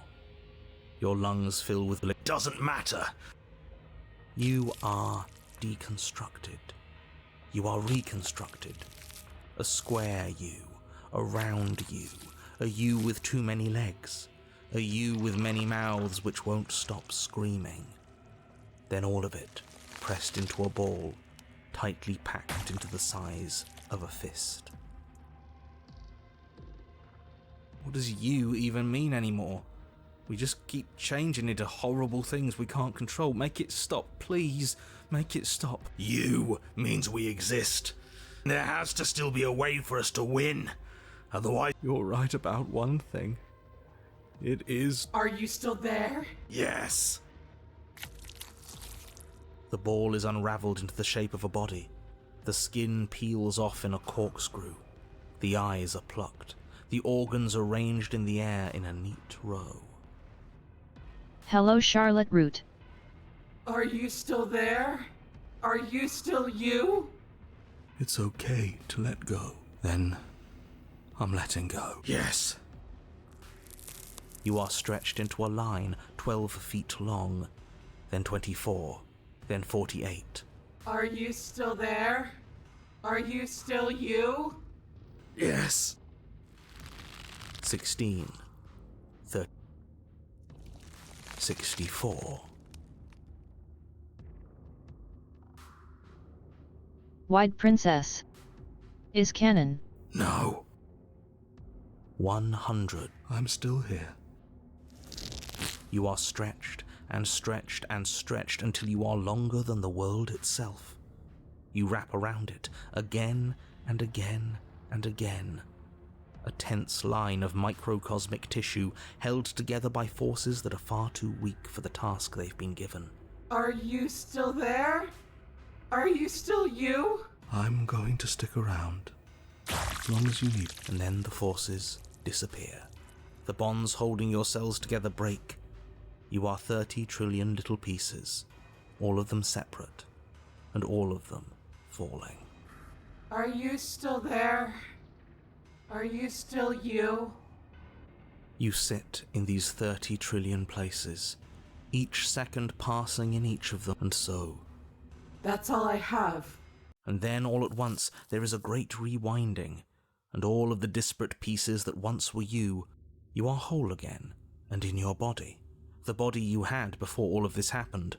Your lungs fill with blood. Doesn't matter. You are deconstructed. You are reconstructed. A square you, a round you, a you with too many legs, a you with many mouths which won't stop screaming. Then all of it, pressed into a ball, tightly packed into the size of a fist. What does you even mean anymore? We just keep changing into horrible things we can't control. Make it stop, please. Make it stop. You means we exist. There has to still be a way for us to win. Otherwise... You're right about one thing. It is... Are you still there? Yes. The ball is unraveled into the shape of a body. The skin peels off in a corkscrew. The eyes are plucked. The organs arranged in the air in a neat row. Hello, Charlotte Root. Are you still there? Are you still you? It's okay to let go. Then I'm letting go. Yes. You are stretched into a line 12 feet long, then 24, then 48. Are you still there? Are you still you? Yes. 16, 30, 64. White Princess. Is canon. No. 100. I'm still here. You are stretched and stretched and stretched until you are longer than the world itself. You wrap around it again and again and again. A tense line of microcosmic tissue held together by forces that are far too weak for the task they've been given. Are you still there? Are you still you? I'm going to stick around. As long as you need. And then the forces disappear. The bonds holding your cells together break. You are 30 trillion little pieces, all of them separate, and all of them falling. Are you still there? Are you still you? You sit in these 30 trillion places, each second passing in each of them, and so. That's all I have. And then all at once there is a great rewinding, and all of the disparate pieces that once were you are whole again, and in your body, the body you had before all of this happened,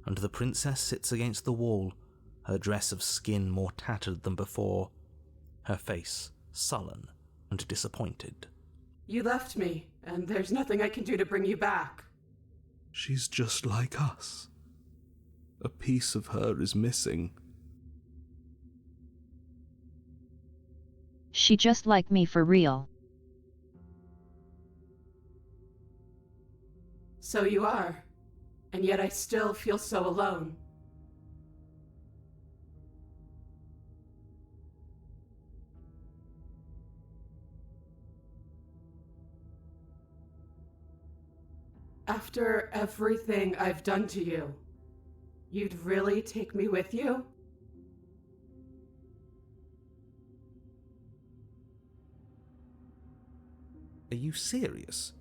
and the princess sits against the wall, her dress of skin more tattered than before, her face sullen and disappointed. You left me, and there's nothing I can do to bring you back. She's just like us. A piece of her is missing. She just like me for real. So you are, and yet I still feel so alone. After everything I've done to you, you'd really take me with you? Are you serious?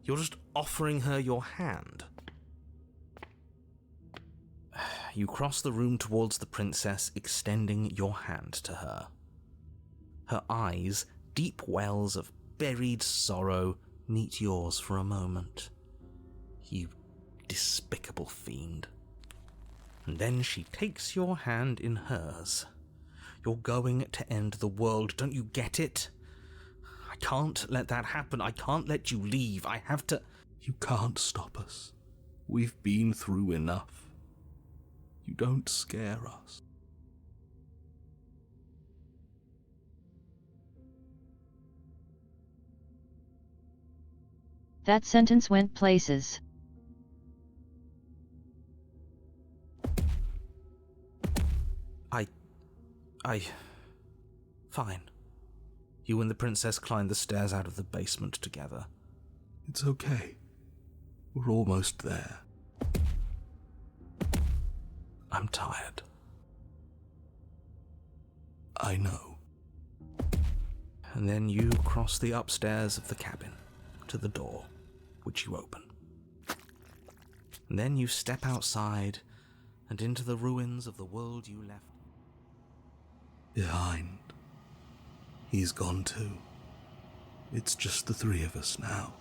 You're just offering her your hand. You cross the room towards the princess, extending your hand to her. Her eyes, deep wells of buried sorrow, meet yours for a moment. You despicable fiend. And then she takes your hand in hers. You're going to end the world, don't you get it? I can't let that happen. I can't let you leave. I have to... You can't stop us. We've been through enough. You don't scare us. That sentence went places. Fine. You and the princess climbed the stairs out of the basement together. It's okay. We're almost there. I'm tired. I know. And then you cross the upstairs of the cabin to the door, which you open. And then you step outside and into the ruins of the world you left behind. He's gone too. It's just the three of us now.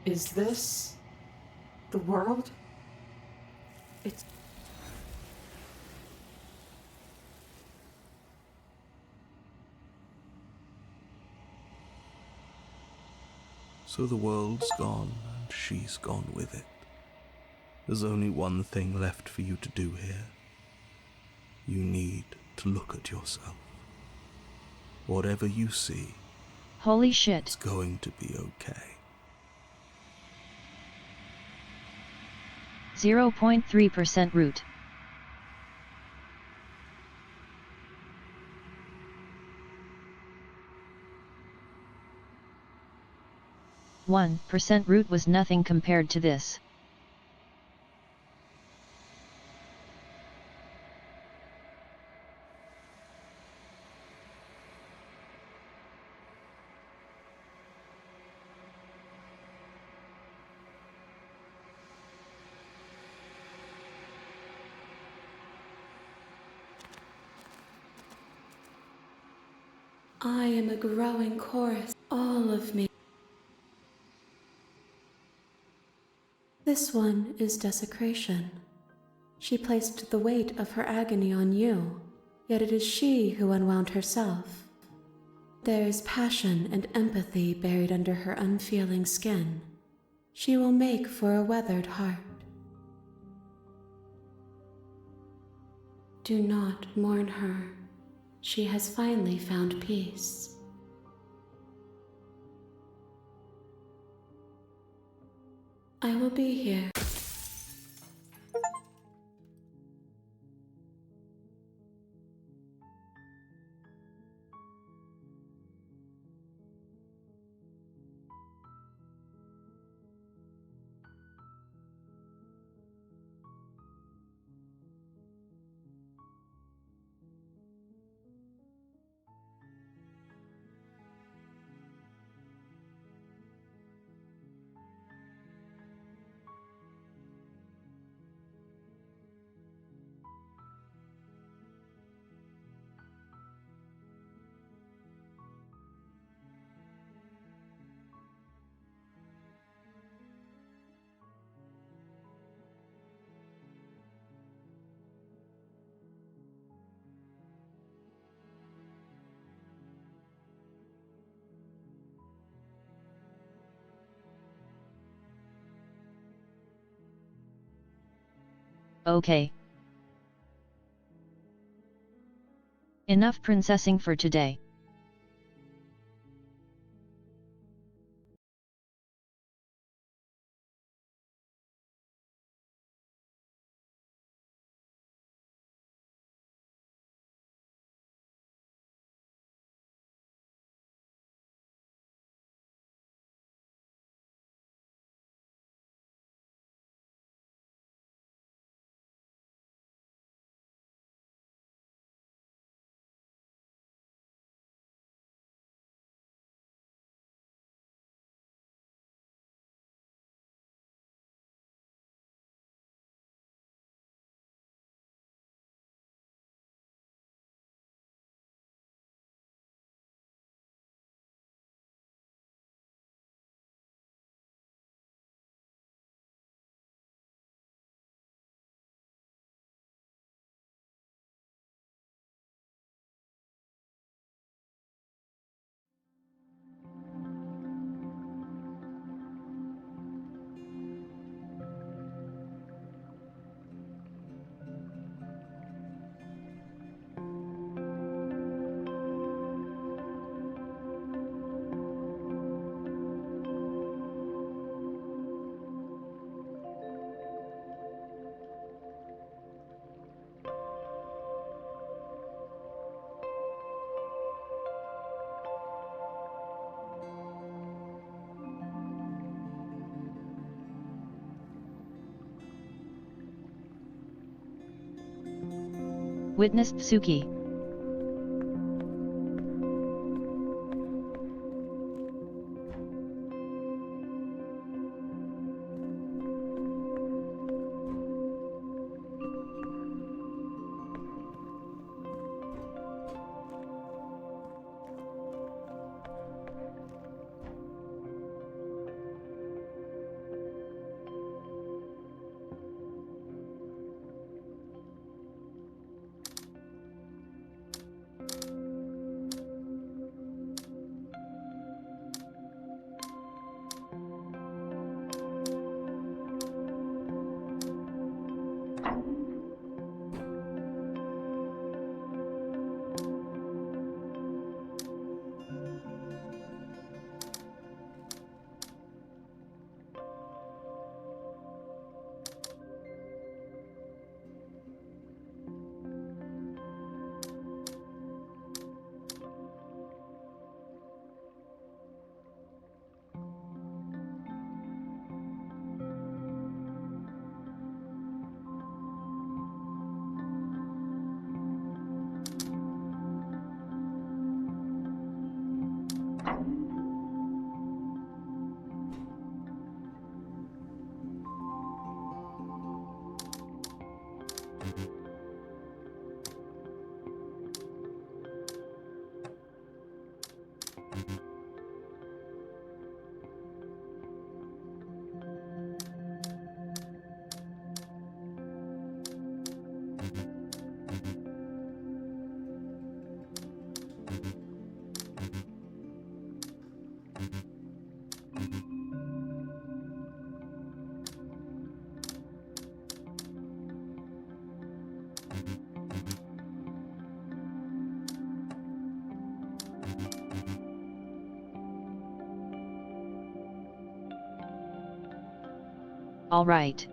Is this the world? It's... So the world's gone, and she's gone with it. There's only one thing left for you to do here. You need to look at yourself. Whatever you see, holy shit, it's going to be okay. 0.3% root. 1% root was nothing compared to this. I am a growing chorus, all of me. This one is desecration. She placed the weight of her agony on you, yet it is she who unwound herself. There is passion and empathy buried under her unfeeling skin. She will make for a weathered heart. Do not mourn her. She has finally found peace. I will be here. Okay. Enough princessing for today. Witness Psuki. All right.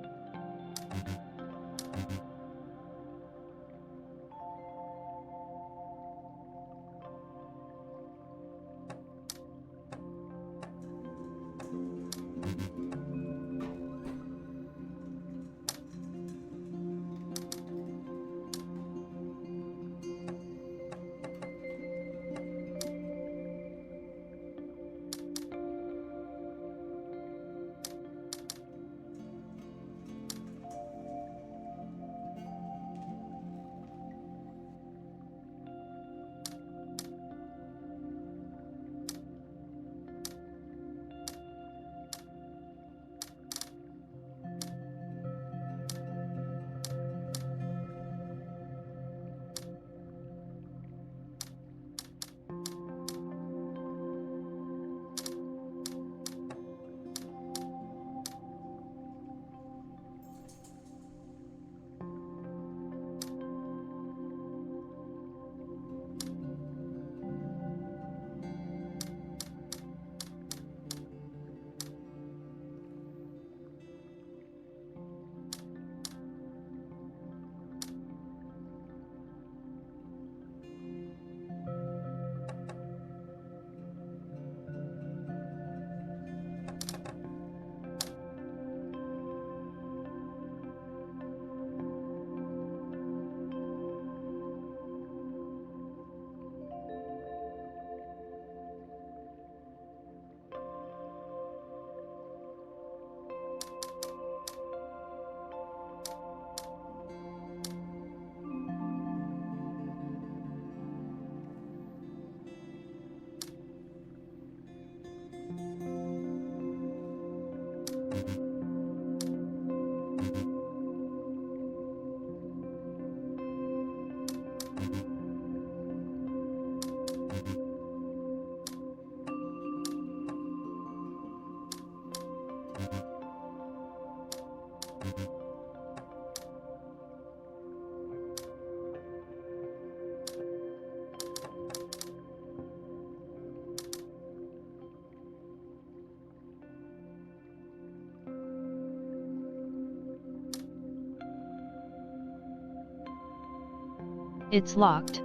It's locked.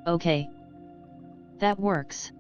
Okay. That works.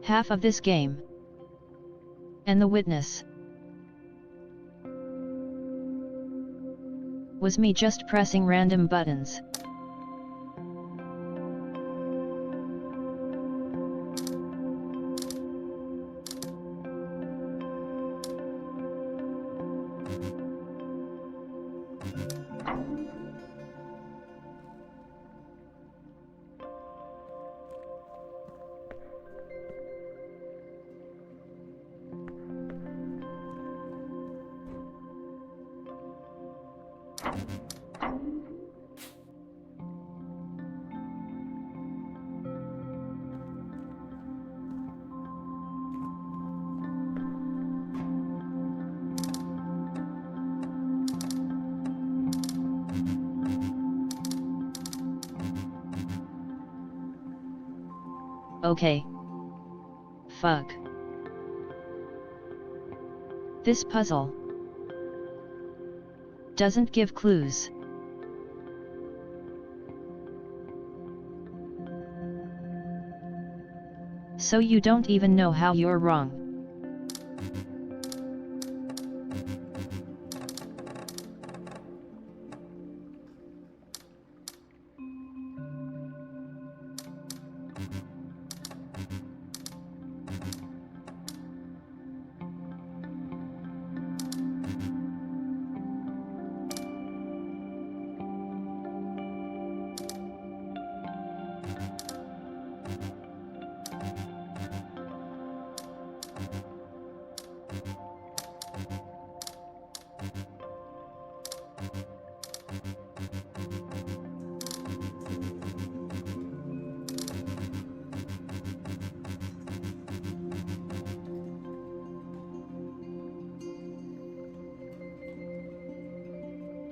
Half of this game. And the witness was me just pressing random buttons. Okay. Fuck. This puzzle doesn't give clues. So you don't even know how you're wrong.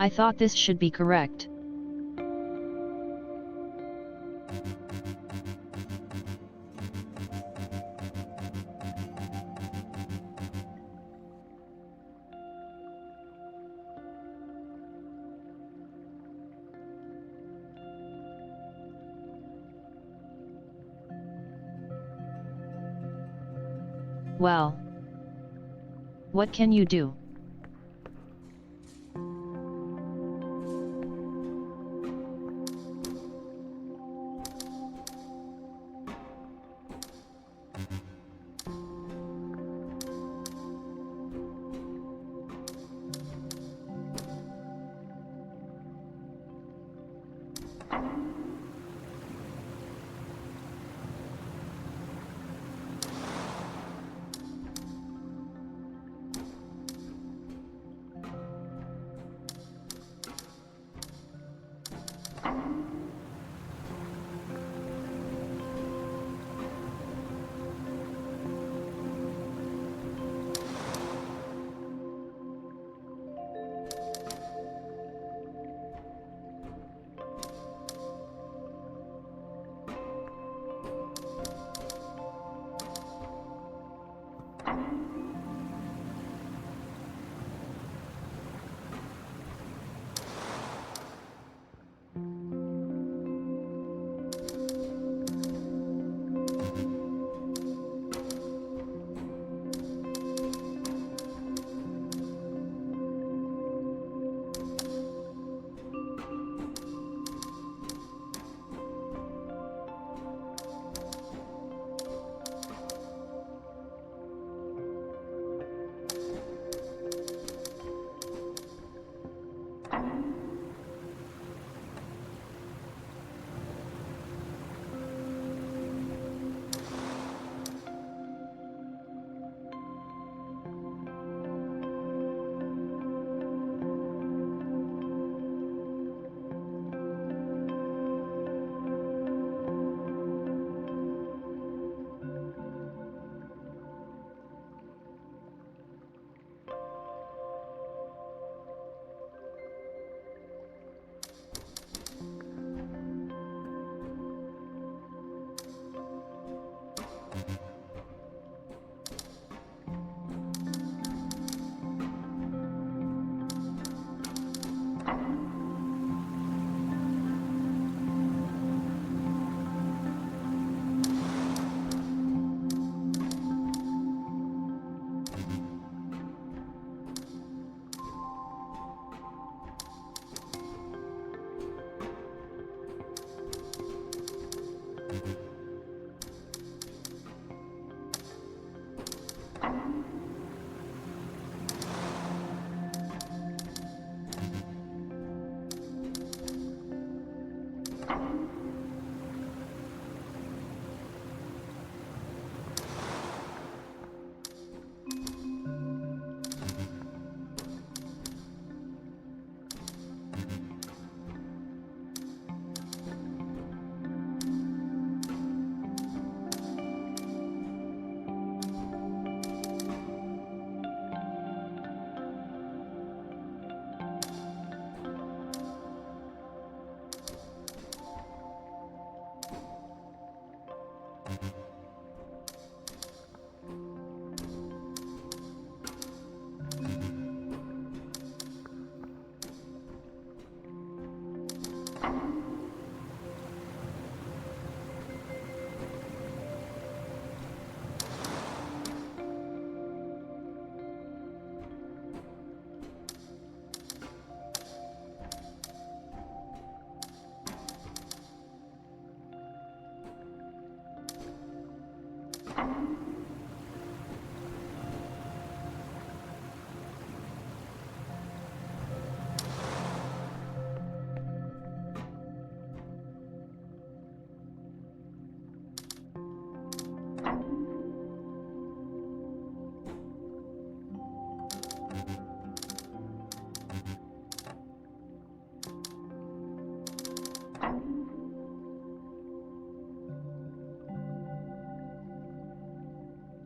I thought this should be correct. Well, what can you do?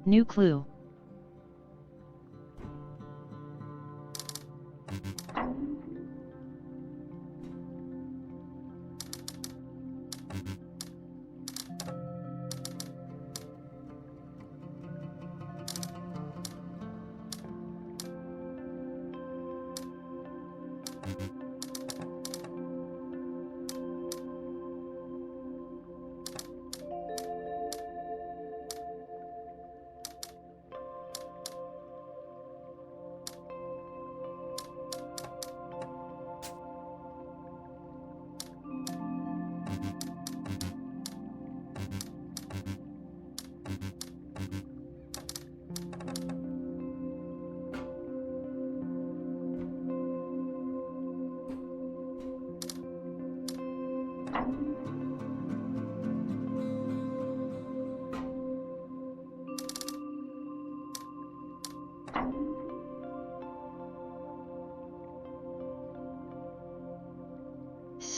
New clue.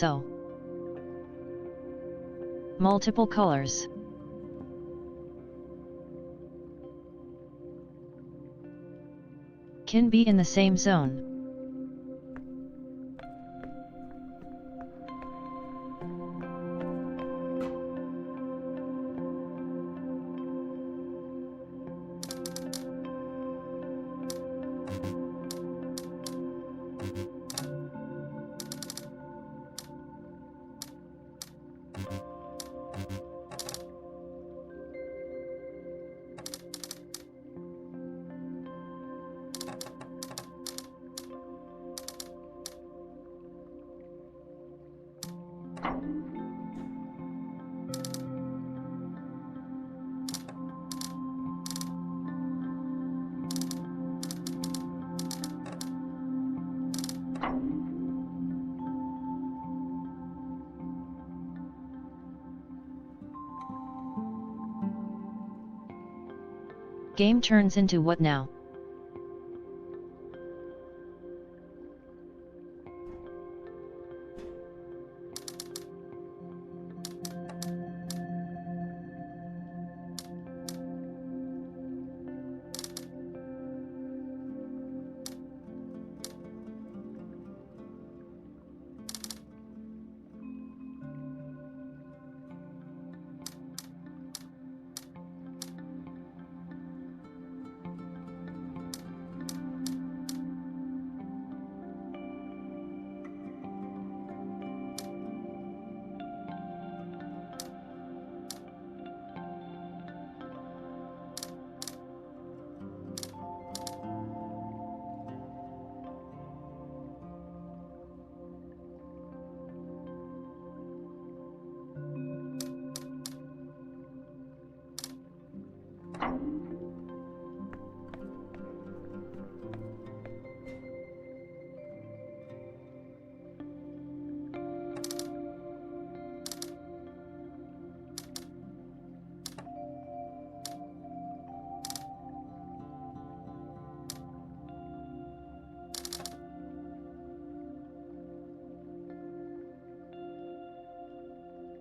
So, multiple colors. Can be in the same zone. Game turns into what now?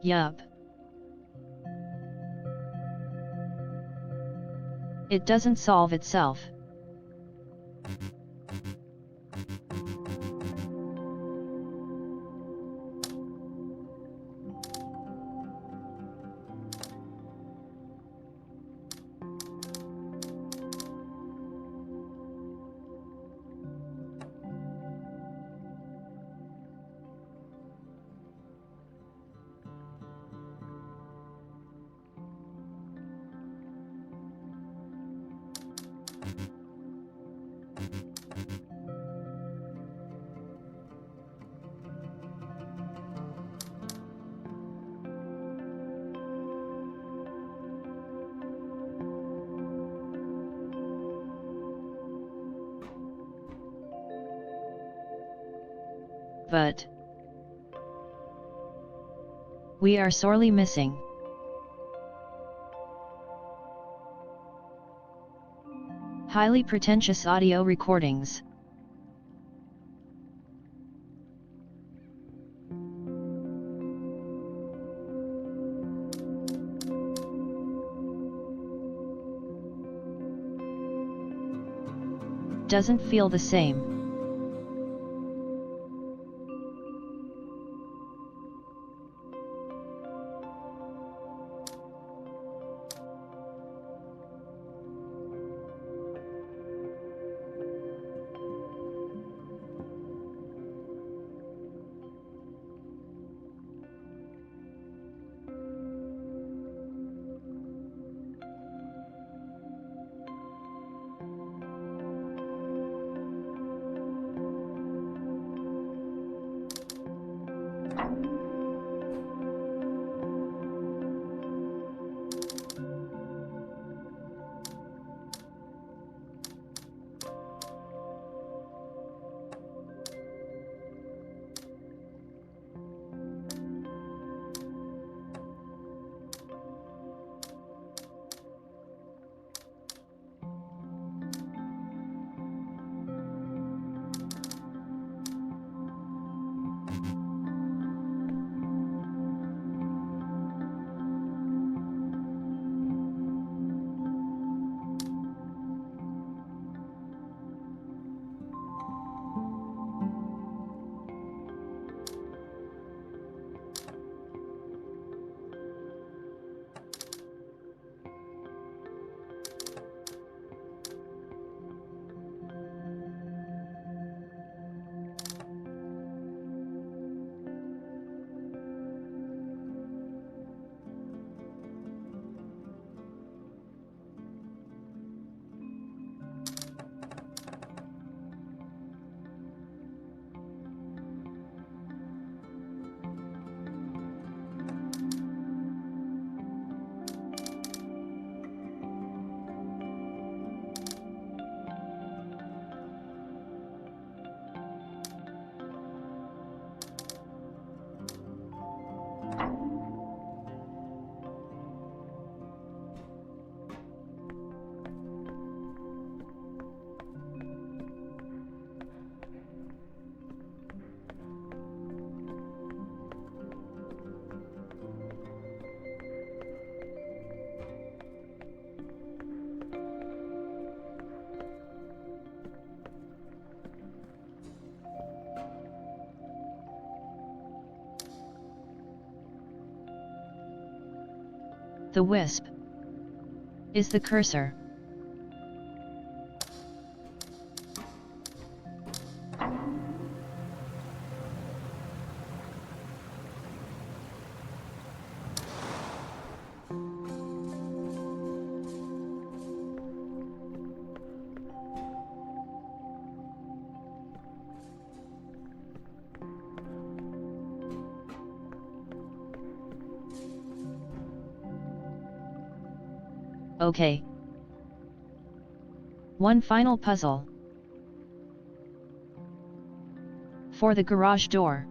Yup. It doesn't solve itself. But we are sorely missing. Highly pretentious audio recordings. doesn't feel the same. The wisp is the cursor. Okay. One final puzzle. For the garage door.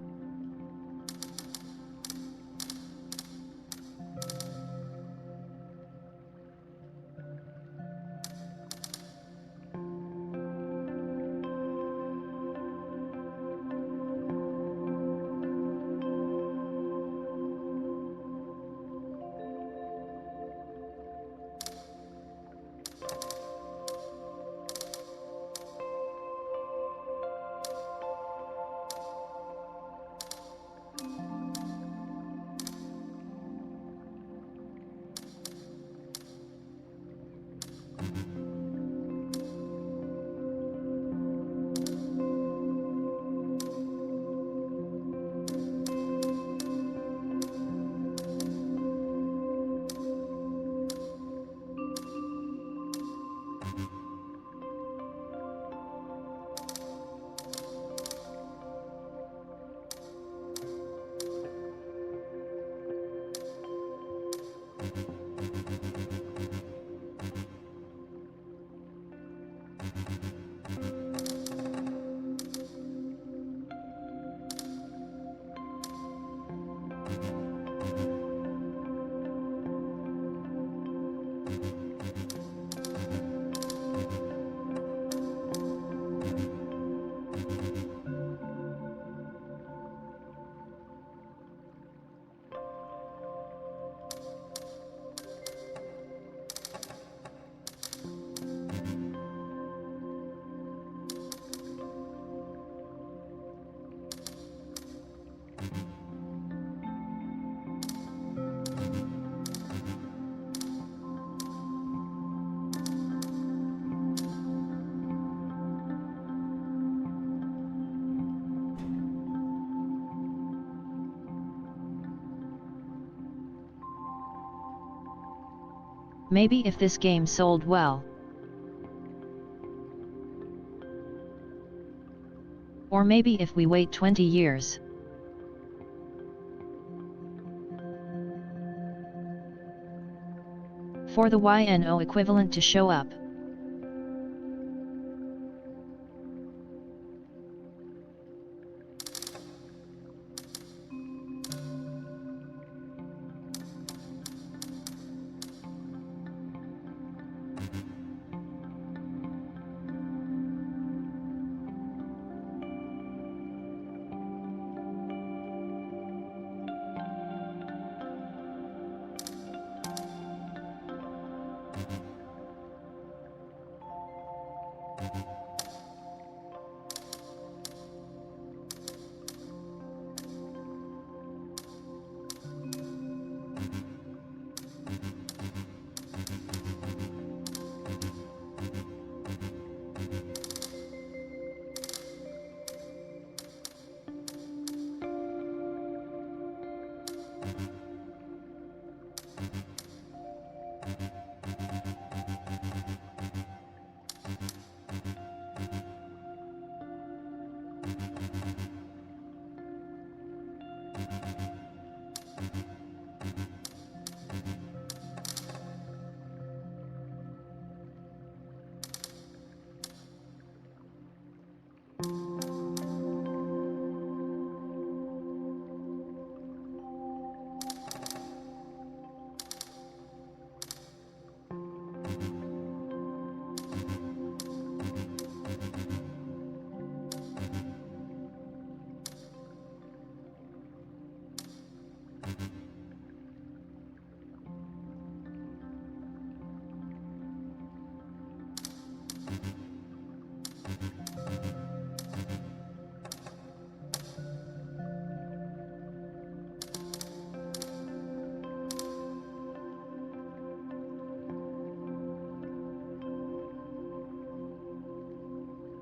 Maybe if this game sold well. Or maybe if we wait 20 years. For the YNO equivalent to show up.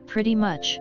Pretty much.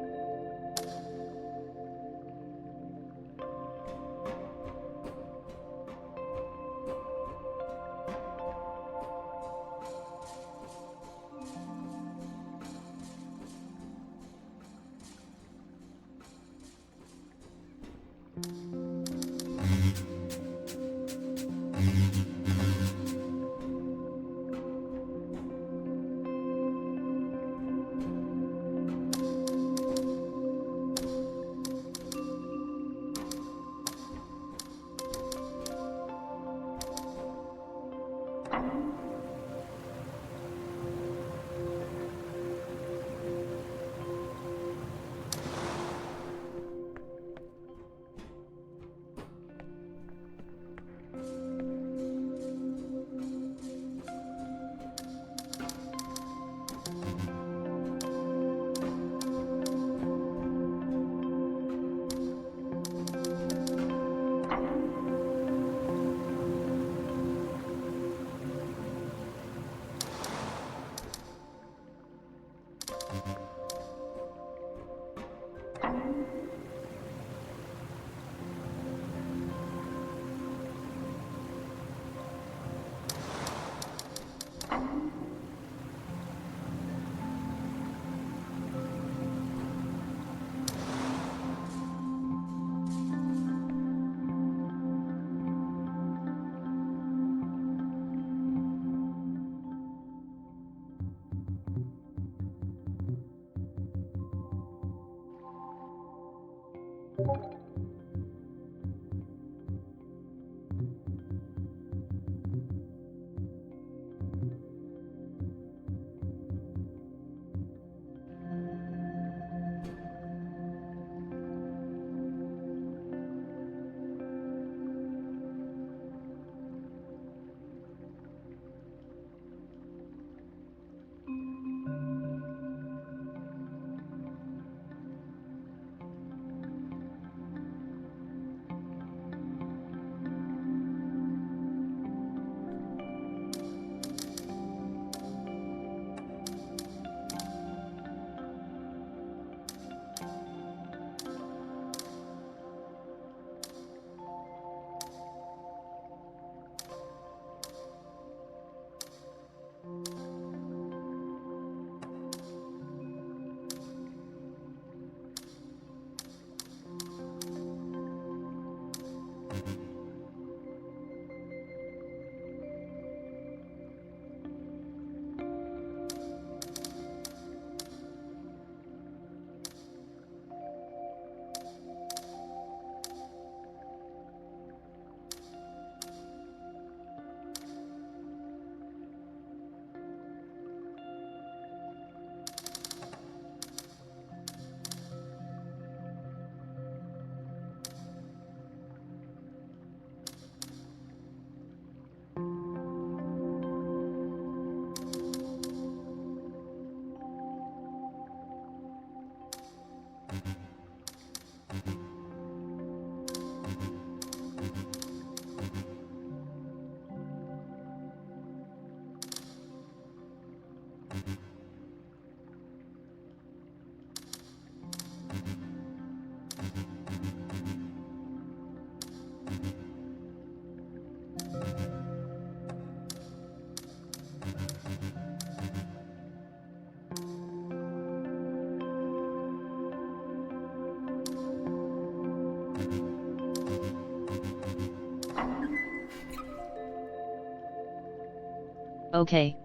Okay.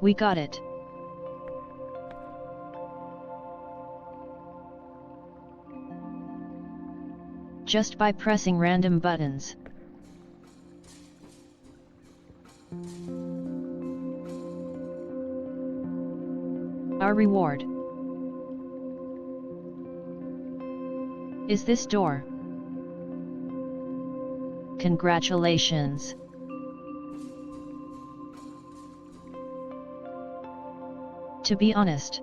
We got it. Just by pressing random buttons. Our reward is this door. Congratulations. To be honest,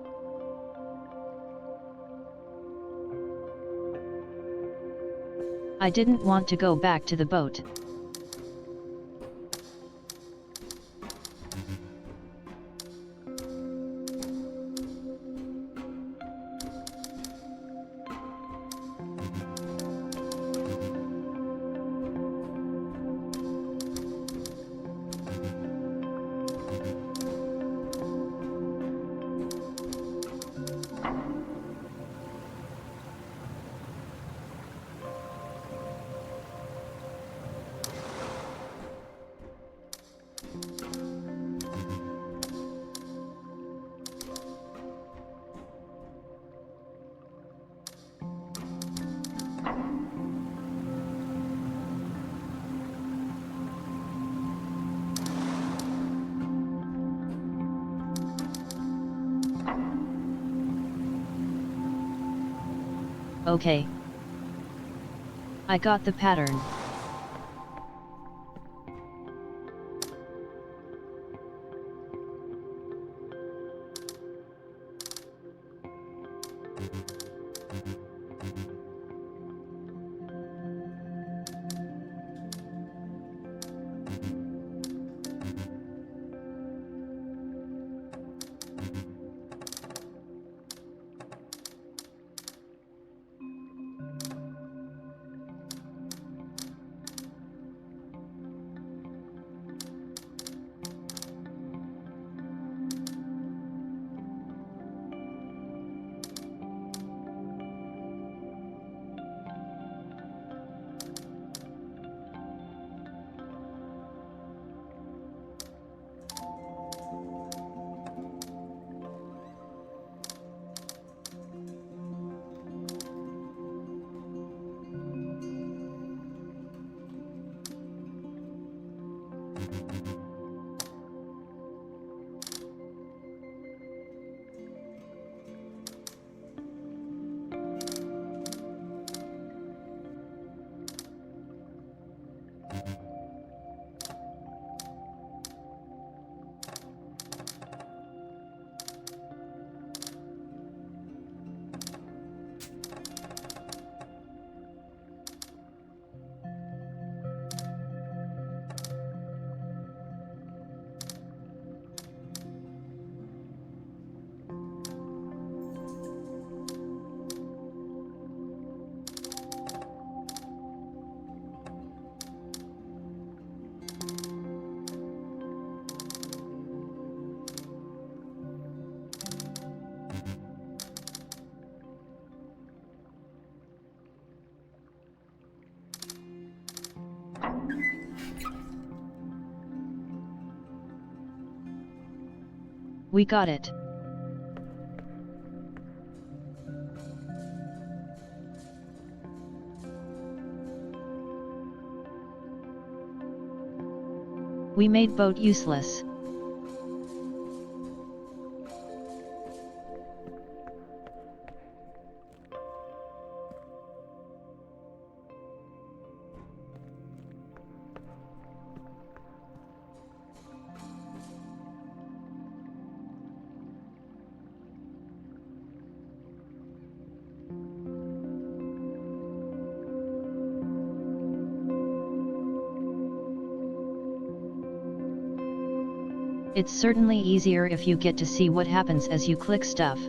I didn't want to go back to the boat. Okay. I got the pattern. We got it. We made boat useless. It's certainly easier if you get to see what happens as you click stuff.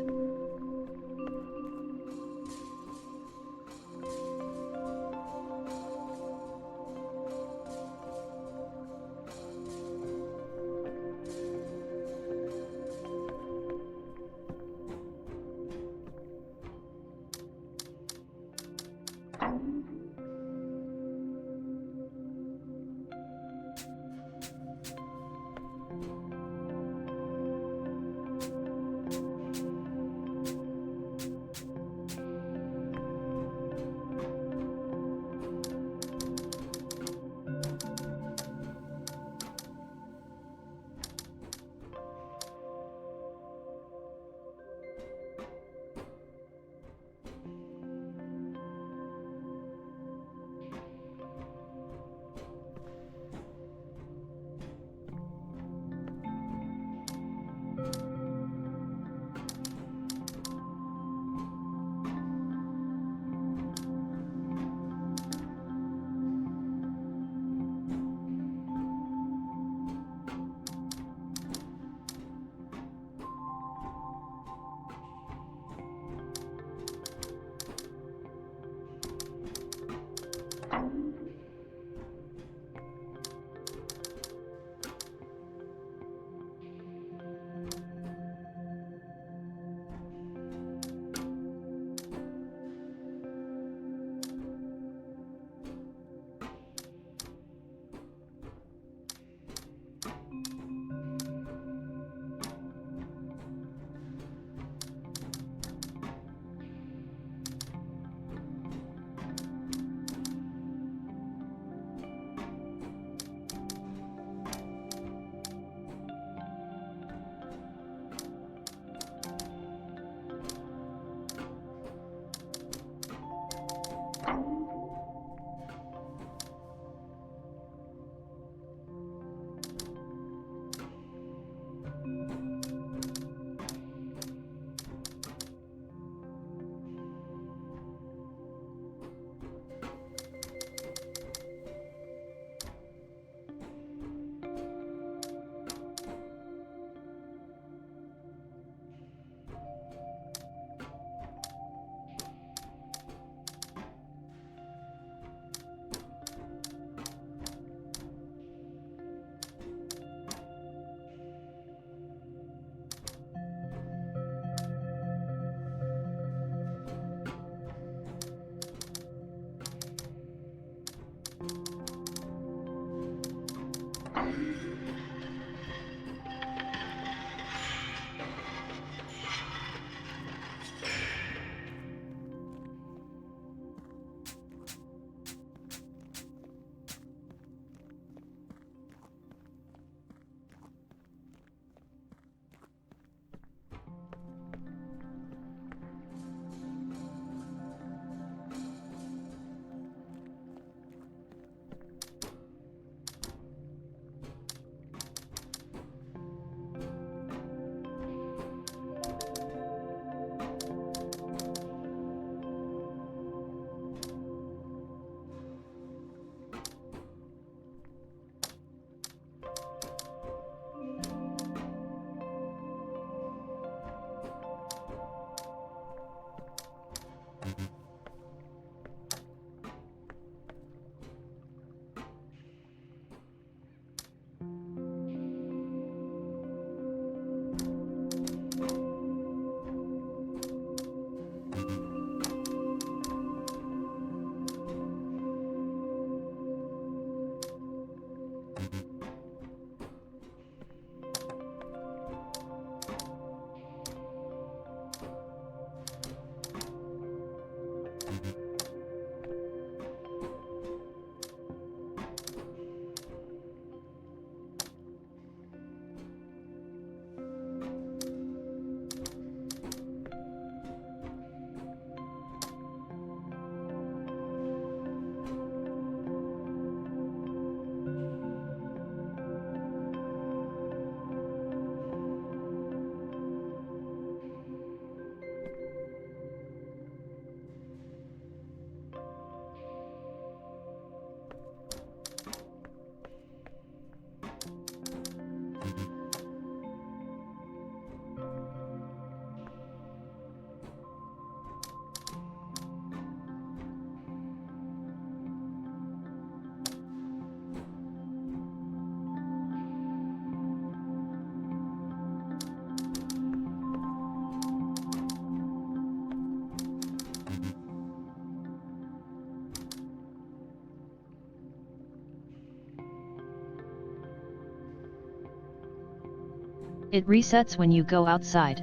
It resets when you go outside.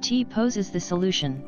T poses the solution.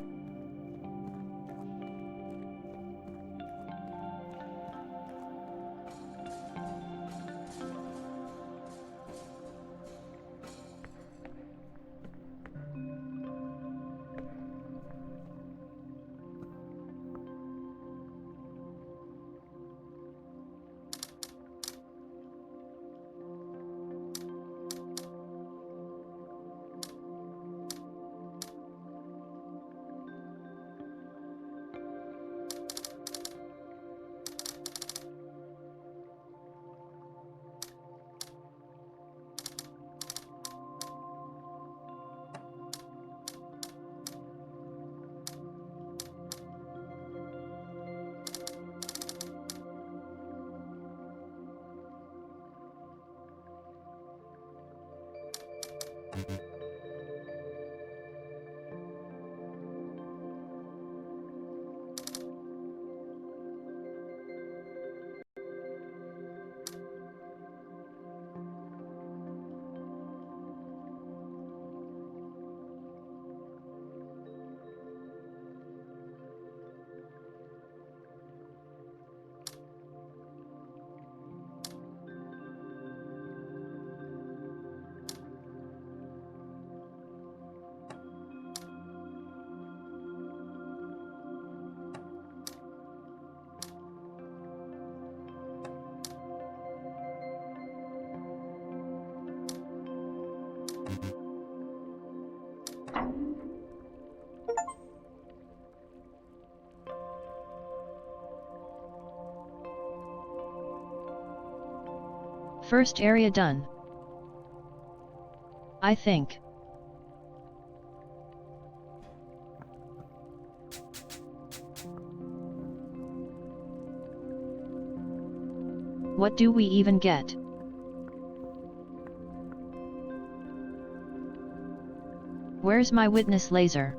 First area done. I think. What do we even get? Where's my witness laser?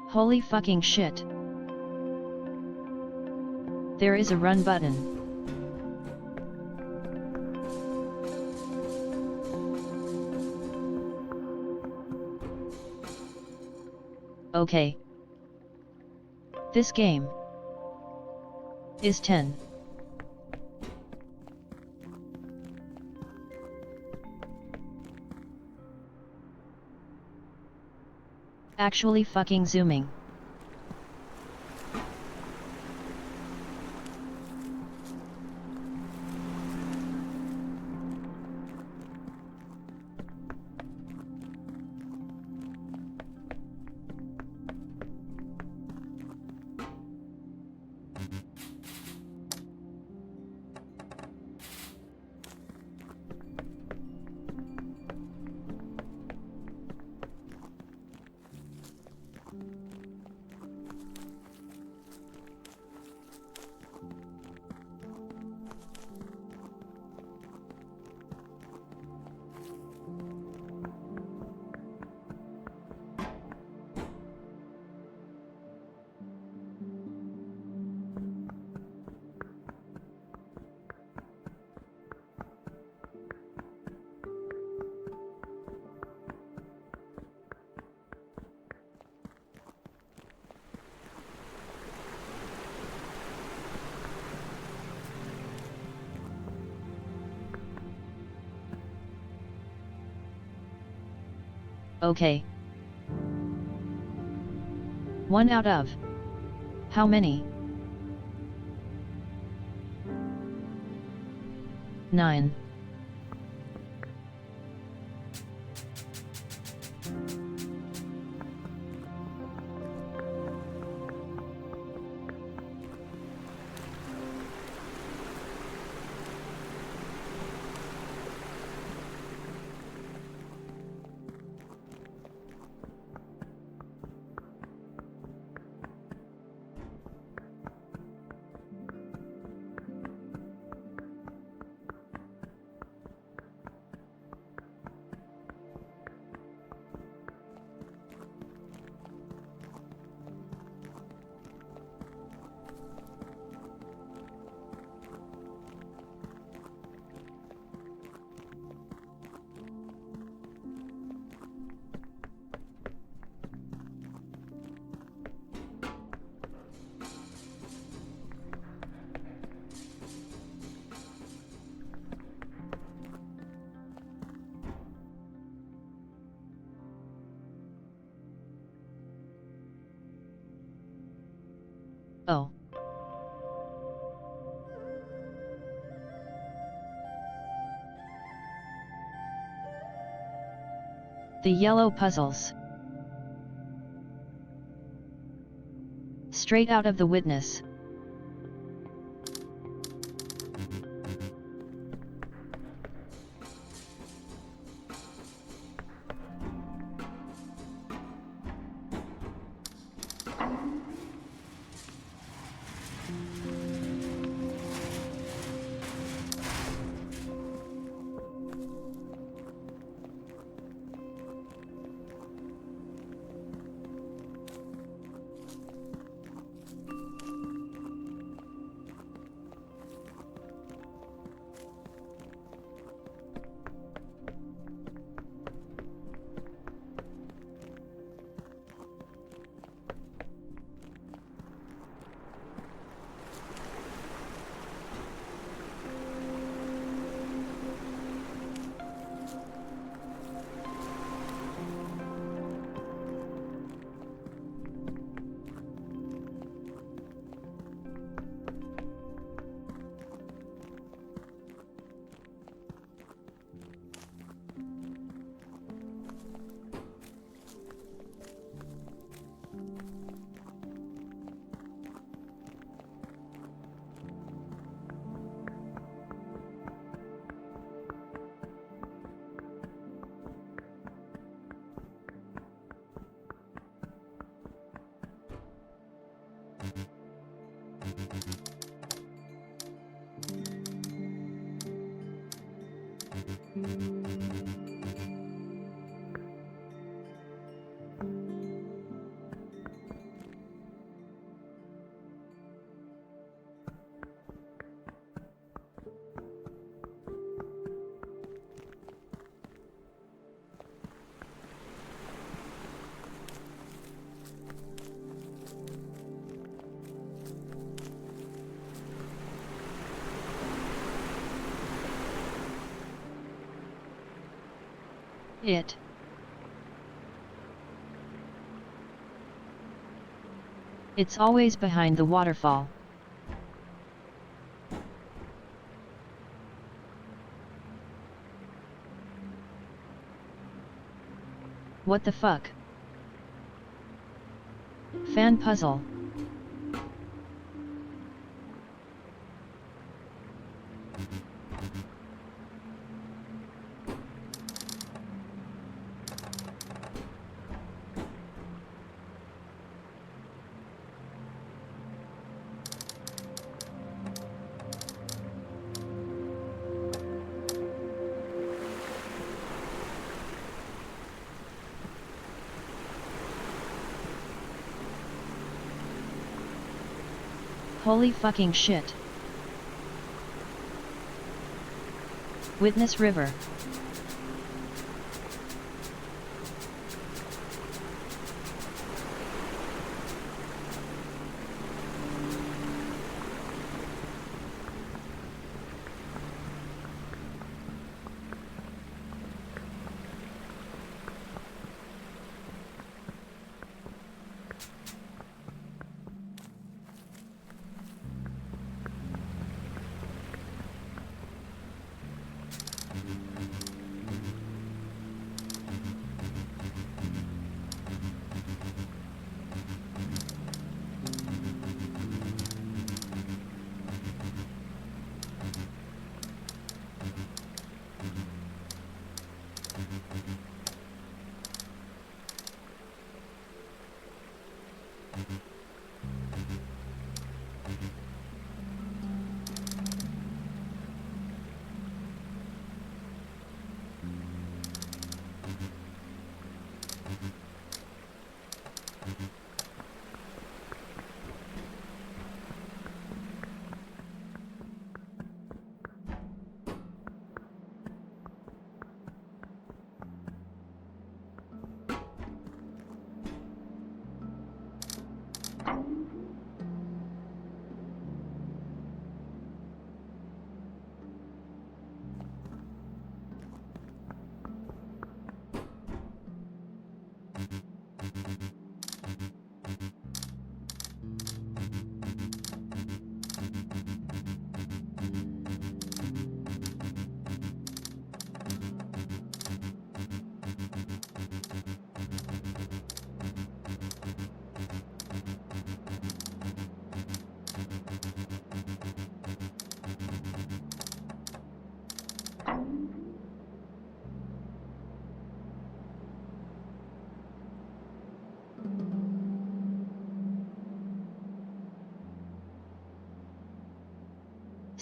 Holy fucking shit. There is a run button. Okay. This game is 10. Actually fucking zooming. Okay. 1 out of How many? 9. Oh. The yellow puzzles. Straight out of the witness. It's always behind the waterfall. What the fuck? Fan puzzle. Holy fucking shit. Witness River.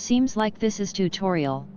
Seems like this is tutorial.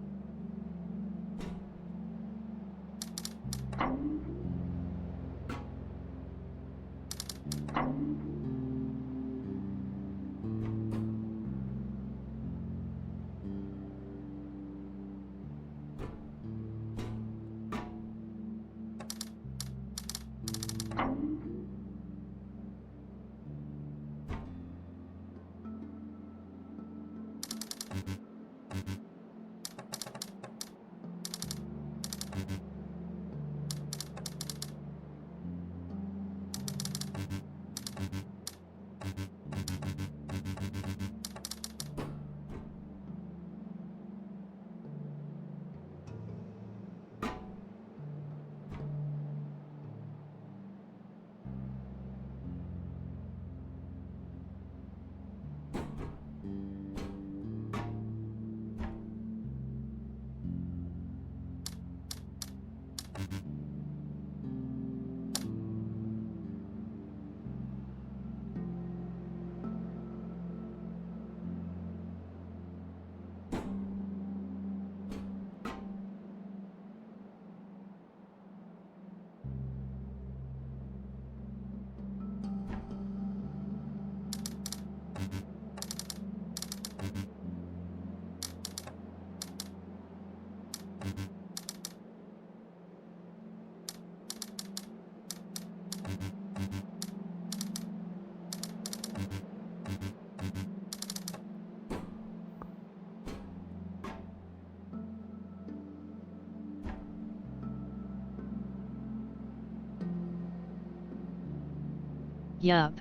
Yup.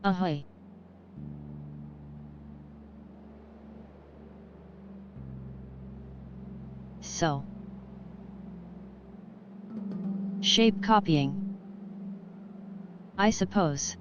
Ahoy. So. Shape copying. I suppose.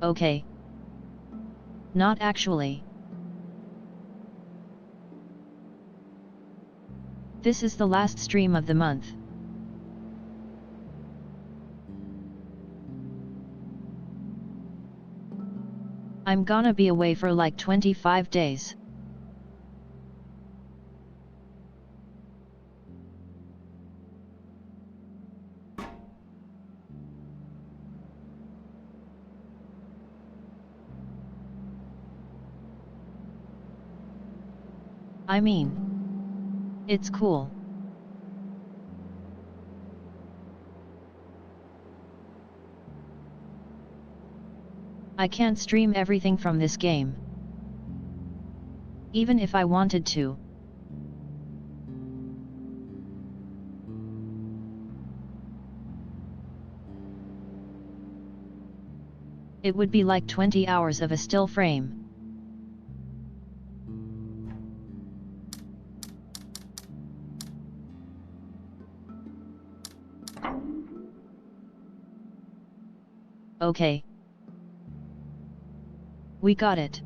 Okay. Not actually. This is the last stream of the month. I'm gonna be away for like 25 days. I mean, it's cool. I can't stream everything from this game. Even if I wanted to. It would be like 20 hours of a still frame. Okay. We got it.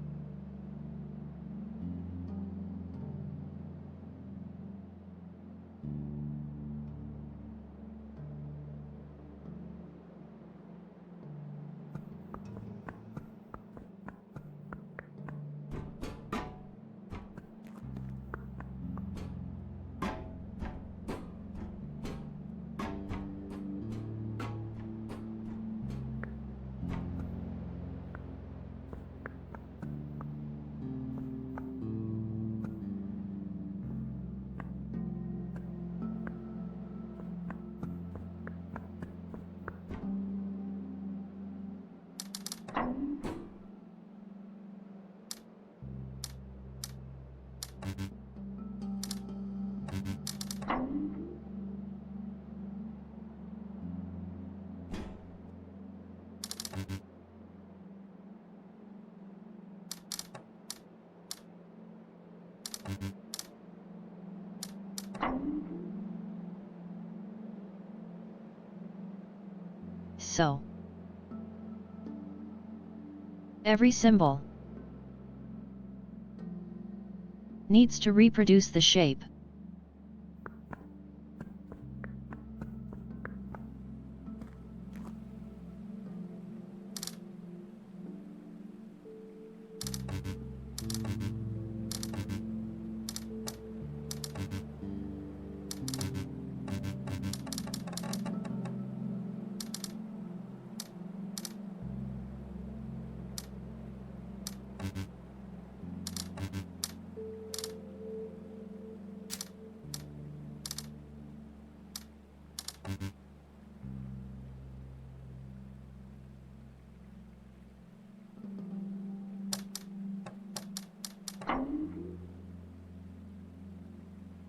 So, every symbol needs to reproduce the shape.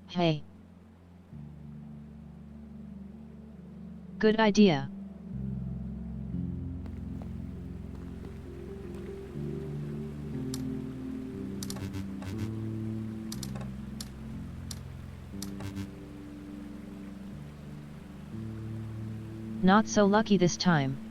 Hey. Good idea. Not so lucky this time.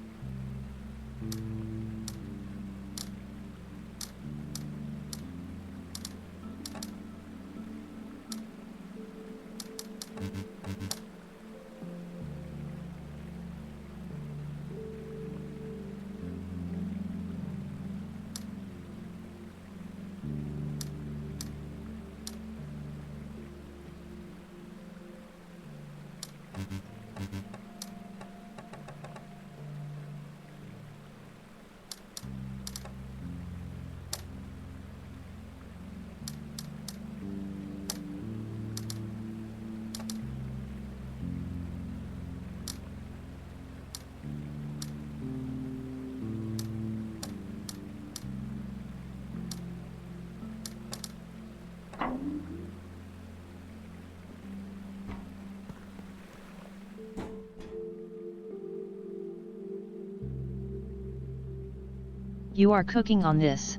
You are cooking on this.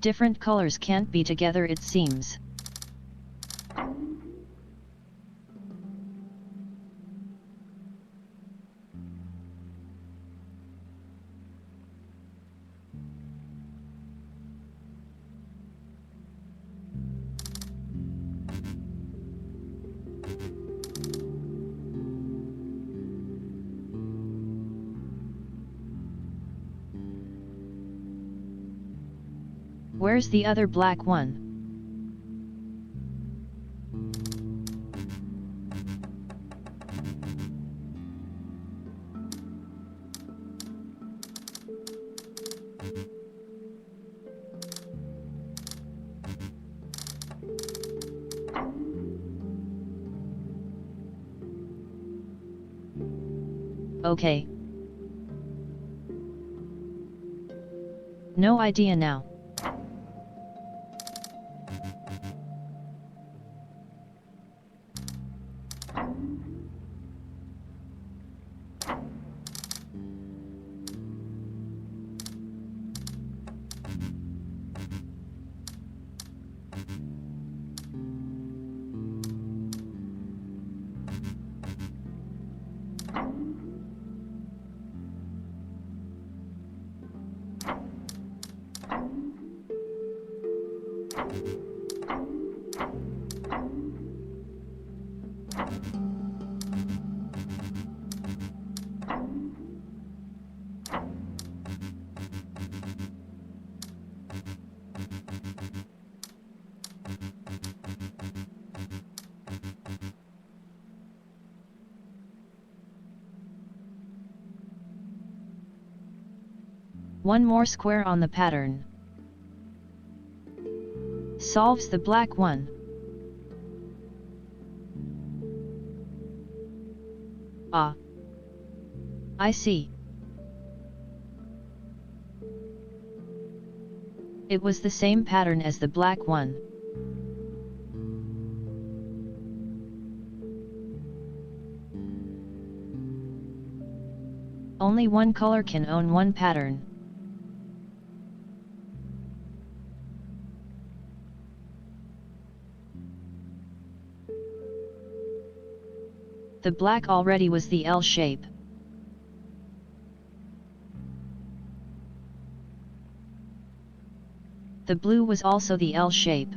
Different colors can't be together, it seems. Where's the other black one? Okay. No idea now. One more square on the pattern. Solves the black one. Ah. I see. It was the same pattern as the black one. Only one color can own one pattern. The black already was the L shape. The blue was also the L shape.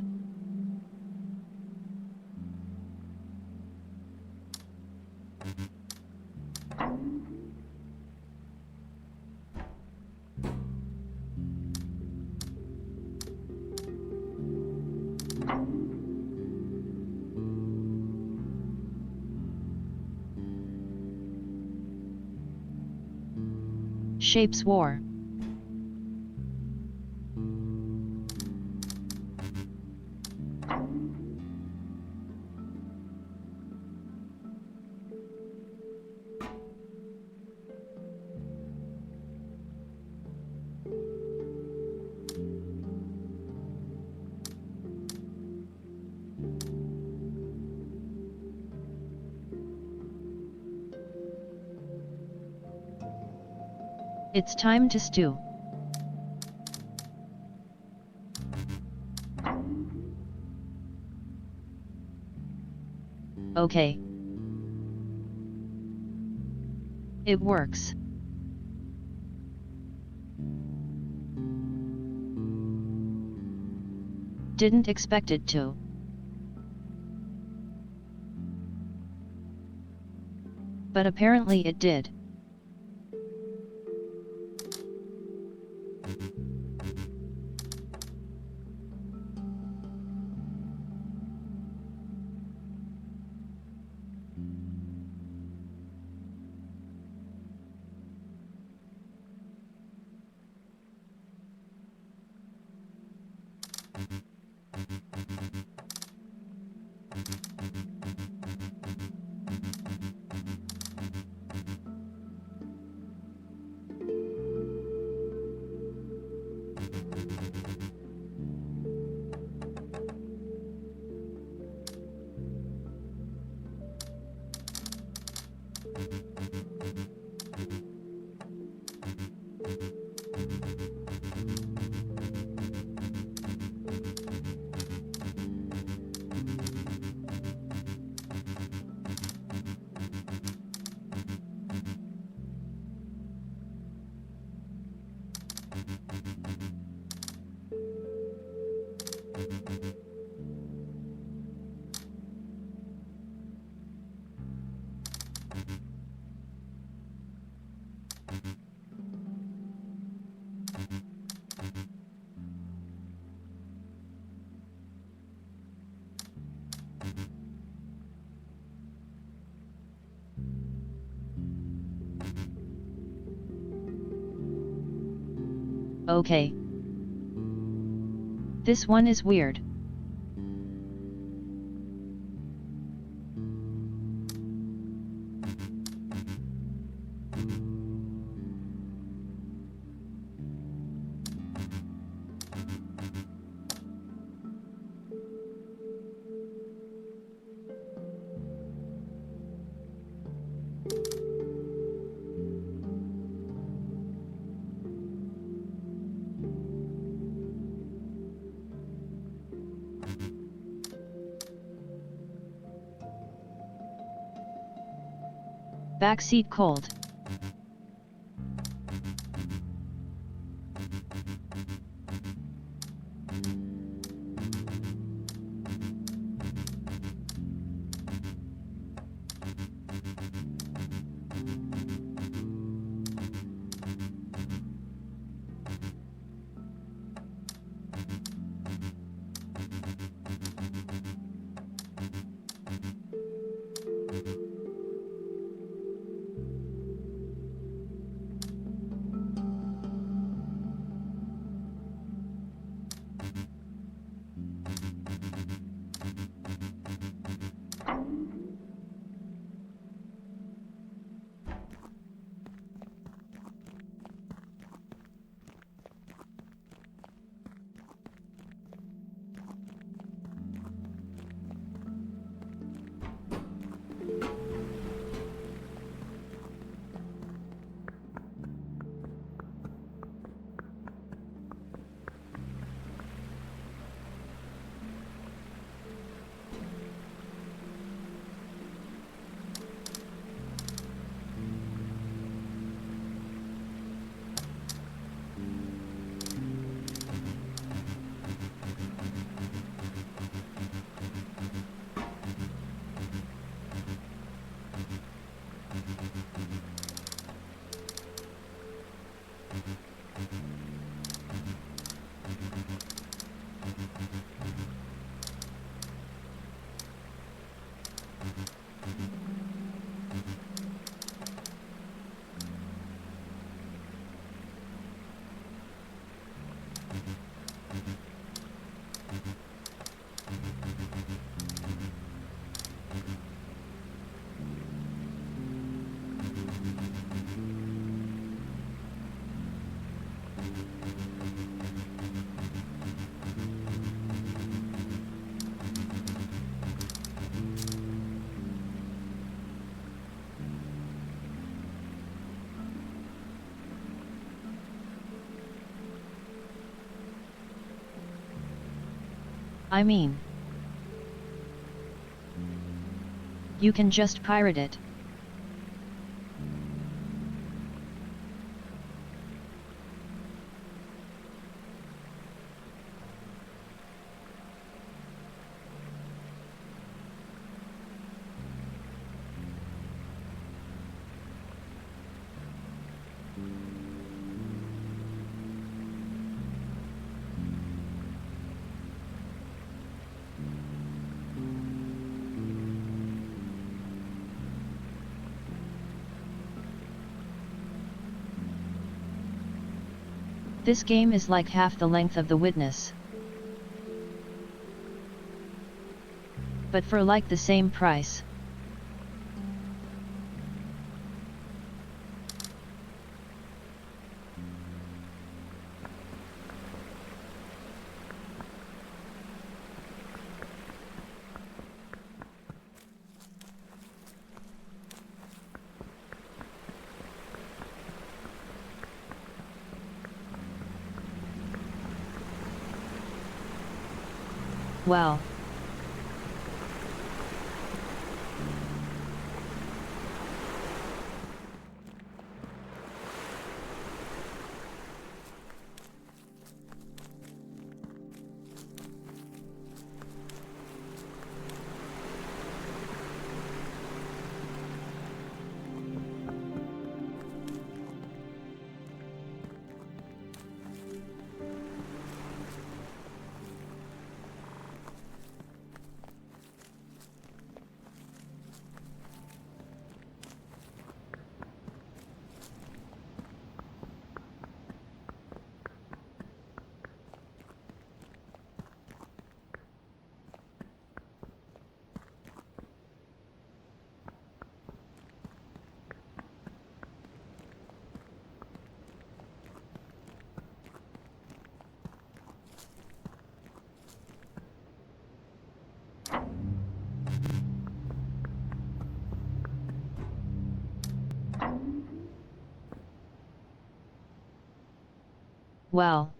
Shapes war. It's time to stew. Okay. It works. Didn't expect it to. But apparently it did. Okay. This one is weird. Backseat cold. I mean, you can just pirate it. This game is like half the length of The Witness. But for like the same price. Wow. Well,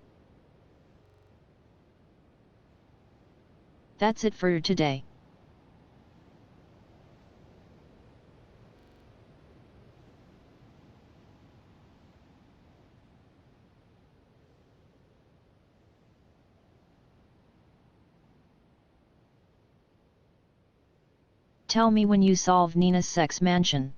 that's it for today. Tell me when you solve Nina's sex mansion.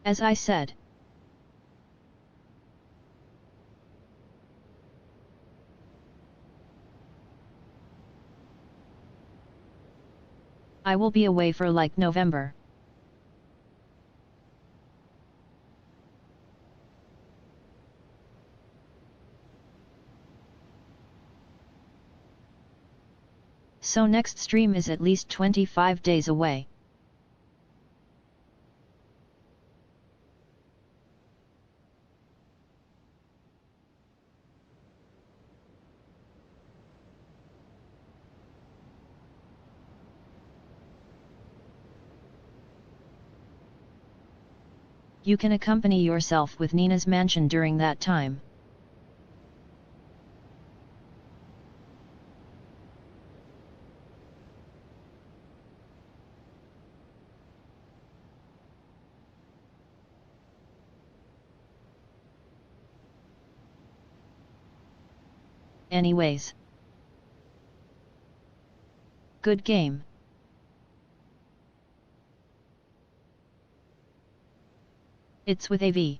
As I said. I will be away for like November. So next stream is at least 25 days away. You can accompany yourself with Nina's mansion during that time. Anyways. Good game. It's with AV.